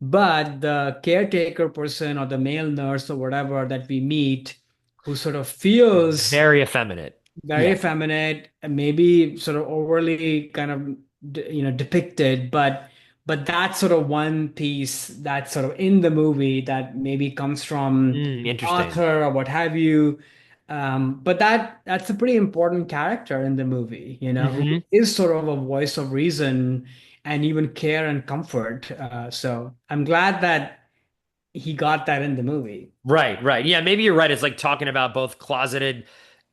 But the caretaker person or the male nurse or whatever that we meet, who sort of feels Very effeminate. very Yeah. effeminate and maybe sort of overly kind of depicted, but that's sort of one piece that's sort of in the movie that maybe comes from the Interesting. author or what have you. But that's a pretty important character in the movie, who Hmm. is sort of a voice of reason and even care and comfort. So I'm glad that he got that in the movie. Right, right. Yeah, maybe you're right. It's like talking about both closeted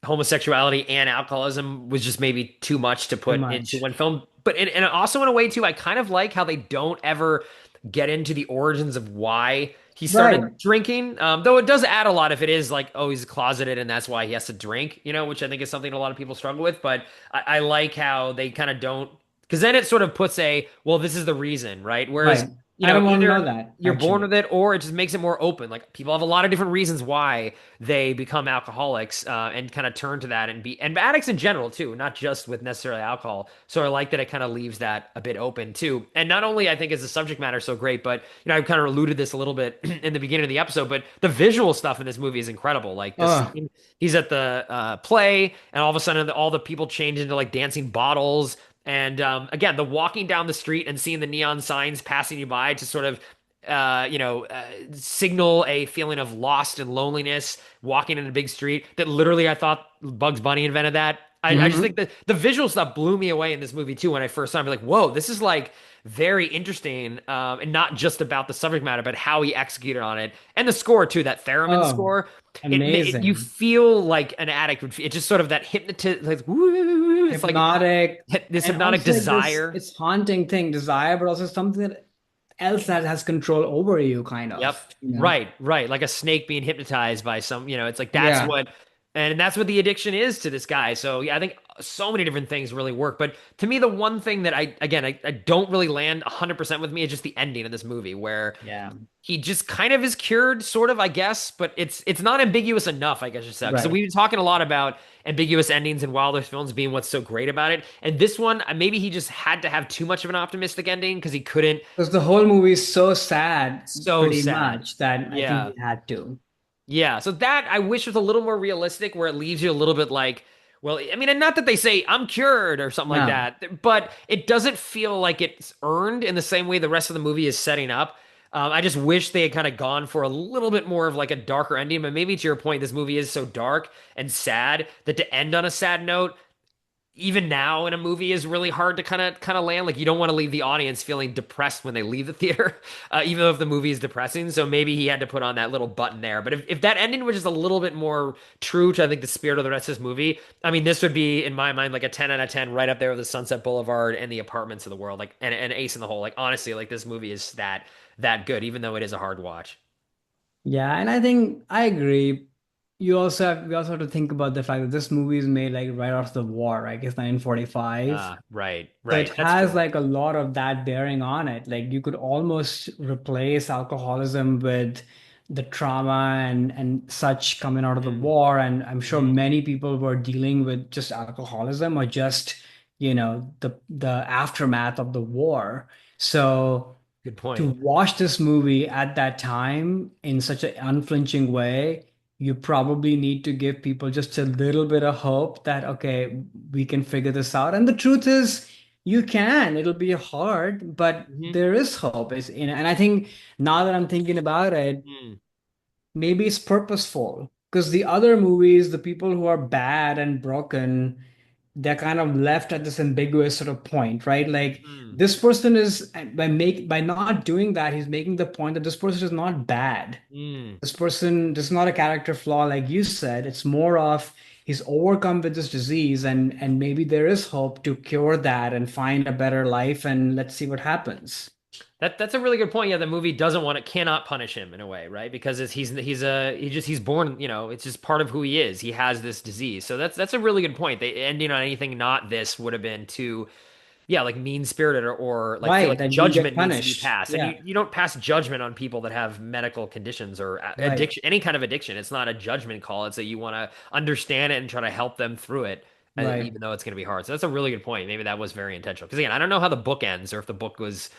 homosexuality and alcoholism was just maybe too much to Too put into much. one film. But and also in a way too, I kind of like how they don't ever get into the origins of why he started Right, drinking. Though it does add a lot if it is like, oh, he's closeted and that's why he has to drink, which I think is something a lot of people struggle with. But I like how they kind of don't, because then it sort of puts a, well, this is the reason, right? Whereas, right. I don't want to know either that you're born actually. with it or it just makes it more open. Like people have a lot of different reasons why they become alcoholics and kind of turn to that and addicts in general too, not just with necessarily alcohol. So I like that it kind of leaves that a bit open too. And not only I think is the subject matter so great, but I've kind of alluded this a little bit in the beginning of the episode, but the visual stuff in this movie is incredible. Like this Oh, scene, he's at the play, and all of a sudden all the people change into like dancing bottles. And again, the walking down the street and seeing the neon signs passing you by to sort of signal a feeling of lost and loneliness walking in a big street that literally I thought Bugs Bunny invented that. I just think hmm. that the visual stuff blew me away in this movie too when I first saw it. I'm like, whoa, this is like very interesting, and not just about the subject matter, but how he executed on it and the score too. That theremin Oh, score, you amazing. feel like an addict would. It's just sort of that hypnotist, like woo. It's like Hypnotic. this And hypnotic also like this, desire. it's haunting thing, desire, but also something else that has control over you, kind Yep. of. Right, right. Like a snake being hypnotized by some, it's like Yeah, and that's what the addiction is to this guy. So yeah, I think so many different things really work. But to me, the one thing that I don't really land 100% with me is just the ending of this movie where yeah, he just kind of is cured, sort of, I guess, but it's not ambiguous enough, I guess you said. So right. we've been talking a lot about ambiguous endings in Wilder's films being what's so great about it. And this one, maybe he just had to have too much of an optimistic ending because he couldn't. Because the whole movie is so sad, So pretty sad. much, that I think Yeah. he had to. Yeah, so that I wish was a little more realistic, where it leaves you a little bit like, well, I mean, and not that they say I'm cured or something like No, that, but it doesn't feel like it's earned in the same way the rest of the movie is setting up. I just wish they had kind of gone for a little bit more of like a darker ending, but maybe to your point, this movie is so dark and sad that to end on a sad note even now in a movie is really hard to kind of land. Like you don't want to leave the audience feeling depressed when they leave the theater, even though if the movie is depressing. So maybe he had to put on that little button there. But if that ending was just a little bit more true to I think the spirit of the rest of this movie, I mean, this would be in my mind like a 10 out of 10, right up there with the Sunset Boulevard and the Apartments of the world, like and Ace in the Hole. Like honestly, like this movie is that good, even though it is a hard watch. yeah, and I think I agree. We also have to think about the fact that this movie is made like right after the war, right? It's 1945. Right, So it right. That's has true. like a lot of that bearing on it. Like you could almost replace alcoholism with the trauma and such coming out of the Mm, war. And I'm sure hmm. many people were dealing with just alcoholism or just, the aftermath of the war. So Good to point. watch this movie at that time in such an unflinching way, you probably need to give people just a little bit of hope that, okay, we can figure this out. And the truth is, you can. It'll be hard, but Hmm. there is hope. And I think now that I'm thinking about it, Mm. maybe it's purposeful because the other movies, the people who are bad and broken, they're kind of left at this ambiguous sort of point, right? Like Mm, this person is by not doing that, he's making the point that this person is not bad. mm. This is not a character flaw like you said. It's more of he's overcome with this disease, and maybe there is hope to cure that and find a better life, and let's see what happens. That's a really good point. Yeah, the movie doesn't want to cannot punish him in a way, right? Because he's born, it's just part of who he is. He has this disease. So that's a really good point. They ending on anything not this would have been too, yeah, like mean-spirited, or like feel Right, like that you get judgment needs to be punished. passed. And Yeah, you don't pass judgment on people that have medical conditions or right, addiction, any kind of addiction. It's not a judgment call. It's that you want to understand it and try to help them through it, right. even though it's going to be hard. So that's a really good point. Maybe that was very intentional. Because again, I don't know how the book ends, or if the book was,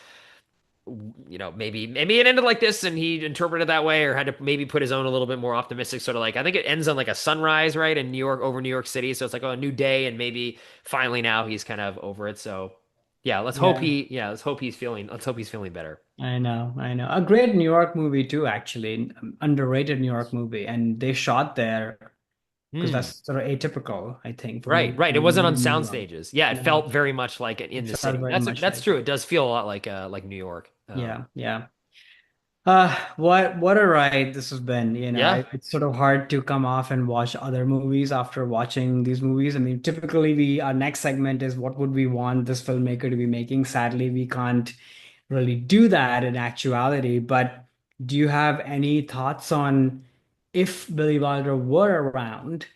maybe it ended like this and he interpreted it that way, or had to maybe put his own a little bit more optimistic sort of, like, I think it ends on like a sunrise, right, in New York, over New York City. So it's like, oh, a new day, and maybe finally now he's kind of over it. So yeah, Yeah, let's hope he's feeling better. I know, I know. A great New York movie too, actually. Underrated New York movie, and they shot there because Hmm. that's sort of atypical, I think, for Right, movie right. It being wasn't on made in New sound York. stages. Yeah, it No, felt very much like in it the felt city. very much That's like true. that. It does feel a lot like New York. Yeah, yeah. What a ride this has been. Yeah. It's sort of hard to come off and watch other movies after watching these movies. I mean, typically we our next segment is what would we want this filmmaker to be making? Sadly, we can't really do that in actuality. But do you have any thoughts on if Billy Wilder were around,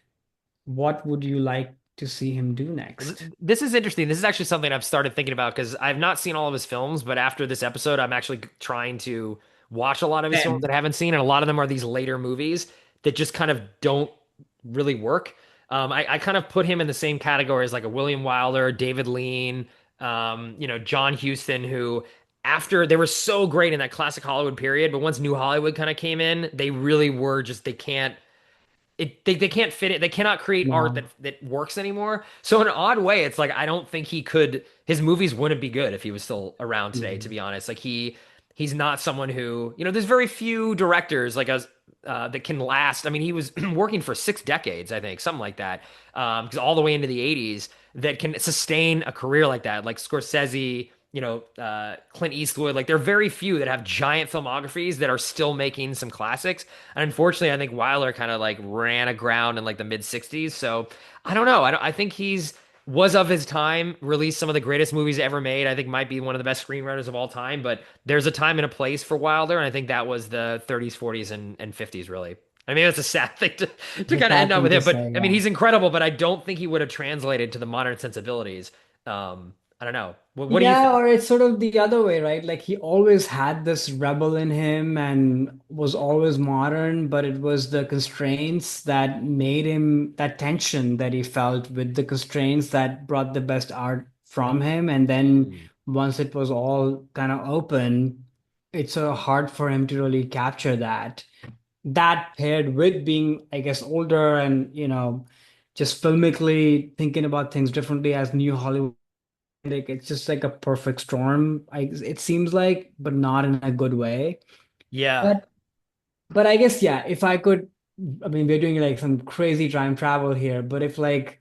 what would you like to see him do next? This is interesting. This is actually something I've started thinking about because I've not seen all of his films, but after this episode, I'm actually trying to watch a lot of his films that I haven't seen, and a lot of them are these later movies that just kind of don't really work. I kind of put him in the same category as like a William Wilder, David Lean, John Huston, who after they were so great in that classic Hollywood period, but once New Hollywood kind of came in, they really were just they can't they can't fit it. They cannot create art No. that works anymore. So in an odd way, it's like I don't think he could. His movies wouldn't be good if he was still around today. To Mhm. be honest, like he's not someone who, there's very few directors like us that can last. I mean, he was working for 6 decades, I think, something like that, because all the way into the 80s, that can sustain a career like that, like Scorsese. Clint Eastwood, like there are very few that have giant filmographies that are still making some classics. And unfortunately, I think Wilder kind of like ran aground in like the mid 60s. So I don't know. I think he's was of his time, released some of the greatest movies ever made. I think might be one of the best screenwriters of all time, but there's a time and a place for Wilder. And I think that was the 30s, 40s, and 50s, really. I mean, that's a sad thing to It's a kind of end sad on thing with to him, but say, I mean, yeah. he's incredible, but I don't think he would have translated to the modern sensibilities. I don't know. What do you Yeah, think? or it's sort of the other way, right? Like he always had this rebel in him and was always modern, but it was the constraints that made him that tension that he felt with the constraints that brought the best art from him. And then Mm. once it was all kind of open, it's so hard for him to really capture that. That paired with being, I guess, older and, just filmically thinking about things differently as New Hollywood. Like it's just like a perfect storm. It seems like, but not in a good way. Yeah. But but I guess yeah, if I could, I mean, we're doing like some crazy time travel here, but if like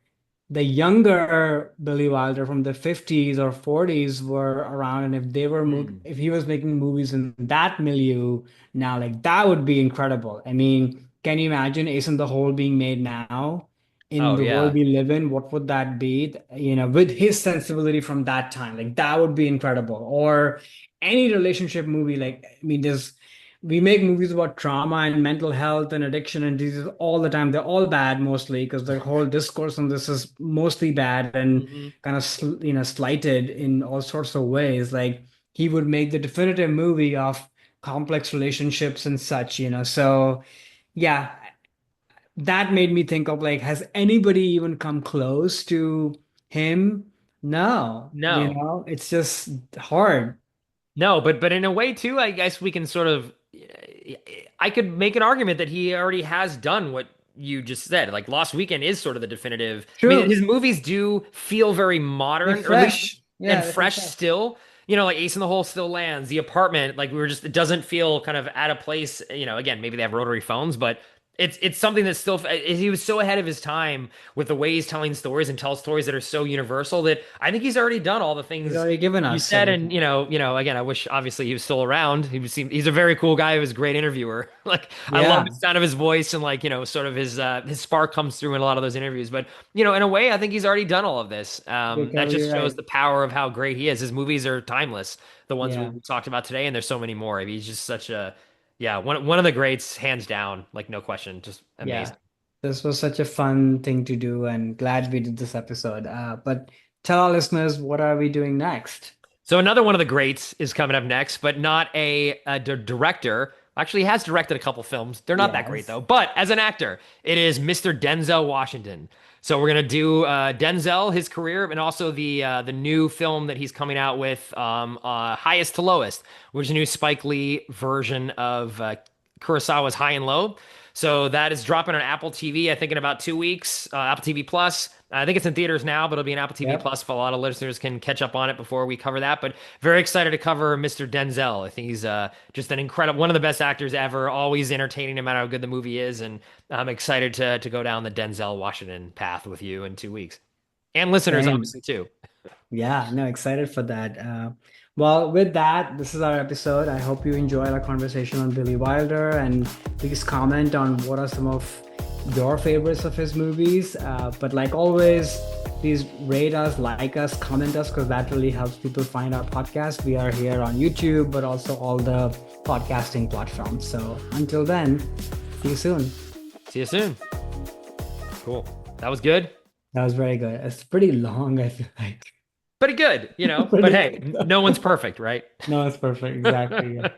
the younger Billy Wilder from the 50s or 40s were around, and Mm. if he was making movies in that milieu now, like that would be incredible. I mean, can you imagine Ace in the Hole being made now in Oh, the world yeah. we live in? What would that be? With his sensibility from that time, like that would be incredible. Or any relationship movie, like I mean, there's we make movies about trauma and mental health and addiction and disease all the time. They're all bad mostly because the whole discourse on this is mostly bad and Hmm. kind of slighted in all sorts of ways. Like he would make the definitive movie of complex relationships and such. So yeah, that made me think of like, has anybody even come close to him? No, No. it's just hard. No, but in a way too, I guess we can sort of I could make an argument that he already has done what you just said. Like Lost Weekend is sort of the definitive. I mean, True. his movies do feel very They're modern, or at least fresh. and Yeah, they feel fresh fresh. still. Like Ace in the Hole still lands. The Apartment, like we were just, it doesn't feel kind of out of place. Again, maybe they have rotary phones, but it's something that's still he was so ahead of his time with the way he's telling stories and tell stories that are so universal that I think he's already done all the He's things already given you us said. And everything. again, I wish obviously he was still around. He's a very cool guy. He was a great interviewer. Like I love the Yeah, sound of his voice and like sort of his spark comes through in a lot of those interviews. But in a way, I think he's already done all of this. you're That totally just shows right. the power of how great he is. His movies are timeless. The ones we Yeah, talked about today, and there's so many more. I mean, he's just such a yeah, one of the greats, hands down, like no question, just yeah. amazing. This was such a fun thing to do, and glad we did this episode. But tell our listeners, what are we doing next? So another one of the greats is coming up next, but not a director. Actually, he has directed a couple films. They're not that great Yes. though. But as an actor, it is Mr. Denzel Washington. So we're gonna do Denzel, his career, and also the new film that he's coming out with, Highest to Lowest, which is a new Spike Lee version of Kurosawa's High and Low. So that is dropping on Apple TV, I think, in about 2 weeks. Apple TV Plus. I think it's in theaters now, but it'll be an Apple TV Yep. Plus. If a lot of listeners can catch up on it before we cover that. But very excited to cover Mr. Denzel. I think he's just an incredible, one of the best actors ever. Always entertaining, no matter how good the movie is. And I'm excited to go down the Denzel Washington path with you in 2 weeks, and listeners Same. obviously too. Yeah, no, excited for that. Well, with that, this is our episode. I hope you enjoyed our conversation on Billy Wilder, and please comment on what are some of your favorites of his movies. But like always, please rate us, like us, comment us, because that really helps people find our podcast. We are here on YouTube, but also all the podcasting platforms. So until then, see you soon. See you soon. Cool. That was good. That was very good. It's pretty long, I feel like. Pretty good. But Pretty hey, good. no one's perfect, right? No, it's perfect. Exactly. Yeah.